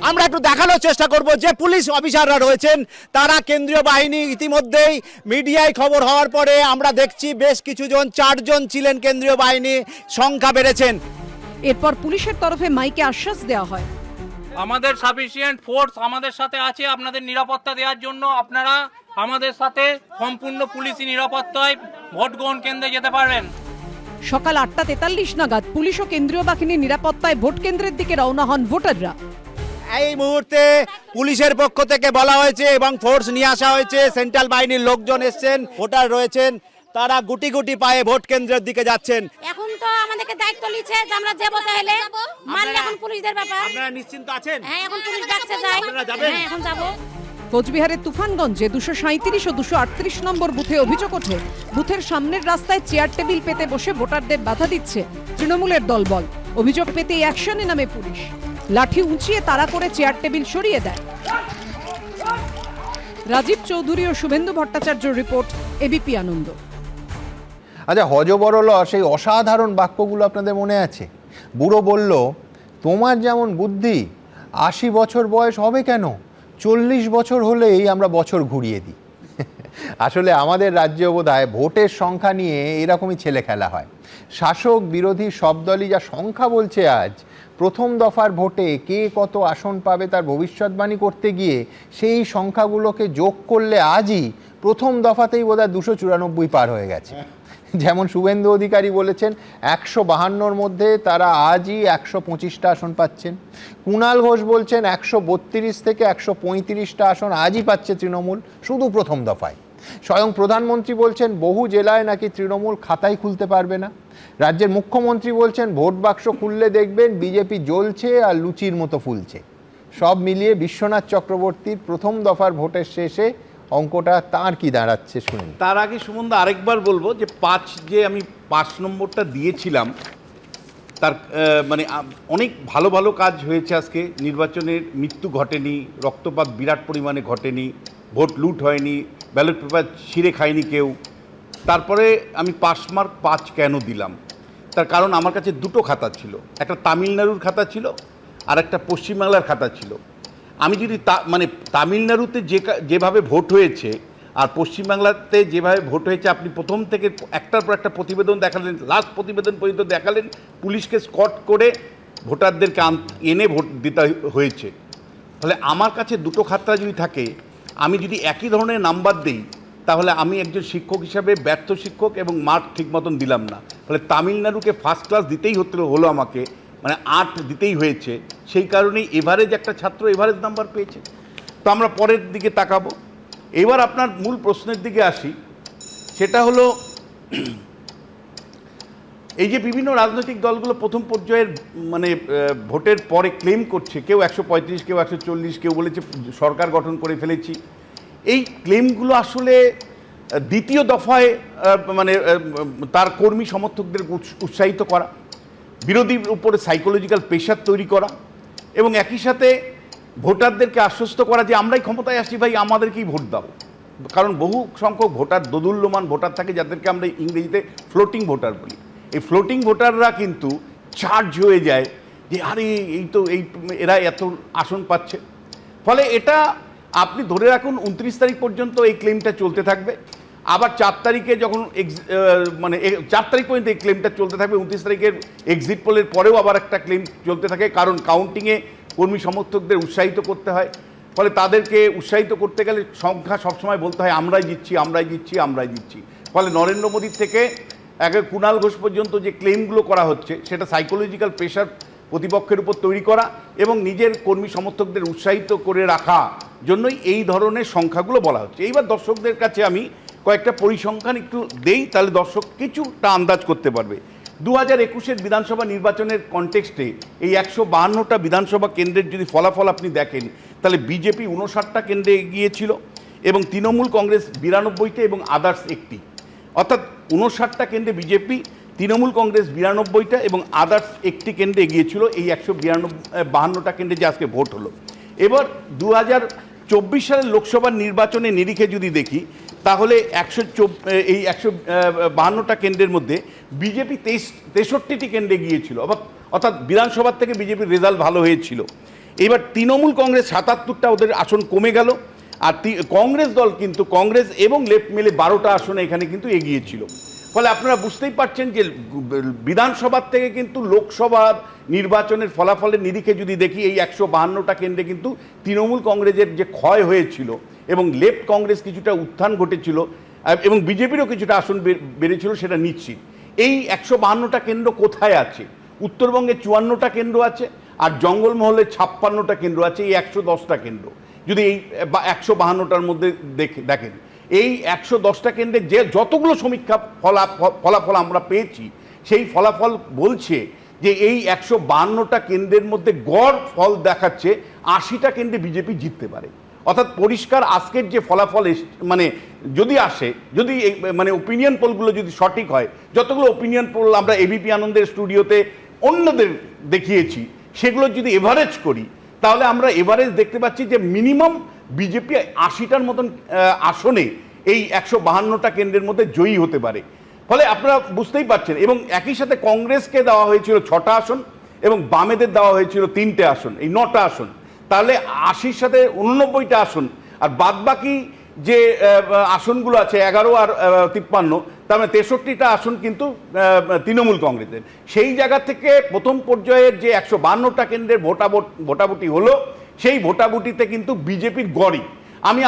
আমরা একটু দেখানোর চেষ্টা করব যে পুলিশ অফিসাররা রয়েছেন তারা কেন্দ্রীয় বাহিনী ইতিমধ্যেই মিডিয়ায় খবর হওয়ার পরে আমরা দেখছি বেশ কিছু জন, 4 জন ছিলেন কেন্দ্রীয় বাহিনী, সংখ্যা বেড়েছেন। এরপর পুলিশের তরফে মাইকে আশ্বাস দেওয়া হয়, আমাদের সাফিসিয়েন্ট ফোর্স আমাদের সাথে আছে আপনাদের নিরাপত্তা দেওয়ার জন্য। আপনারা আমাদের সাথে সম্পূর্ণ পুলিশি নিরাপত্তায় ভোট গ্রহণ কেন্দ্রে যেতে পারবেন। সকাল 8:43 নাগাদ পুলিশ ও কেন্দ্রীয় বাহিনীর নিরাপত্তায় ভোট কেন্দ্রের দিকে রওনা হন ভোটাররা। এই মুহূর্তে পুলিশের পক্ষ থেকে বলা হয়েছে এবং ফোর্স নিয়ে আসা হয়েছে, সেন্ট্রাল বাহিনীর লোকজন এসছেন, ভোটার রয়েছেন, তারা গুটি গুটি পায়ে ভোট কেন্দ্রের দিকে যাচ্ছেন। এখন তো আমাদেরকে দায়িত্ব লিছে যে আমরা যাবো, তাহলে মানলে এখন পুলিশদের ব্যাপার। আপনারা নিশ্চিন্ত আছেন? হ্যাঁ, এখন পুলিশ ডাকছে, যাই। আপনারা যাবেন? হ্যাঁ, এখন যাবো। কোচবিহারের তুফানগঞ্জে 237 ও 238 নম্বর বুথে অভিযোগ ওঠে, বুথের সামনের রাস্তায় চেয়ার টেবিল পেতে বসে ভোটারদের বাধা দিচ্ছে তৃণমূলের দলবল। অভিযোগ পেতে অ্যাকশনে নামে পুলিশ, লাঠি উঁচিয়ে তাড়া করে চেয়ার টেবিল সরিয়ে দেয়। রাজীব চৌধুরী ও শুভেন্দু ভট্টাচার্যর রিপোর্ট, এবিপি আনন্দ। আচ্ছা, হযবরল সেই অসাধারণ বাক্যগুলো আপনাদের মনে আছে? বুড়ো বলল, তোমার যেমন বুদ্ধি 80 বছর বয়স হবে কেন, 40 বছর হলেই আমরা বছর ঘুরিয়ে দিই। আসলে আমাদের রাজ্যে বোধহয় ভোটের সংখ্যা নিয়ে এরকমই ছেলে খেলা হয়। শাসক বিরোধী সব দলই যা সংখ্যা বলছে আজ, প্রথম দফার ভোটে কে কত আসন পাবে তার ভবিষ্যৎবাণী করতে গিয়ে সেই সংখ্যাগুলোকে যোগ করলে আজই প্রথম দফাতেই বোধহয় 294 পার হয়ে গেছে। যেমন শুভেন্দু অধিকারী বলেছেন 152-র মধ্যে তারা আজই 125টা আসন পাচ্ছেন। কুণাল ঘোষ বলছেন 132 থেকে 135টা আসন আজই পাচ্ছে তৃণমূল শুধু প্রথম দফায়। স্বয়ং প্রধানমন্ত্রী বলছেন বহু জেলায় নাকি তৃণমূল খাতাই খুলতে পারবে না। রাজ্যের মুখ্যমন্ত্রী বলছেন ভোট বাক্স খুললে দেখবেন বিজেপি জ্বলছে আর লুচির মতো ফুলছে। সব মিলিয়ে বিশ্বনাথ চক্রবর্তীর প্রথম দফার ভোটের শেষে অঙ্কটা তার কি দাঁড়াচ্ছে শুনুন। তার আগে সুমনদা আরেকবার বলবো যে আমি 5 নম্বরটা দিয়েছিলাম, তার মানে অনেক ভালো ভালো কাজ হয়েছে আজকে। নির্বাচনের মৃত্যু ঘটেনি, রক্তপাত বিরাট পরিমাণে ঘটেনি, ভোট লুট হয়নি, ব্যালট পেপার ছিঁড়ে খায়নি কেউ। তারপরে আমি পাস মার্ক 5 কেন দিলাম, তার কারণ আমার কাছে 2টো খাতা ছিল, একটা তামিলনাড়ুর খাতা ছিল আর একটা পশ্চিমবাংলার খাতা ছিল। আমি যদি তামিলনাড়ুতে যেভাবে ভোট হয়েছে আর পশ্চিমবাংলাতে যেভাবে ভোট হয়েছে, আপনি প্রথম থেকে একটার পর একটা প্রতিবেদন দেখালেন, লাস্ট প্রতিবেদন পর্যন্ত দেখালেন, পুলিশকে স্কট করে ভোটারদেরকে এনে ভোট দিতে হয়েছে। তাহলে আমার কাছে 2টো খাতা যদি থাকে, আমি যদি একই ধরনের নাম্বার দিই, তাহলে আমি একজন শিক্ষক হিসাবে ব্যর্থ শিক্ষক এবং মার্ক ঠিক মতন দিলাম না। ফলে তামিলনাড়ুকে ফার্স্ট ক্লাস দিতেই হলো আমাকে, 8 দিতেই হয়েছে। সেই কারণেই এভারেজ একটা ছাত্র এভারেজ নাম্বার পেয়েছে। তো আমরা পরের দিকে তাকাবো। এবার আপনার মূল প্রশ্নের দিকে আসি, সেটা হলো এই যে বিভিন্ন রাজনৈতিক দলগুলো প্রথম পর্যায়ের মানে ভোটের পরে ক্লেম করছে, কেউ 135, কেউ 140, কেউ বলেছে সরকার গঠন করে ফেলেছি। এই ক্লেমগুলো আসলে দ্বিতীয় দফায় মানে তার কর্মী সমর্থকদের উৎসাহিত করা, বিরোধীর উপরে সাইকোলজিক্যাল প্রেশার তৈরি করা এবং একই সাথে ভোটারদেরকে আশ্বস্ত করা যে আমরাই ক্ষমতায় আসছি ভাই, আমাদেরকেই ভোট দাও। কারণ বহু সংখ্যক ভোটার, দোদুল্যমান ভোটার থাকে যাদেরকে আমরা ইংরেজিতে ফ্লোটিং ভোটার বলি। এই ফ্লোটিং ভোটাররা কিন্তু চার্জ হয়ে যায় যে আরে এই তো এই এরা এত আসন পাচ্ছে। ফলে এটা আপনি ধরে রাখুন 29 তারিখ পর্যন্ত এই ক্লেমটা চলতে থাকবে। আবার 4 তারিখে যখন মানে 4 তারিখ পর্যন্ত এই ক্লেমটা চলতে থাকবে, 29 তারিখের এক্সিট পোলের পরেও আবার একটা ক্লেম চলতে থাকে, কারণ কাউন্টিংয়ে কর্মী সমর্থকদের উৎসাহিত করতে হয়। ফলে তাদেরকে উৎসাহিত করতে গেলে সংখ্যা সবসময় বলতে হয় আমরাই জিতছি, আমরাই জিতছি, আমরাই জিতছি। ফলে নরেন্দ্র মোদীর থেকে একে কুণাল ঘোষ পর্যন্ত যে ক্লেমগুলো করা হচ্ছে সেটা সাইকোলজিক্যাল প্রেশার প্রতিপক্ষের উপর তৈরি করা এবং নিজের কর্মী সমর্থকদের উৎসাহিত করে রাখা জন্যই এই ধরনের সংখ্যাগুলো বলা হচ্ছে। এইবার দর্শকদের কাছে আমি কয়েকটা পরিসংখ্যান একটু দেই, তাহলে দর্শক কিছুটা আন্দাজ করতে পারবে। 2021-এর বিধানসভা নির্বাচনের কনটেক্সটে এই 152টা বিধানসভা কেন্দ্রের যদি ফলাফল আপনি দেখেন, তাহলে বিজেপি 59টা কেন্দ্রে এগিয়েছিল এবং তৃণমূল কংগ্রেস 92টা এবং আদার্স একটি, অর্থাৎ 59টা কেন্দ্রে বিজেপি, তৃণমূল কংগ্রেস 92টা এবং আদার্স একটি কেন্দ্রে এগিয়েছিল এই 152টা কেন্দ্রে যে আজকে ভোট হলো। এবার 2024 সালের লোকসভা নির্বাচনের নিরিখে যদি দেখি, তাহলে 152টা কেন্দ্রের মধ্যে বিজেপি 63টি কেন্দ্রে গিয়েছিল, অর্থাৎ বিধানসভার থেকে বিজেপির রেজাল্ট ভালো হয়েছিল। এবার তৃণমূল কংগ্রেস 77টা, ওদের আসন কমে গেল। আর কংগ্রেস দল কিন্তু কংগ্রেস এবং লেফট মিলে 12টা আসনে এখানে কিন্তু এগিয়েছিল। ফলে আপনারা বুঝতেই পারছেন যে বিধানসভার থেকে কিন্তু লোকসভার নির্বাচনের ফলাফলের নিরিখে যদি দেখি, এই 152টা কেন্দ্রে কিন্তু তৃণমূল কংগ্রেসের যে ক্ষয় হয়েছিল এবং লেফট কংগ্রেস কিছুটা উত্থান ঘটেছিল এবং বিজেপিরও কিছুটা আসন বেড়েছিল, সেটা নিশ্চিত। এই 152টা কেন্দ্র কোথায় আছে? উত্তরবঙ্গে 54টা কেন্দ্র আছে, আর জঙ্গলমহলে 56টা কেন্দ্র আছে, এই 110টা কেন্দ্র। যদি এই 152টার মধ্যে দেখেন, এই 110টা কেন্দ্রে যে যতগুলো সমীক্ষা ফলাফল আমরা পেয়েছি, সেই ফলাফল বলছে যে এই 152টা কেন্দ্রের মধ্যে গড় ফল দেখাচ্ছে 80টা কেন্দ্রে বিজেপি জিততে পারে। অর্থাৎ পরিষ্কার আজকের যে ফলাফল মানে যদি আসে, যদি মানে ওপিনিয়ন পোলগুলো যদি সঠিক হয়, যতগুলো ওপিনিয়ন পোল আমরা এবিপি আনন্দের স্টুডিওতে অন্যদের দেখিয়েছি, সেগুলো যদি এভারেজ করি, তাহলে আমরা এভারেজ দেখতে পাচ্ছি যে মিনিমাম বিজেপি 80টার মতন আসনে এই 152টা কেন্দ্রের মধ্যে জয়ী হতে পারে। ফলে আপনারা বুঝতেই পারছেন। এবং একই সাথে কংগ্রেসকে দেওয়া হয়েছিল 6টা আসন এবং বামেদের দেওয়া হয়েছিল 3টে আসন, এই 9টা আসন। তাহলে 80-র সাথে 89টা আসন, আর বাদবাকি যে আসনগুলো আছে 11 আর 53, তার মানে 63টা আসন কিন্তু তৃণমূল কংগ্রেসের। সেই জায়গা থেকে প্রথম পর্যায়ের যে 152টা কেন্দ্রের ভোটাভুটি হলো, সেই ভোটাভুটিতে কিন্তু বিজেপির গড়ই। আমি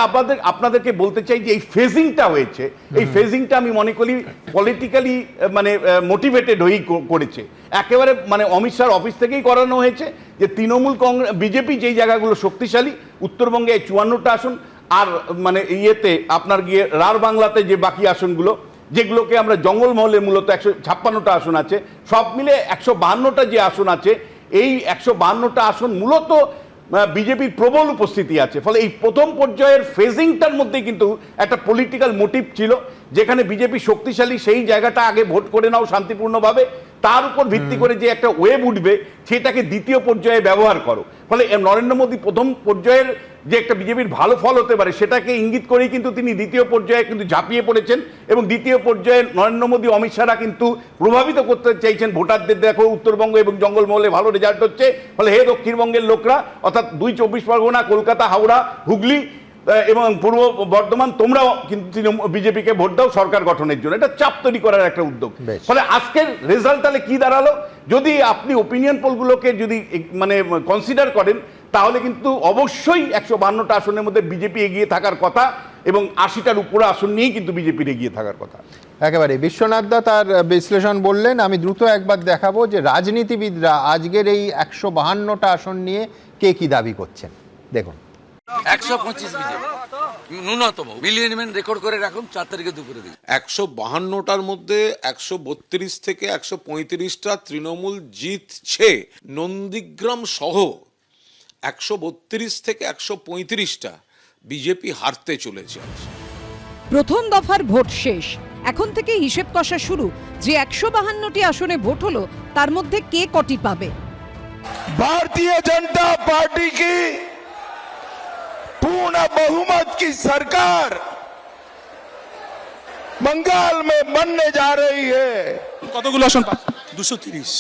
আপনাদেরকে বলতে চাই যে এই ফেজিংটা হয়েছে, এই ফেজিংটা আমি মনে করি পলিটিক্যালি মানে মোটিভেটেড হয়েই করেছে। একেবারে মানে অমিত শাহর অফিস থেকেই করানো হয়েছে যে তৃণমূল কংগ্রেস বিজেপি যেই জায়গাগুলো শক্তিশালী, উত্তরবঙ্গে 54টা আসন, আর মানে ইয়েতে আপনার গিয়ে রার বাংলাতে যে বাকি আসনগুলো, যেগুলোকে আমরা জঙ্গলমহলে মূলত 156টা আসন আছে, সব মিলে 152টা যে আসন আছে, এই 152টা আসন মূলত বিজেপির প্রবল উপস্থিতি আছে। ফলে এই প্রথম পর্যায়ের ফেজিংটার মধ্যে কিন্তু একটা পলিটিক্যাল মোটিভ ছিল, যেখানে বিজেপি শক্তিশালী, সেই জায়গাটা আগে ভোট করে নাও শান্তিপূর্ণভাবে, তার উপর ভিত্তি করে যে একটা ওয়েভ উঠবে সেটাকে দ্বিতীয় পর্যায়ে ব্যবহার করো। ফলে নরেন্দ্র মোদী প্রথম পর্যায়ের যে একটা বিজেপির ভালো ফল হতে পারে সেটাকে ইঙ্গিত করেই কিন্তু তিনি দ্বিতীয় পর্যায়ে কিন্তু ঝাঁপিয়ে পড়েছেন এবং দ্বিতীয় পর্যায়ে নরেন্দ্র মোদী, অমিত শাহরা কিন্তু প্রভাবিত করতে চাইছেন ভোটারদের। দেখো উত্তরবঙ্গ এবং জঙ্গলমহলে ভালো রেজাল্ট হচ্ছে, ফলে হে দক্ষিণবঙ্গের লোকরা, অর্থাৎ 2 24 পরগনা, কলকাতা, হাওড়া, হুগলি এবং পূর্ব বর্ধমান, তোমরাও কিন্তু বিজেপিকে ভোট দাও সরকার গঠনের জন্য। এটা চাপ তৈরি করার একটা উদ্যোগ। ফলে আজকের রেজাল্ট তাহলে কি দাঁড়ালো? যদি আপনি ওপিনিয়ন পোলগুলোকে যদি মানে কনসিডার করেন, তাহলে কিন্তু অবশ্যই 152টা আসনের মধ্যে বিজেপি এগিয়ে থাকার কথা এবং 80টার উপরে আসন নিয়েই কিন্তু বিজেপির এগিয়ে থাকার কথা। একেবারে বিশ্বনাথ দা তার বিশ্লেষণ বললেন। আমি দ্রুত একবার দেখাবো যে রাজনীতিবিদরা আজকের এই 152টা আসন নিয়ে কে কি দাবি করছেন, দেখুন। 125 বিজেপি ন্যূনতম মিলিয়ন রেকর্ড করে রাখুন 4 তারিখে দুপুরে দিন। 152টার মধ্যে 132 থেকে 135টা তৃণমূল জিতছে, নন্দীগ্রাম সহ 132 থেকে 135টা বিজেপি হারতে চলেছে। প্রথম দফার ভোট শেষ, এখন থেকে হিসেব কষা শুরু যে 152টি আসনে ভোট হলো তার মধ্যে কে কটি পাবে। भारतीय जनता पार्टी की पूर्ण बहुमत की सरकार बंगाल में बनने जा रही है। কতগুলো আসন? 230।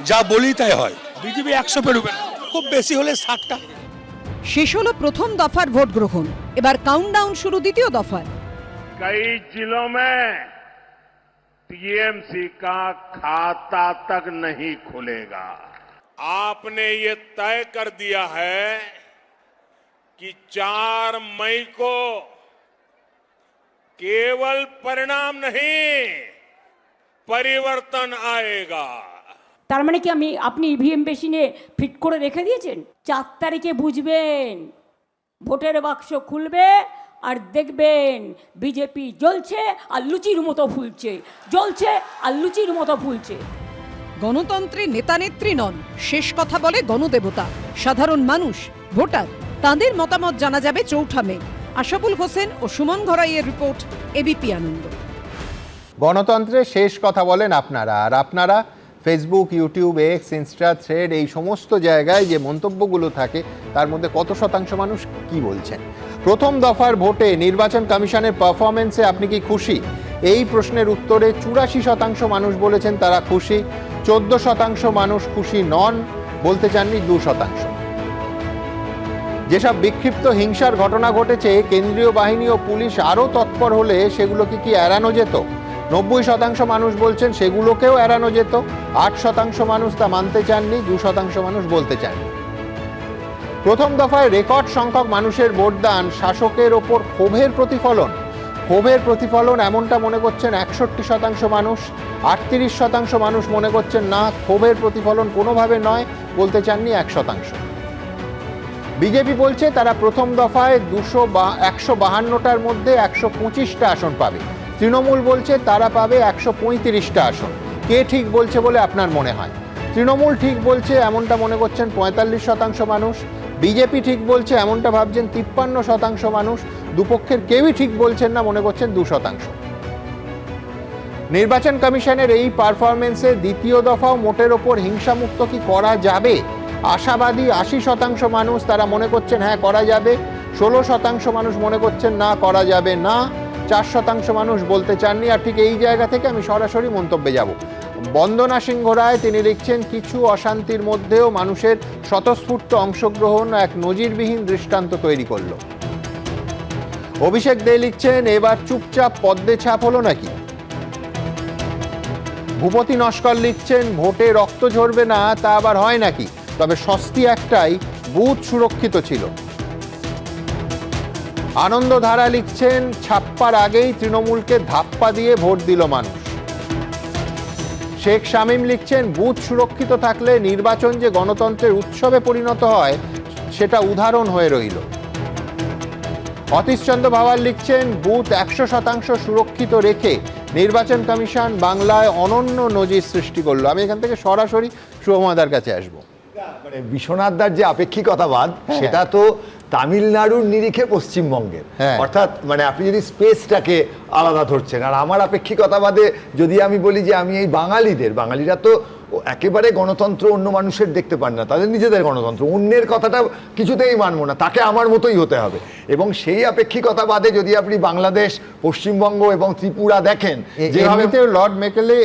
যা বলি তাই হয়, বিজেপি 100 পেরোবে, খুব বেশি হলে 60টা। শেষ হলো প্রথম দফার ভোট গ্রহণ, এবার কাউন্টডাউন শুরু দ্বিতীয় দফার। कई जिलों में टीएमसी का खाता तक नहीं खुलेगा। आपने ये तय कर दिया है कि 4 मई को केवल परिणाम नहीं, परिवर्तन आएगा। তার মানে কি আপনি ইভিএম মেশিনে ফিট করে রেখে দিয়েছেন? 4 তারিখে বুঝবেন, ভোটের বাক্স খুলবে আর দেখবেন বিজেপি জ্বলছে আর লুচির মতো ফুলছে, জ্বলছে আর লুচির মতো ফুলছে। গণতন্ত্রে নেতা নেত্রী নন, শেষ কথা বলে গণদেবতা, সাধারণ মানুষ, ভোটার। তাদের মতামত জানা যাবে 4 মে। আশাবুল হোসেন ও সুমন ঘরাইয়ের রিপোর্ট, এবিপি আনন্দ। গণতন্ত্রে শেষ কথা বলেন আপনারা, আর আপনারা Facebook, YouTube, x, Insta, thread এই সমস্ত জায়গায় যে মন্তব্যগুলো থাকে তার মধ্যে কত শতাংশ মানুষ কি বলছেন? প্রথম দফার ভোটে নির্বাচন কমিশনের পারফরমেন্সে আপনি কি খুশি? এই প্রশ্নের উত্তরে 84% মানুষ বলেছেন তারা খুশি, 14% মানুষ খুশি নন, বলতে চাননি 2%। যেসব বিক্ষিপ্ত হিংসার ঘটনা ঘটেছে, কেন্দ্রীয় বাহিনী ও পুলিশ আরও তৎপর হলে সেগুলোকে কি এড়ানো যেত? 90% মানুষ বলছেন সেগুলোকেও এড়ানো যেত, 8% মানুষ তা মানতে চাননি, 2% মানুষ বলতে চাননি। প্রথম দফায় রেকর্ড সংখ্যক মানুষের ভোটদান শাসকের ওপর ক্ষোভের প্রতিফলন। ক্ষোভের প্রতিফলন এমনটা মনে করছেন 61% মানুষ, 38% মানুষ মনে করছেন না, ক্ষোভের প্রতিফলন কোনোভাবে নয়, বলতে চাননি 1%। বিজেপি বলছে তারা প্রথম দফায় 152টার মধ্যে 125টা আসন পাবে। তৃণমূল বলছে তারা পাবে 135টা আসন। কে ঠিক বলছে বলে আপনার মনে হয়? তৃণমূল ঠিক বলছে এমনটা মনে করছেন 45% মানুষ, বিজেপি ঠিক বলছে এমনটা ভাবছেন 53% মানুষ, দুপক্ষের কেউই ঠিক বলছেন না, মনে করছেন 2%। নির্বাচন কমিশনের এই পারফরমেন্সে দ্বিতীয় দফাও মোটের ওপর হিংসামুক্ত কি করা যাবে? আশাবাদী 80% মানুষ, তারা মনে করছেন হ্যাঁ করা যাবে, 16% মানুষ মনে করছেন না করা যাবে না, 4% মানুষ বলতে চাননি। আর ঠিক এই জায়গা থেকে আমি সরাসরি মন্তব্যে যাব। বন্দনা সিংহ রায় তিনি লিখছেন, কিছু অশান্তির মধ্যেও মানুষের স্বতঃস্ফূর্ত অংশগ্রহণ এক নজিরবিহীন দৃষ্টান্ত তৈরি করলো। অভিষেক দে লিখছেন, এবার চুপচাপ পদ্মে ছাপ হলো নাকি? ভূপতি নস্কর লিখছেন, ভোটে রক্ত ঝরবে না তা আবার হয় নাকি, তবে স্বস্তি একটাই, বুথ সুরক্ষিত ছিল। আনন্দধারা লিখছেন, ছাপ্পার আগেই তৃণমূলকে ধাপ্পা দিয়ে ভোট দিল মানুষ। শেখ শামীম লিখছেন, বুথ সুরক্ষিত থাকলে নির্বাচন যে গণতন্ত্রের উৎসবে পরিণত হয় সেটা উদাহরণ হয়ে রইল। অতীশচন্দ্র ভাওয়াল লিখছেন, বুথ 100% সুরক্ষিত রেখে নির্বাচন কমিশন বাংলায় অনন্য নজির সৃষ্টি করলো। আমি এখান থেকে সরাসরি শুভমাদার কাছে আসবো। মানে বিশ্বনাথদার যে আপেক্ষিকতাবাদ সেটা তো তামিলনাড়ুর নিরিখে পশ্চিমবঙ্গের, অর্থাৎ মানে আপনি যদি স্পেসটাকে আলাদা ধরছেন। আর আমার আপেক্ষিকতাবাদে যদি আমি বলি যে আমি এই বাঙালিরা তো একেবারে গণতন্ত্র অন্য মানুষের দেখতে পান না, তাদের নিজেদের গণতন্ত্র, অন্যের কথাটা কিছুতেই মানবো না, তাকে আমার মতোই হতে হবে। এবং সেই আপেক্ষিকতাবাদে যদি আপনি বাংলাদেশ, পশ্চিমবঙ্গ এবং ত্রিপুরা দেখেন, যেভাবে লর্ড মেকেলে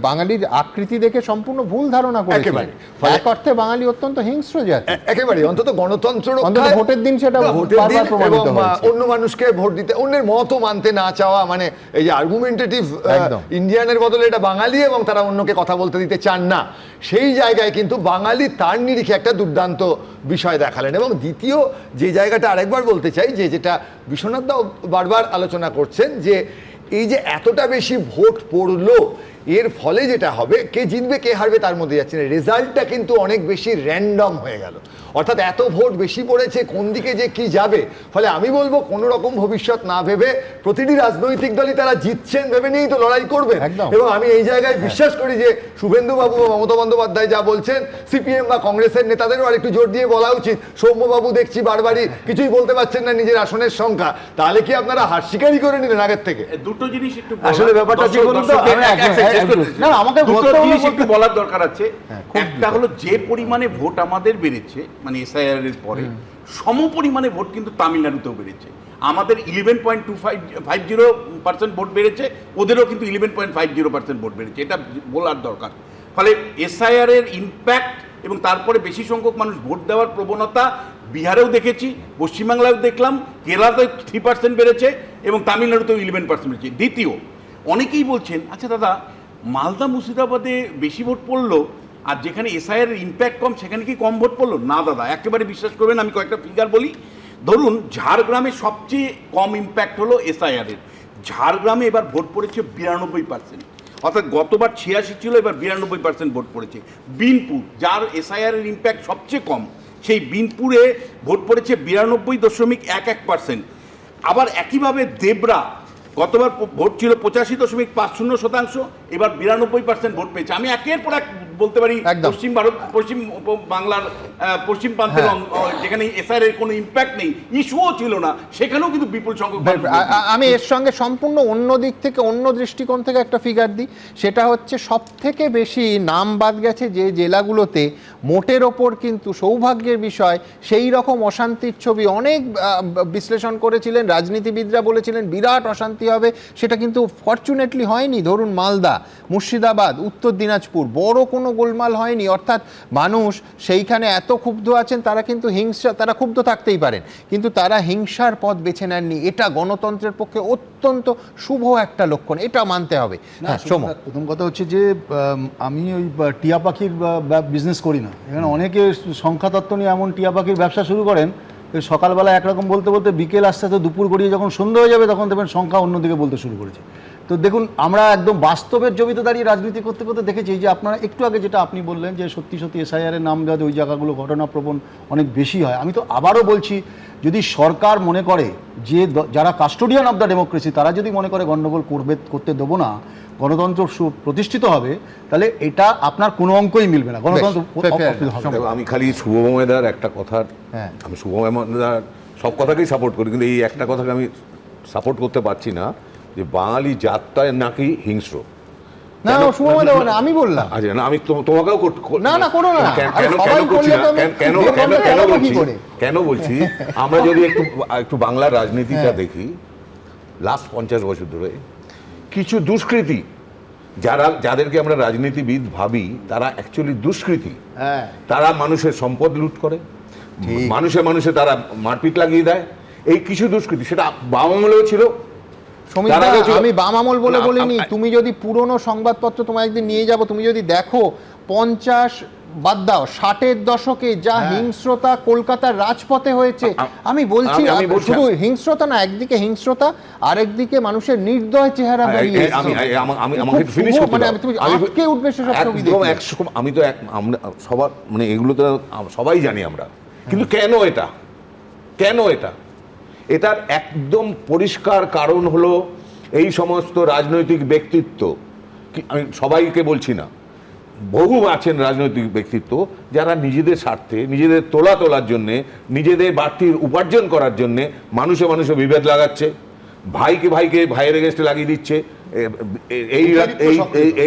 বাঙালির আকৃতি দেখে সম্পূর্ণ ভুল ধারণা করেছেন। একেবারে এক অর্থে বাঙালি অত্যন্ত হিংস্র জাতি, একেবারে অন্তত গণতন্ত্র ভোটের দিন সেটা এবং অন্য মানুষকে ভোট দিতে, অন্যের মতও মানতে না চাওয়া, মানে এই যে আর্গুমেন্টেটিভ ইন্ডিয়ানের বদলে এটা বাঙালি এবং তারা অন্যকে কথা বলতে দিতে চান না, সেই জায়গায় কিন্তু বাঙালি তার নিরিখে একটা দুর্দান্ত বিষয় দেখালেন। এবং দ্বিতীয় যে জায়গাটা আরেকবার বলতে চাই, যে যেটা বিশ্বনাথ দাও বারবার আলোচনা করছেন, যে এই যে এতটা বেশি ভোট পড়লো, এর ফলে যেটা হবে, কে জিতবে কে হারবে তার মধ্যে যাচ্ছে না, রেজাল্টটা কিন্তু অনেক বেশি র্যান্ডম হয়ে গেল। অর্থাৎ এত ভোট বেশি পড়েছে, কোন দিকে যে কি যাবে। ফলে আমি বলবো কোনো রকম ভবিষ্যৎ না ভেবে প্রতিটি রাজনৈতিক দলই তারা জিতছেন ভেবে নিয়েই তো লড়াই করবে। এবং আমি এই জায়গায় বিশ্বাস করি যে শুভেন্দু বাবু বা মমতা বন্দ্যোপাধ্যায় যা বলছেন, সিপিএম বা কংগ্রেসের নেতাদেরও আর একটু জোর দিয়ে বলা উচিত। সৌম্যবাবু দেখছি বারবারই কিছুই বলতে পারছেন না নিজের আসনের সংখ্যা, তাহলে কি আপনারা হার স্বীকারই করে নিলেন আগের থেকে? দুটো জিনিস একটু আসলে ব্যাপারটা কি বলুন তো, আমাকে দুটো জিনিস একটু বলার দরকার আছে। একটা হলো যে পরিমাণে ভোট আমাদের বেড়েছে, মানে এসআইআর এর পরে সম পরিমাণে ভোট কিন্তু তামিলনাড়ুতেও বেড়েছে। আমাদের 11.250% ভোট বেড়েছে, ওদেরও কিন্তু 11.50% ভোট বেড়েছে, এটা বলার দরকার। ফলে এসআইআর এর ইম্প্যাক্ট এবং তারপরে বেশি সংখ্যক মানুষ ভোট দেওয়ার প্রবণতা বিহারেও দেখেছি, পশ্চিমবাংলায় দেখলাম, কেরালাতে 3% বেড়েছে এবং তামিলনাড়ুতেও 11% বেড়েছে। দ্বিতীয়, অনেকেই বলছেন আচ্ছা দাদা, মালদা মুর্শিদাবাদে বেশি ভোট পড়লো আর যেখানে এসআইআর এর ইম্প্যাক্ট কম সেখানে কি কম ভোট পড়লো? না দাদা, একেবারে বিশ্বাস করবেন। আমি কয়েকটা ফিগার বলি। ধরুন ঝাড়গ্রামে সবচেয়ে কম ইম্প্যাক্ট হলো এসআইআর এর। ঝাড়গ্রামে এবার ভোট পড়েছে 92%, অর্থাৎ গতবার 86 ছিল, এবার 92% ভোট পড়েছে। বিনপুর, যার এসআইআর এর ইম্প্যাক্ট সবচেয়ে কম, সেই বিনপুরে ভোট পড়েছে 92.11%। আবার একইভাবে দেবরা, গতবার ভোট ছিল 85.50%, এবার 92% ভোট পেয়েছে। আমি একের পর এক বলতে পারি পশ্চিম বাংলার পশ্চিম প্রান্তের যেখানে এসআইআর এর কোনো ইম্প্যাক্ট নেই, ইস্যুও ছিল না, সেখানেও কিন্তু বিপুল সংখ্যক। আমি এর সঙ্গে সম্পূর্ণ অন্য দিক থেকে, অন্য দৃষ্টিকোণ থেকে একটা ফিগার দিই। সেটা হচ্ছে সব থেকে বেশি নাম বাদ গেছে যে জেলাগুলোতে মোটের ওপর কিন্তু সৌভাগ্যের বিষয় সেই রকম অশান্তির ছবি অনেক বিশ্লেষণ করেছিলেন, রাজনীতিবিদরা বলেছিলেন বিরাট অশান্তি হবে, সেটা কিন্তু ফরচুনেটলি হয়নি। ধরুন মালদা, মুর্শিদাবাদ, উত্তর দিনাজপুর, বড় কোনো গোলমাল হয়নি। অর্থাৎ মানুষ সেইখানে এত ক্ষুব্ধ আছেন, তারা কিন্তু তারা ক্ষুব্ধ থাকতেই পারেন, কিন্তু তারা হিংসার পথ বেছে নেননি। এটা গণতন্ত্রের পক্ষে অত্যন্ত শুভ একটা লক্ষণ, এটা মানতে হবে। হ্যাঁ, প্রথম কথা হচ্ছে যে আমি ওই টিয়া পাখির বিজনেস করি না। এখানে অনেকে সংখ্যাতত্ত্ব নিয়ে এমন টিয়া পাখির ব্যবসা শুরু করেন, সকালবেলা একরকম বলতে বলতে বিকেল আস্তে আস্তে দুপুর গড়িয়ে যখন সন্ধ্যা হয়ে যাবে তখন দেখবেন সংখ্যা অন্যদিকে বলতে শুরু করেছে। তো দেখুন, আমরা একদম বাস্তবের জমিতে দাঁড়িয়ে রাজনীতি করতে করতে দেখেছি যে আপনারা একটু আগে যেটা আপনি বললেন যে সত্যি সত্যি এসআইআর এর নাম দেওয়া ওই জায়গাগুলো ঘটনাপ্রবণ অনেক বেশি হয়। আমি তো আবারও বলছি, যদি সরকার মনে করে যে যারা কাস্টোডিয়ান অফ দ্য ডেমোক্রেসি তারা যদি মনে করে গণ্ডগোল করতে দেবো না, গণতন্ত্র প্রতিষ্ঠিত হবে, তাহলে এটা আপনার কোনো অঙ্কই মিলবে না। গণতন্ত্র আমি খালি শুভময়দার একটা কথার, আমি শুভময়দার সব কথাকেই সাপোর্ট করি, কিন্তু এই একটা কথাকে আমি সাপোর্ট করতে পারছি না যে বাঙালি জাতটায় নাকি হিংস্র। না, আমি বললাম। আচ্ছা, না আমি তোমাকেও না করো না। কেন বলছি, আমরা যদি একটু বাংলার রাজনীতিটা দেখি, লাস্ট 50 বছর ধরে কিছু দুষ্কৃতী, যাদেরকে আমরা রাজনীতিবিদ ভাবি, তারা অ্যাকচুয়ালি দুষ্কৃতী। তারা মানুষের সম্পদ লুট করে, মানুষে তারা মারপিট লাগিয়ে দেয়। এই কিছু দুষ্কৃতী, সেটা বাম আমলেও ছিল। আমি বাম আমল বলে বলিনি। তুমি যদি পুরনো সংবাদপত্র, তোমায় একদিন নিয়ে যাব, তুমি যদি দেখো 50 বাদ দাও 60-এর দশকে যা হিংস্রতা কলকাতার রাজপথে হয়েছে, আমি বলছি শুধু হিংস্রতা না, একদিকে হিংস্রতা আর একদিকে মানুষের নির্দয় চেহারা বেরিয়ে এসেছে। আমি তো আমরা সবার মানে এগুলো তো সবাই জানি আমরা, কিন্তু কেন এটা এটার একদম পরিষ্কার কারণ হলো এই সমস্ত রাজনৈতিক ব্যক্তিত্ব, আমি সবাইকে বলছি না, বহু আছেন রাজনৈতিক ব্যক্তিত্ব যারা নিজেদের স্বার্থে, নিজেদের তোলার জন্যে, নিজেদের বাড়তি উপার্জন করার জন্যে মানুষে বিভেদ লাগাচ্ছে, ভাইকে ভাইয়ের এগেনস্টে লাগিয়ে দিচ্ছে,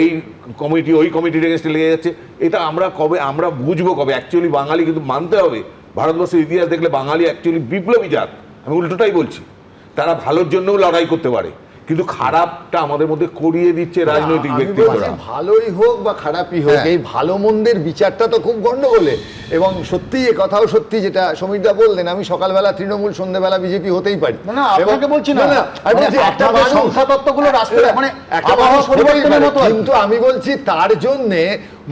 এই কমিটি ওই কমিটির এগেনস্টে লেগে যাচ্ছে। এটা আমরা বুঝবো কবে? অ্যাকচুয়ালি বাঙালি কিন্তু মানতে হবে, ভারতবর্ষের ইতিহাস দেখলে বাঙালি অ্যাকচুয়ালি বিপ্লবী জাত। আমি উল্টোটাই বলছি, তারা ভালোর জন্যও লড়াই করতে পারে, কিন্তু খারাপটা আমাদের মধ্যে করিয়ে দিচ্ছে রাজনৈতিক ব্যক্তিত্বরা। ভালোই হোক বা খারাপই হোক, এই ভালো মন্দের বিচারটা তো খুব গন্ডগোলে। এবং সত্যি এ কথাও সত্যি যেটা সমীরদা বললেন, আমি সকালবেলা তৃণমূল, সন্ধ্যেবেলা বিজেপি হতেই পারি। কিন্তু আমি বলছি তার জন্যে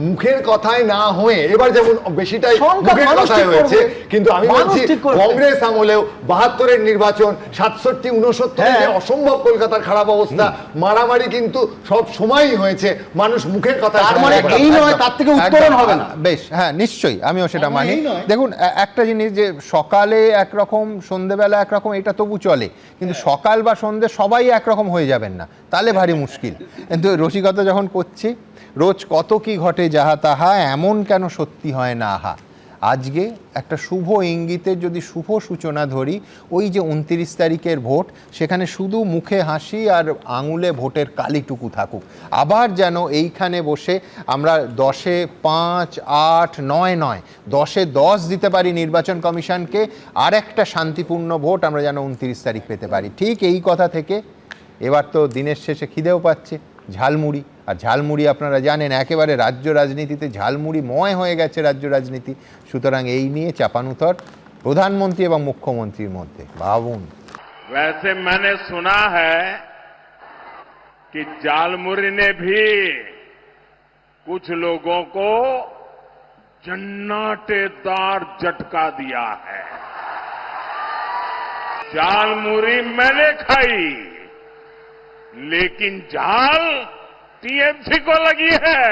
মুখের কথায় না হয়ে এবার যেমন বেশিটাই সংখ্যা মুখের মানুষ কথায় ঠিক হয়েছে, করবে। কিন্তু আমি মানুষ বলছি ঠিক করবে। কংগ্রেস আমলেও 72-এর নির্বাচন, 67-69 যে অসম্ভব কলকাতার খারাপ অবস্থা, মারামারি কিন্তু সব সময়ই হয়েছে, মানুষ মুখের কথা তার মানে এই নয় তার থেকে উত্তরণ হবে না। বেশ, হ্যাঁ নিশ্চয়ই, আমিও সেটা আমার মানি। এই নয়। দেখুন একটা জিনিস, যে সকালে একরকম সন্ধেবেলা একরকম, এটা তবু চলে, কিন্তু সকাল বা সন্ধে সবাই একরকম হয়ে যাবেন না, তাহলে ভারী মুশকিল। কিন্তু রসিকতা যখন করছি, রোজ কত কি ঘটে যাহা তাহা, এমন কেন সত্যি হয় না আহা। আজকে একটা শুভ ইঙ্গিতের যদি শুভ সূচনা ধরি, ওই যে 29 তারিখের ভোট, সেখানে শুধু মুখে হাসি আর আঙুলে ভোটের কালিটুকু থাকুক। আবার যেন এইখানে বসে আমরা 10-এ 5, 8, 9 নয় 10-এ 10 দিতে পারি নির্বাচন কমিশনকে, আর একটা শান্তিপূর্ণ ভোট আমরা যেন 29 তারিখ পেতে পারি। ঠিক এই কথা থেকে এবার তো দিনের শেষে খিদেও পাচ্ছে, ঝালমুড়ি। আর ঝালমুড়ি আপনারা জানেন একেবারে রাজ্য রাজনীতিতে ঝালমুড়ি ময় হয়ে গেছে রাজ্য রাজনীতি। সুতরাং এই নিয়ে চাপানুতর প্রধানমন্ত্রী এবং মুখ্যমন্ত্রীর মধ্যে। ভাবুন। वैसे मैंने सुना है कि झालमुरी ने भी कुछ लोगों को जन्नाटेदार झटका दिया है। झालमुरी मैंने खाई, लेकिन झाल टीएमसी को लगी है।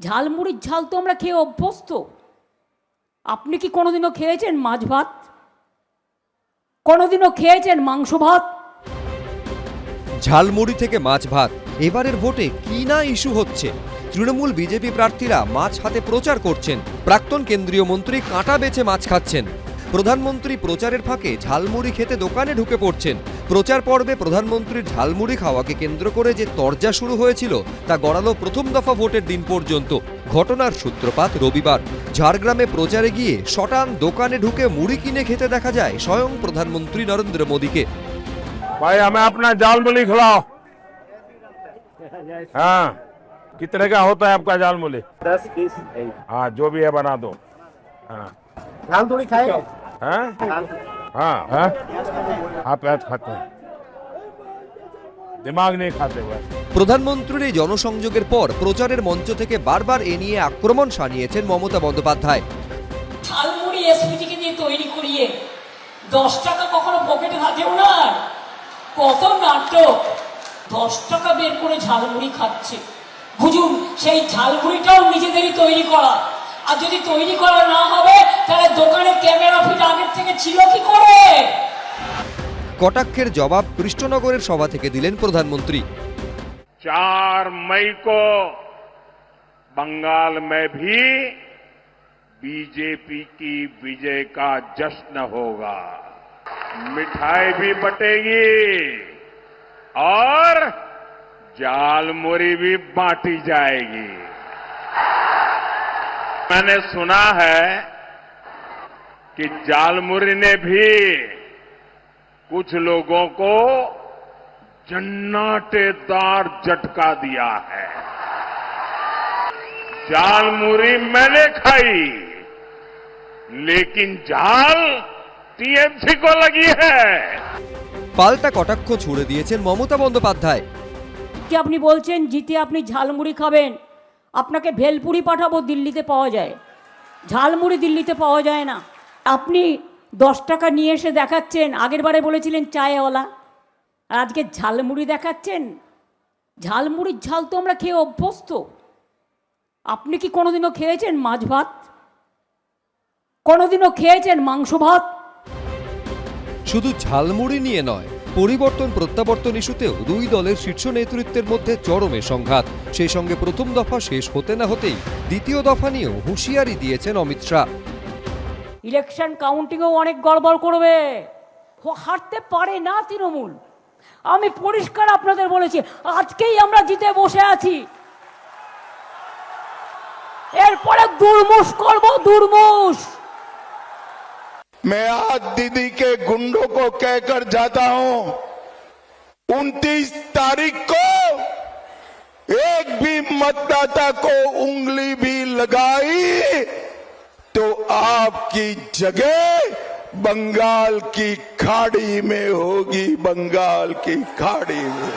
ঝালমুড়ির ঝাল তো আমরা খেয়ে অভ্যস্ত। আপনি কি কোনোদিনও খেয়েছেন মাছ ভাত? কোনোদিনও খেয়েছেন মাংস ভাত? ঝালমুড়ি থেকে মাছ ভাত, এবারের ভোটে কি না ইস্যু হচ্ছে। তৃণমূল বিজেপি প্রার্থীরা মাছ হাতে প্রচার করছেন, প্রাক্তন কেন্দ্রীয় মন্ত্রী কাঁটা বেছে মাছ খাচ্ছেন, প্রধানমন্ত্রী প্রচারের ফাঁকে ঝালমুড়ি খেতে দোকানে ঢুকে পড়ছেন। প্রচার পর্বে প্রধানমন্ত্রীর ঝালমুড়ি খাওয়াকে কেন্দ্র করে যে তরজা শুরু হয়েছিল তা গড়ালো প্রথম দফা ভোটের দিন পর্যন্ত। ঘটনার সূত্রপাত রবিবার। ঝাড়গ্রামে প্রচারে গিয়ে শটান দোকানে ঢুকে মুড়ি কিনে খেতে দেখা যায় স্বয়ং প্রধানমন্ত্রী নরেন্দ্র মোদীকে। भाई हमें अपना झालमुरी खिलाओ। हाँ, कितने का होता है आपका झालमुरी? 10 पीस। हाँ, जो भी है बना दो। हाँ, झाल थोड़ी खाएगा। हाँ, हाँ, हाँ, आप ऐसा खाते हैं, दिमाग नहीं खाते हुए। প্রধানমন্ত্রীর এই জনসংযোগের পর প্রচারের মঞ্চ থেকে বারবার এ নিয়ে আক্রমণ শানিয়েছেন মমতা বন্দ্যোপাধ্যায়। ঝালমুড়ি এসপিজিকে দিয়ে তৈরি করিয়ে 10 টাকা কখনো পকেটে থাকেও না। কত নাটক! 10 টাকা বের করে ঝালমুড়ি খাচ্ছে। বুঝুন, সেই ঝালমুড়িটাও নিজেদেরই তৈরি করা। আর যদি তৈরি করা না হবে, তাহলে দোকানে ক্যামেরা ফিট আগের থেকে ছিল কি করে? কটাক্ষের জবাব কৃষ্ণনগরের সভা থেকে দিলেন প্রধানমন্ত্রী। 4 मई को बंगाल में भी बीजेपी की विजय का जश्न होगा। मिठाई भी बटेगी और झालमुरी भी बांटी जाएगी। मैंने सुना है कि झालमुरी ने भी कुछ लोगों को जन्नाटेदार झटका दिया है। झालमुरी मैंने खाई, लेकिन झाल टीएमसी को लगी है। পাল্টা কটাক্ষ ছুড়ে দিয়েছেন মমতা বন্দ্যোপাধ্যায়। কি আপনি বলছেন জিতে আপনি ঝালমুড়ি খাবেন? আপনাকে ভেলপুরি পাঠাবো, দিল্লিতে পাওয়া যায়। ঝালমুড়ি দিল্লিতে পাওয়া যায় না। আপনি 10 টাকা নিয়ে এসে দেখাচ্ছেন, আগের বারে বলেছিলেন চায়ওয়ালা, আর আজকে ঝালমুড়ি দেখাচ্ছেন। ঝালমুড়ির ঝাল তো আমরা খেয়ে অভ্যস্ত। আপনি কি কোনোদিনও খেয়েছেন মাছ ভাত? কোনোদিনও খেয়েছেন মাংস ভাত? শুধু ঝালমুড়ি নিয়ে নয়, পরিবর্তন প্রত্যাবর্তন ইস্যুতেও দুই দলের শীর্ষ নেতৃত্বের মধ্যে চরমে সংঘাত। সেই সঙ্গে প্রথম দফা শেষ হতে না হতেই দ্বিতীয় দফা নিয়েও হুঁশিয়ারি দিয়েছেন অমিত শাহ। ইলেকশন কাউন্টিংও অনেক গড়বড় করবে। হারতে পারে না তৃণমূল। আমি পরিষ্কার আপনাদের বলেছি, আজকেই আমরা জিতে বসে আছি। এরপরে দুর্মুষ করব, দুর্মুষ। मैं आज दीदी के गुंडों को कहकर जाता हूं, 29 तारीख को एक भी मतदाता को उंगली भी लगाई तो आपकी जगह बंगाल की खाड़ी में होगी, बंगाल की खाड़ी में।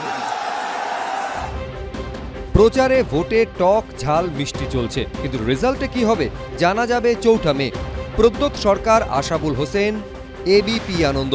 প্রচারে ভোটে টক ঝাল মিষ্টি চলছে, কিন্তু রেজাল্টে কি হবে জানা যাবে ৪ঠা মে। প্রদ্যোৎ সরকার, আশাবুল হোসেন, এবিপি আনন্দ।